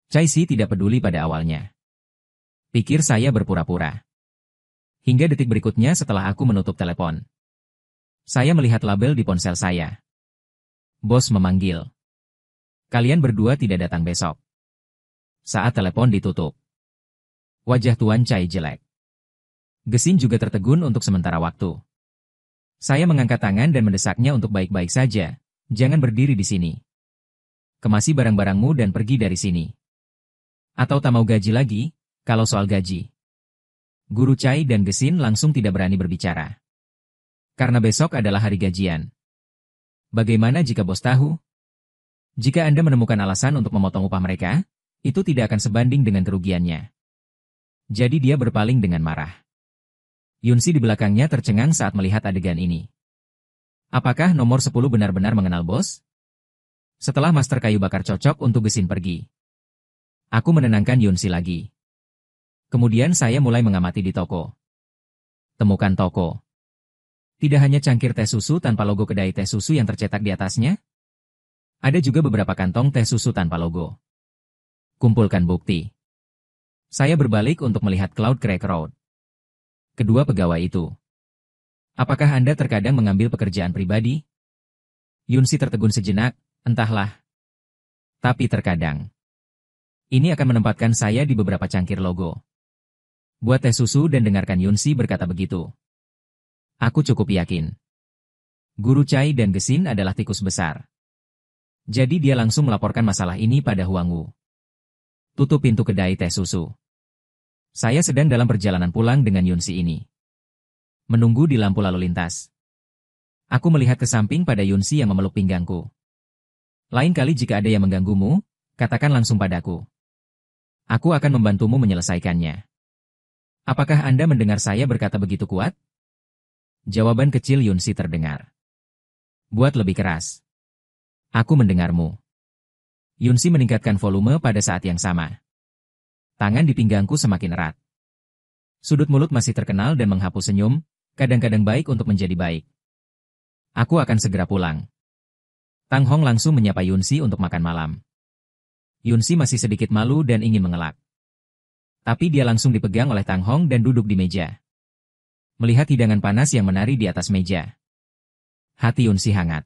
Chai Si tidak peduli pada awalnya. Pikir saya berpura-pura. Hingga detik berikutnya setelah aku menutup telepon. Saya melihat label di ponsel saya. Bos memanggil. Kalian berdua tidak datang besok. Saat telepon ditutup. Wajah Tuan Chai jelek. Gesin juga tertegun untuk sementara waktu. Saya mengangkat tangan dan mendesaknya untuk baik-baik saja. Jangan berdiri di sini. Kemasi barang-barangmu dan pergi dari sini. Atau tak mau gaji lagi, kalau soal gaji. Guru Chai dan Gesin langsung tidak berani berbicara. Karena besok adalah hari gajian. Bagaimana jika bos tahu? Jika Anda menemukan alasan untuk memotong upah mereka, itu tidak akan sebanding dengan kerugiannya. Jadi dia berpaling dengan marah. Yunsi di belakangnya tercengang saat melihat adegan ini. Apakah nomor 10 benar-benar mengenal bos? Setelah master kayu bakar cocok untuk Gesin pergi, aku menenangkan Yunsi lagi. Kemudian saya mulai mengamati di toko. Temukan toko. Tidak hanya cangkir teh susu tanpa logo kedai teh susu yang tercetak di atasnya, ada juga beberapa kantong teh susu tanpa logo. Kumpulkan bukti. Saya berbalik untuk melihat Cloud Crack Road. Kedua pegawai itu. Apakah Anda terkadang mengambil pekerjaan pribadi? Yunsi tertegun sejenak, entahlah. Tapi terkadang. Ini akan menempatkan saya di beberapa cangkir logo. Buat teh susu dan dengarkan Yunsi berkata begitu. Aku cukup yakin. Guru Chai dan Gesin adalah tikus besar. Jadi dia langsung melaporkan masalah ini pada Huang Wu. Tutup pintu kedai teh susu. Saya sedang dalam perjalanan pulang dengan Yunsi ini. Menunggu di lampu lalu lintas. Aku melihat ke samping pada Yunsi yang memeluk pinggangku. Lain kali jika ada yang mengganggumu, katakan langsung padaku. Aku akan membantumu menyelesaikannya. Apakah Anda mendengar saya berkata begitu kuat? Jawaban kecil Yunsi terdengar. Buat lebih keras. Aku mendengarmu. Yunsi meningkatkan volume pada saat yang sama. Tangan di pinggangku semakin erat. Sudut mulut masih terkenal dan menghapus senyum, kadang-kadang baik untuk menjadi baik. Aku akan segera pulang. Tang Hong langsung menyapa Yunsi untuk makan malam. Yunsi masih sedikit malu dan ingin mengelak. Tapi dia langsung dipegang oleh Tang Hong dan duduk di meja. Melihat hidangan panas yang menari di atas meja. Hati Yunsi hangat.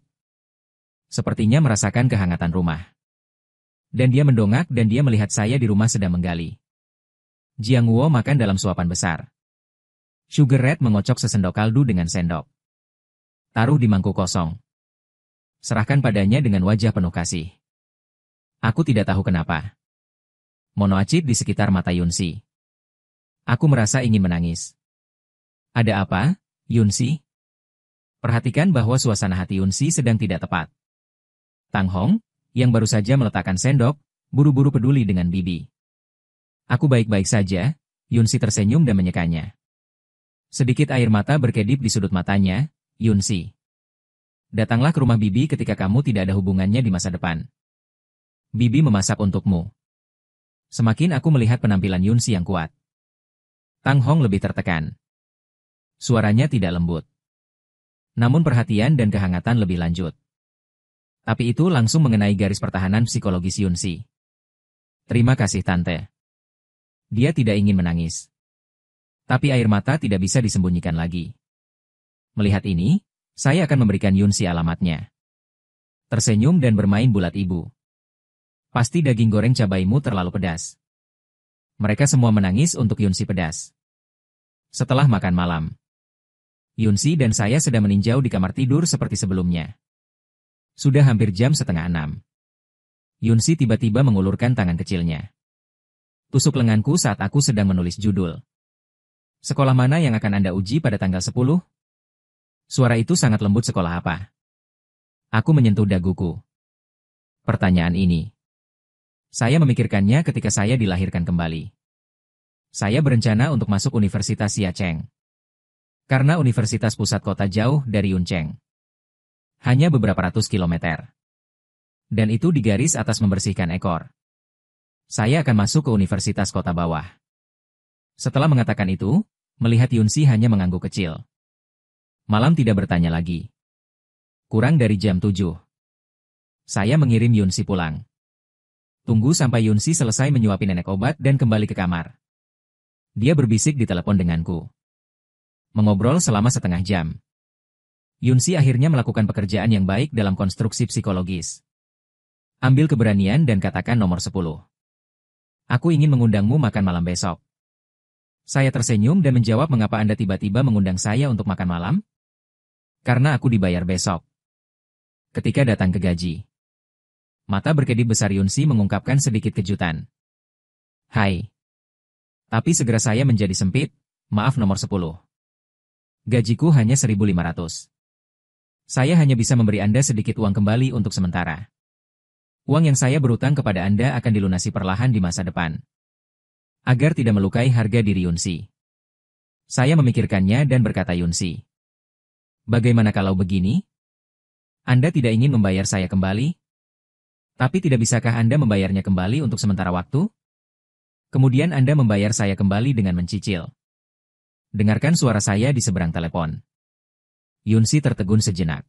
Sepertinya merasakan kehangatan rumah. Dan dia mendongak dan dia melihat saya di rumah sedang menggali. Jiang Guo makan dalam suapan besar. Sugar Red mengocok sesendok kaldu dengan sendok. Taruh di mangkuk kosong. Serahkan padanya dengan wajah penuh kasih. Aku tidak tahu kenapa. Monoacit di sekitar mata Yunsi. Aku merasa ingin menangis. Ada apa, Yunsi? Perhatikan bahwa suasana hati Yunsi sedang tidak tepat. Tang Hong, yang baru saja meletakkan sendok, buru-buru peduli dengan Bibi. Aku baik-baik saja, Yunsi tersenyum dan menyekanya. Sedikit air mata berkedip di sudut matanya, Yunsi. Datanglah ke rumah Bibi ketika kamu tidak ada hubungannya di masa depan. Bibi memasak untukmu. Semakin aku melihat penampilan Yunsi yang kuat. Tang Hong lebih tertekan. Suaranya tidak lembut. Namun perhatian dan kehangatan lebih lanjut. Tapi itu langsung mengenai garis pertahanan psikologis Yunsi. Terima kasih Tante. Dia tidak ingin menangis. Tapi air mata tidak bisa disembunyikan lagi. Melihat ini, saya akan memberikan Yunsi alamatnya. Tersenyum dan bermain bulat ibu. Pasti daging goreng cabaimu terlalu pedas. Mereka semua menangis untuk Yunsi pedas. Setelah makan malam, Yunsi dan saya sedang meninjau di kamar tidur seperti sebelumnya. Sudah hampir jam 5:30. Yunsi tiba-tiba mengulurkan tangan kecilnya. Tusuk lenganku saat aku sedang menulis judul. Sekolah mana yang akan Anda uji pada tanggal 10? Suara itu sangat lembut. Sekolah apa? Aku menyentuh daguku. Pertanyaan ini. Saya memikirkannya ketika saya dilahirkan kembali. Saya berencana untuk masuk Universitas Xiacheng. Karena Universitas Pusat Kota jauh dari Yuncheng. Hanya beberapa ratus kilometer. Dan itu digaris atas membersihkan ekor. Saya akan masuk ke Universitas Kota Bawah. Setelah mengatakan itu, melihat Yunsi hanya mengangguk kecil. Malam tidak bertanya lagi. Kurang dari jam 7. Saya mengirim Yunsi pulang. Tunggu sampai Yunsi selesai menyuapi nenek obat dan kembali ke kamar. Dia berbisik di telepon denganku. Mengobrol selama setengah jam. Yunsi akhirnya melakukan pekerjaan yang baik dalam konstruksi psikologis. Ambil keberanian dan katakan nomor 10. Aku ingin mengundangmu makan malam besok. Saya tersenyum dan menjawab mengapa Anda tiba-tiba mengundang saya untuk makan malam? Karena aku dibayar besok. Ketika datang ke gaji. Mata berkedip besar Yunsi mengungkapkan sedikit kejutan. Hai. Tapi segera saya menjadi sempit, maaf nomor 10. Gajiku hanya 1.500. Saya hanya bisa memberi Anda sedikit uang kembali untuk sementara. Uang yang saya berutang kepada Anda akan dilunasi perlahan di masa depan. Agar tidak melukai harga diri Yunsi. Saya memikirkannya dan berkata Yunsi. Bagaimana kalau begini? Anda tidak ingin membayar saya kembali? Tapi tidak bisakah Anda membayarnya kembali untuk sementara waktu? Kemudian Anda membayar saya kembali dengan mencicil. Dengarkan suara saya di seberang telepon. Yunsi tertegun sejenak.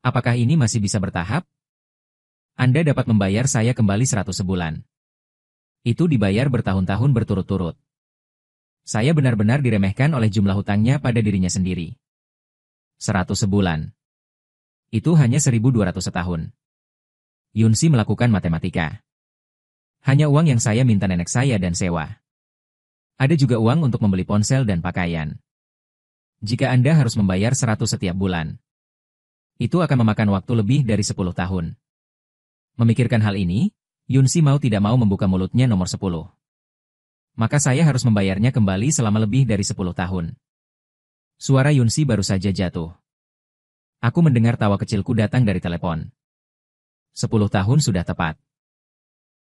Apakah ini masih bisa bertahap? Anda dapat membayar saya kembali 100 sebulan. Itu dibayar bertahun-tahun berturut-turut. Saya benar-benar diremehkan oleh jumlah hutangnya pada dirinya sendiri. 100 sebulan. Itu hanya 1.200 setahun. Yunsi melakukan matematika. Hanya uang yang saya minta nenek saya dan sewa. Ada juga uang untuk membeli ponsel dan pakaian. Jika Anda harus membayar 100 setiap bulan, itu akan memakan waktu lebih dari 10 tahun. Memikirkan hal ini, Yunsi mau tidak mau membuka mulutnya nomor 10. Maka saya harus membayarnya kembali selama lebih dari 10 tahun. Suara Yunsi baru saja jatuh. Aku mendengar tawa kecilku datang dari telepon. 10 tahun sudah tepat.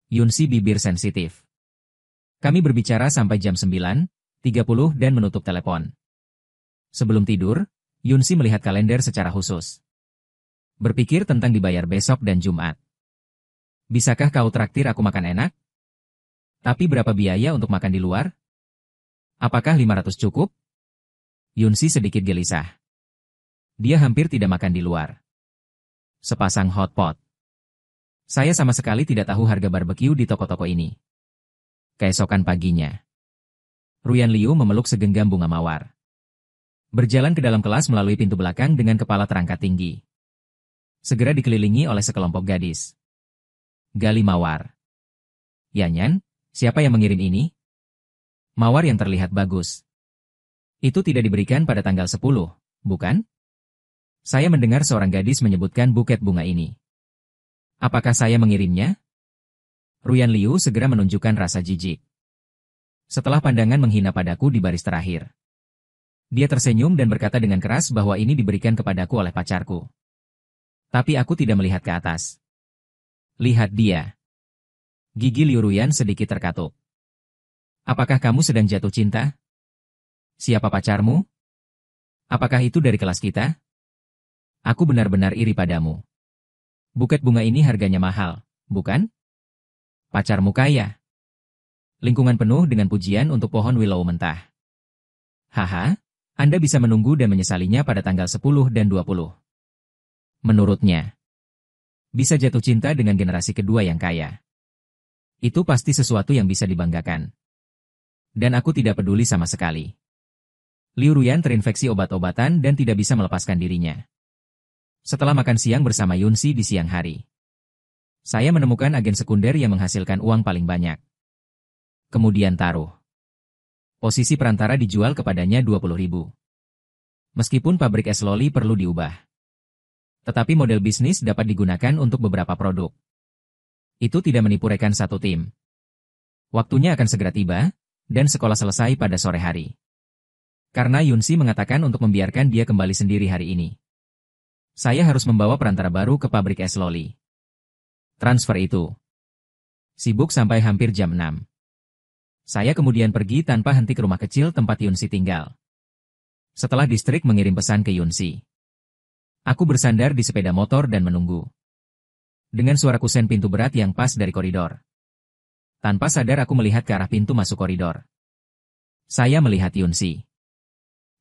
Yunsi bibir sensitif. Kami berbicara sampai jam 9:30 dan menutup telepon. Sebelum tidur, Yunsi melihat kalender secara khusus. Berpikir tentang dibayar besok dan Jumat. Bisakah kau traktir aku makan enak? Tapi berapa biaya untuk makan di luar? Apakah 500 cukup? Yunsi sedikit gelisah. Dia hampir tidak makan di luar. Sepasang hotpot. Saya sama sekali tidak tahu harga barbeque di toko-toko ini. Keesokan paginya, Ruyan Liu memeluk segenggam bunga mawar. Berjalan ke dalam kelas melalui pintu belakang dengan kepala terangkat tinggi. Segera dikelilingi oleh sekelompok gadis. Gali mawar. Yanyan, siapa yang mengirim ini? Mawar yang terlihat bagus. Itu tidak diberikan pada tanggal 10, bukan? Saya mendengar seorang gadis menyebutkan buket bunga ini. Apakah saya mengirimnya? Ruyan Liu segera menunjukkan rasa jijik. Setelah pandangan menghina padaku di baris terakhir, dia tersenyum dan berkata dengan keras bahwa ini diberikan kepadaku oleh pacarku. Tapi aku tidak melihat ke atas. Lihat dia. Gigi Liu Ruyan sedikit terkatuk. Apakah kamu sedang jatuh cinta? Siapa pacarmu? Apakah itu dari kelas kita? Aku benar-benar iri padamu. Buket bunga ini harganya mahal, bukan? Pacarmu kaya. Lingkungan penuh dengan pujian untuk pohon willow mentah. Haha. Anda bisa menunggu dan menyesalinya pada tanggal 10 dan 20. Menurutnya, bisa jatuh cinta dengan generasi kedua yang kaya. Itu pasti sesuatu yang bisa dibanggakan. Dan aku tidak peduli sama sekali. Liu Ruyan terinfeksi obat-obatan dan tidak bisa melepaskan dirinya. Setelah makan siang bersama Yunsi di siang hari, saya menemukan agen sekunder yang menghasilkan uang paling banyak. Kemudian taruh. Posisi perantara dijual kepadanya 20.000. Meskipun pabrik es loli perlu diubah. Tetapi model bisnis dapat digunakan untuk beberapa produk. Itu tidak menipu rekan satu tim. Waktunya akan segera tiba, dan sekolah selesai pada sore hari. Karena Yunsi mengatakan untuk membiarkan dia kembali sendiri hari ini. Saya harus membawa perantara baru ke pabrik es loli. Transfer itu. Sibuk sampai hampir jam 6. Saya kemudian pergi tanpa henti ke rumah kecil tempat Yunsi tinggal. Setelah distrik mengirim pesan ke Yunsi, aku bersandar di sepeda motor dan menunggu. Dengan suara kusen pintu berat yang pas dari koridor. Tanpa sadar aku melihat ke arah pintu masuk koridor. Saya melihat Yunsi.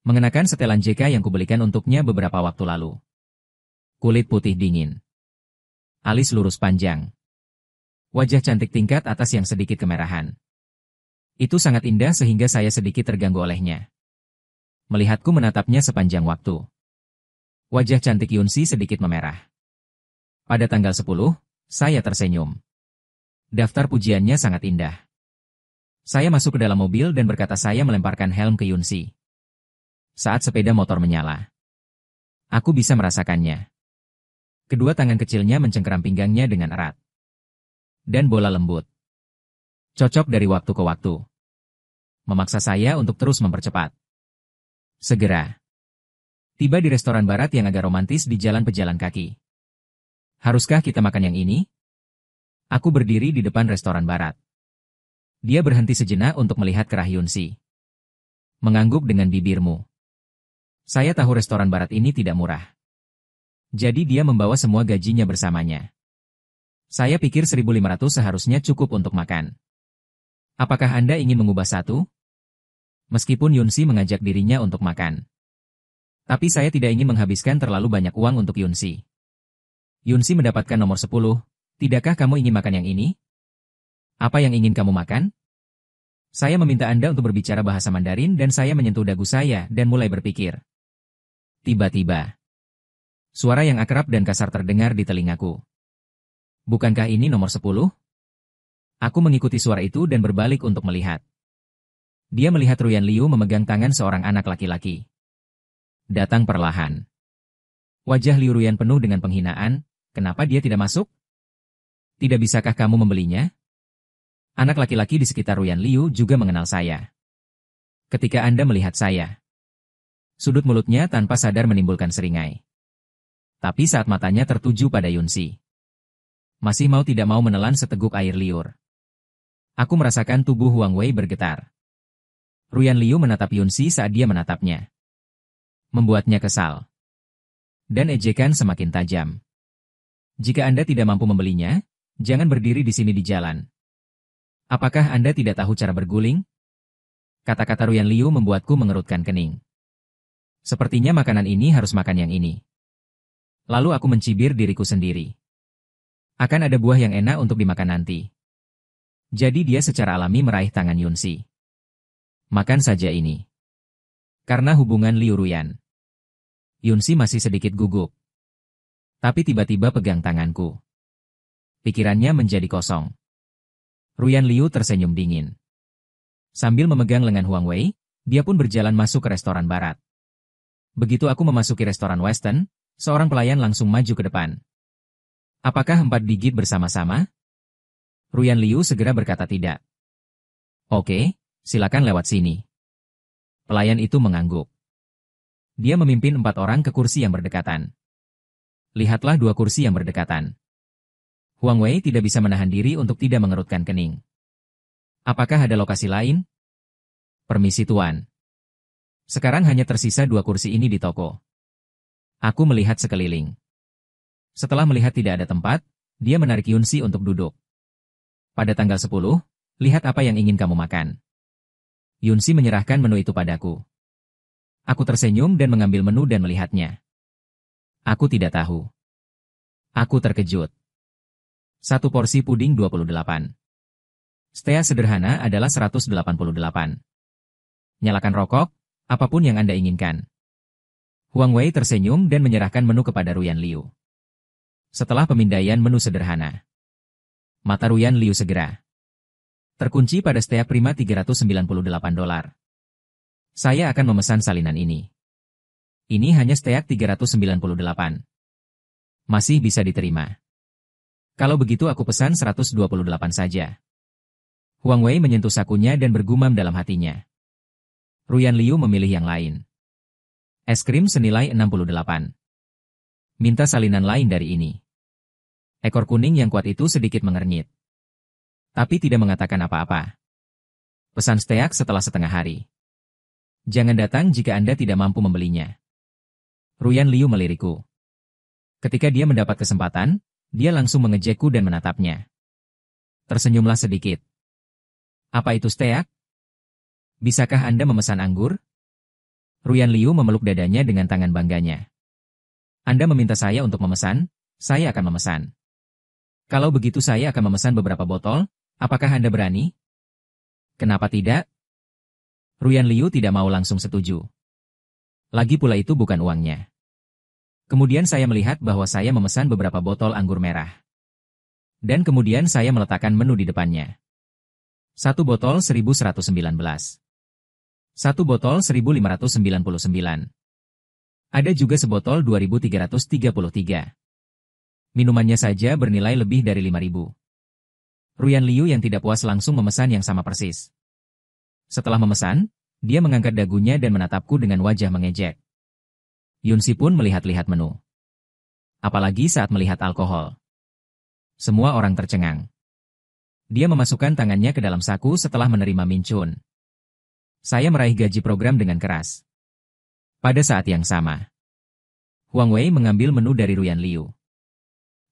Mengenakan setelan JK yang kubelikan untuknya beberapa waktu lalu. Kulit putih dingin. Alis lurus panjang. Wajah cantik tingkat atas yang sedikit kemerahan. Itu sangat indah sehingga saya sedikit terganggu olehnya. Melihatku menatapnya sepanjang waktu. Wajah cantik Yunsi sedikit memerah. Pada tanggal 10, saya tersenyum. Daftar pujiannya sangat indah. Saya masuk ke dalam mobil dan berkata saya melemparkan helm ke Yunsi. Saat sepeda motor menyala, aku bisa merasakannya. Kedua tangan kecilnya mencengkeram pinggangnya dengan erat. Dan bola lembut. Cocok dari waktu ke waktu. Memaksa saya untuk terus mempercepat. Segera. Tiba di restoran barat yang agak romantis di jalan pejalan kaki. Haruskah kita makan yang ini? Aku berdiri di depan restoran barat. Dia berhenti sejenak untuk melihat ke Yunsi. Mengangguk dengan bibirmu. Saya tahu restoran barat ini tidak murah. Jadi dia membawa semua gajinya bersamanya. Saya pikir 1.500 seharusnya cukup untuk makan. Apakah Anda ingin mengubah satu? Meskipun Yunsi mengajak dirinya untuk makan. Tapi saya tidak ingin menghabiskan terlalu banyak uang untuk Yunsi. Yunsi mendapatkan nomor 10. Tidakkah kamu ingin makan yang ini? Apa yang ingin kamu makan? Saya meminta Anda untuk berbicara bahasa Mandarin dan saya menyentuh dagu saya dan mulai berpikir. Tiba-tiba, suara yang akrab dan kasar terdengar di telingaku. Bukankah ini nomor 10? Aku mengikuti suara itu dan berbalik untuk melihat. Dia melihat Ruyan Liu memegang tangan seorang anak laki-laki. Datang perlahan. Wajah Liu Ruyan penuh dengan penghinaan. Kenapa dia tidak masuk? Tidak bisakah kamu membelinya? Anak laki-laki di sekitar Ruyan Liu juga mengenal saya. Ketika Anda melihat saya, sudut mulutnya tanpa sadar menimbulkan seringai. Tapi saat matanya tertuju pada Yunsi, masih mau tidak mau menelan seteguk air liur. Aku merasakan tubuh Huang Wei bergetar. Ruyan Liu menatap Yunsi saat dia menatapnya. Membuatnya kesal. Dan ejekan semakin tajam. Jika Anda tidak mampu membelinya, jangan berdiri di sini di jalan. Apakah Anda tidak tahu cara berguling? Kata-kata Ruyan Liu membuatku mengerutkan kening. Sepertinya makanan ini harus makan yang ini. Lalu aku mencibir diriku sendiri. Akan ada buah yang enak untuk dimakan nanti. Jadi dia secara alami meraih tangan Yunsi. Makan saja ini. Karena hubungan Liu Ruyan. Yunsi masih sedikit gugup. Tapi tiba-tiba pegang tanganku. Pikirannya menjadi kosong. Ruyan Liu tersenyum dingin. Sambil memegang lengan Huang Wei, dia pun berjalan masuk ke restoran barat. Begitu aku memasuki restoran Western, seorang pelayan langsung maju ke depan. Apakah 4 digit bersama-sama? Ruyan Liu segera berkata tidak. Oke, silakan lewat sini. Pelayan itu mengangguk. Dia memimpin 4 orang ke kursi yang berdekatan. Lihatlah 2 kursi yang berdekatan. Huang Wei tidak bisa menahan diri untuk tidak mengerutkan kening. Apakah ada lokasi lain? Permisi Tuan. Sekarang hanya tersisa 2 kursi ini di toko. Aku melihat sekeliling. Setelah melihat tidak ada tempat, dia menarik Yunsi untuk duduk. Pada tanggal 10, lihat apa yang ingin kamu makan. Yunsi menyerahkan menu itu padaku. Aku tersenyum dan mengambil menu dan melihatnya. Aku tidak tahu. Aku terkejut. 1 porsi puding 28. Steak sederhana adalah 188. Nyalakan rokok, apapun yang Anda inginkan. Huang Wei tersenyum dan menyerahkan menu kepada Ruyan Liu. Setelah pemindaian menu sederhana, mata Ruyan Liu segera terkunci pada steak prima $398. Saya akan memesan salinan ini. Ini hanya steak 398. Masih bisa diterima. Kalau begitu aku pesan 128 saja. Huang Wei menyentuh sakunya dan bergumam dalam hatinya. Ruyan Liu memilih yang lain. Es krim senilai 68. Minta salinan lain dari ini. Ekor kuning yang kuat itu sedikit mengernyit. Tapi tidak mengatakan apa-apa. Pesan steak setelah setengah hari. Jangan datang jika Anda tidak mampu membelinya. Ruyan Liu melirikku. Ketika dia mendapat kesempatan, dia langsung mengejekku dan menatapnya. Tersenyumlah sedikit. Apa itu steak? Bisakah Anda memesan anggur? Ruyan Liu memeluk dadanya dengan tangan bangganya. Anda meminta saya untuk memesan, saya akan memesan. Kalau begitu saya akan memesan beberapa botol, apakah Anda berani? Kenapa tidak? Ruyan Liu tidak mau langsung setuju. Lagi pula itu bukan uangnya. Kemudian saya melihat bahwa saya memesan beberapa botol anggur merah. Dan kemudian saya meletakkan menu di depannya. 1 botol 1119. 1 botol 1599. Ada juga sebotol 2333. Minumannya saja bernilai lebih dari 5.000. Ruyan Liu yang tidak puas langsung memesan yang sama persis. Setelah memesan, dia mengangkat dagunya dan menatapku dengan wajah mengejek. Yunsi pun melihat-lihat menu. Apalagi saat melihat alkohol. Semua orang tercengang. Dia memasukkan tangannya ke dalam saku setelah menerima Min Chun. Saya meraih gaji program dengan keras. Pada saat yang sama, Huang Wei mengambil menu dari Ruyan Liu.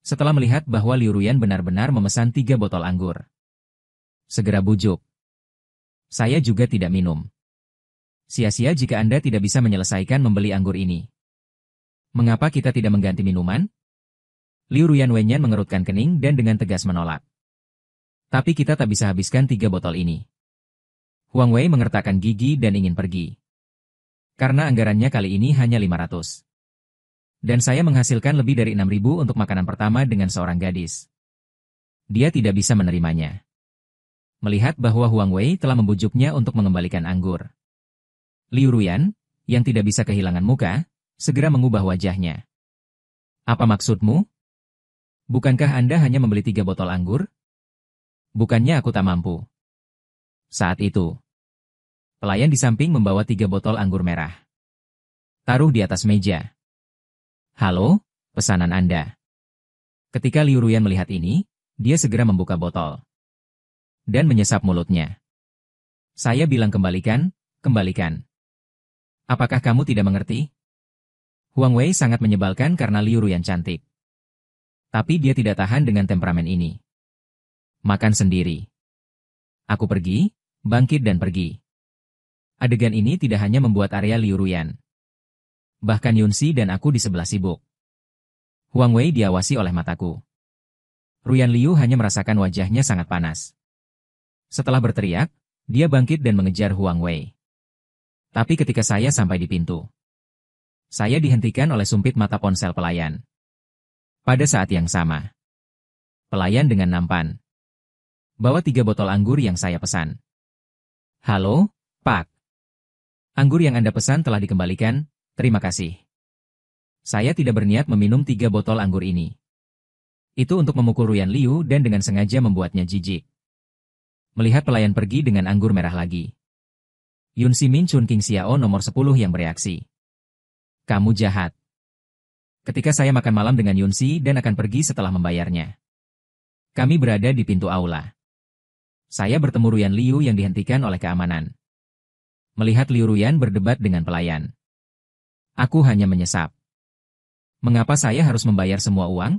Setelah melihat bahwa Liu Ruyan benar-benar memesan 3 botol anggur. Segera bujuk. Saya juga tidak minum. Sia-sia jika Anda tidak bisa menyelesaikan membeli anggur ini. Mengapa kita tidak mengganti minuman? Liu Ruyan Wenyan mengerutkan kening dan dengan tegas menolak. Tapi kita tak bisa habiskan 3 botol ini. Huang Wei mengertakkan gigi dan ingin pergi. Karena anggarannya kali ini hanya 500. Dan saya menghasilkan lebih dari 6.000 untuk makanan pertama dengan seorang gadis. Dia tidak bisa menerimanya. Melihat bahwa Huang Wei telah membujuknya untuk mengembalikan anggur. Liu Ruyan, yang tidak bisa kehilangan muka, segera mengubah wajahnya. Apa maksudmu? Bukankah Anda hanya membeli 3 botol anggur? Bukannya aku tak mampu. Saat itu, pelayan di samping membawa 3 botol anggur merah. Taruh di atas meja. Halo, pesanan Anda. Ketika Liu Ruyan melihat ini, dia segera membuka botol. Dan menyesap mulutnya. Saya bilang kembalikan, kembalikan. Apakah kamu tidak mengerti? Huang Wei sangat menyebalkan karena Liu Ruyan cantik. Tapi dia tidak tahan dengan temperamen ini. Makan sendiri. Aku pergi, bangkit dan pergi. Adegan ini tidak hanya membuat area Liu Ruyan. Bahkan Yunsi dan aku di sebelah sibuk. Huang Wei diawasi oleh mataku. Ruyan Liu hanya merasakan wajahnya sangat panas. Setelah berteriak, dia bangkit dan mengejar Huang Wei. Tapi ketika saya sampai di pintu, saya dihentikan oleh sumpit mata ponsel pelayan. Pada saat yang sama, pelayan dengan nampan. Bawa 3 botol anggur yang saya pesan. Halo, Pak. Anggur yang Anda pesan telah dikembalikan, terima kasih. Saya tidak berniat meminum 3 botol anggur ini. Itu untuk memukul Ruyan Liu dan dengan sengaja membuatnya jijik. Melihat pelayan pergi dengan anggur merah lagi. Yunsi Min Chun King Xiao nomor 10 yang bereaksi. Kamu jahat. Ketika saya makan malam dengan Yunsi dan akan pergi setelah membayarnya. Kami berada di pintu aula. Saya bertemu Ruyan Liu yang dihentikan oleh keamanan. Melihat Liu Ruyan berdebat dengan pelayan. Aku hanya menyesap. Mengapa saya harus membayar semua uang?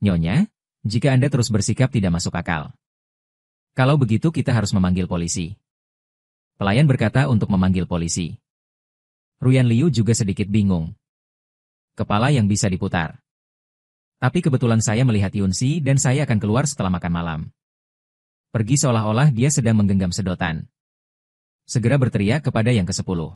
Nyonya, jika Anda terus bersikap tidak masuk akal. Kalau begitu kita harus memanggil polisi. Pelayan berkata untuk memanggil polisi. Ruyan Liu juga sedikit bingung. Kepala yang bisa diputar. Tapi kebetulan saya melihat Yunsi dan saya akan keluar setelah makan malam. Pergi seolah-olah dia sedang menggenggam sedotan. Segera berteriak kepada yang ke-10.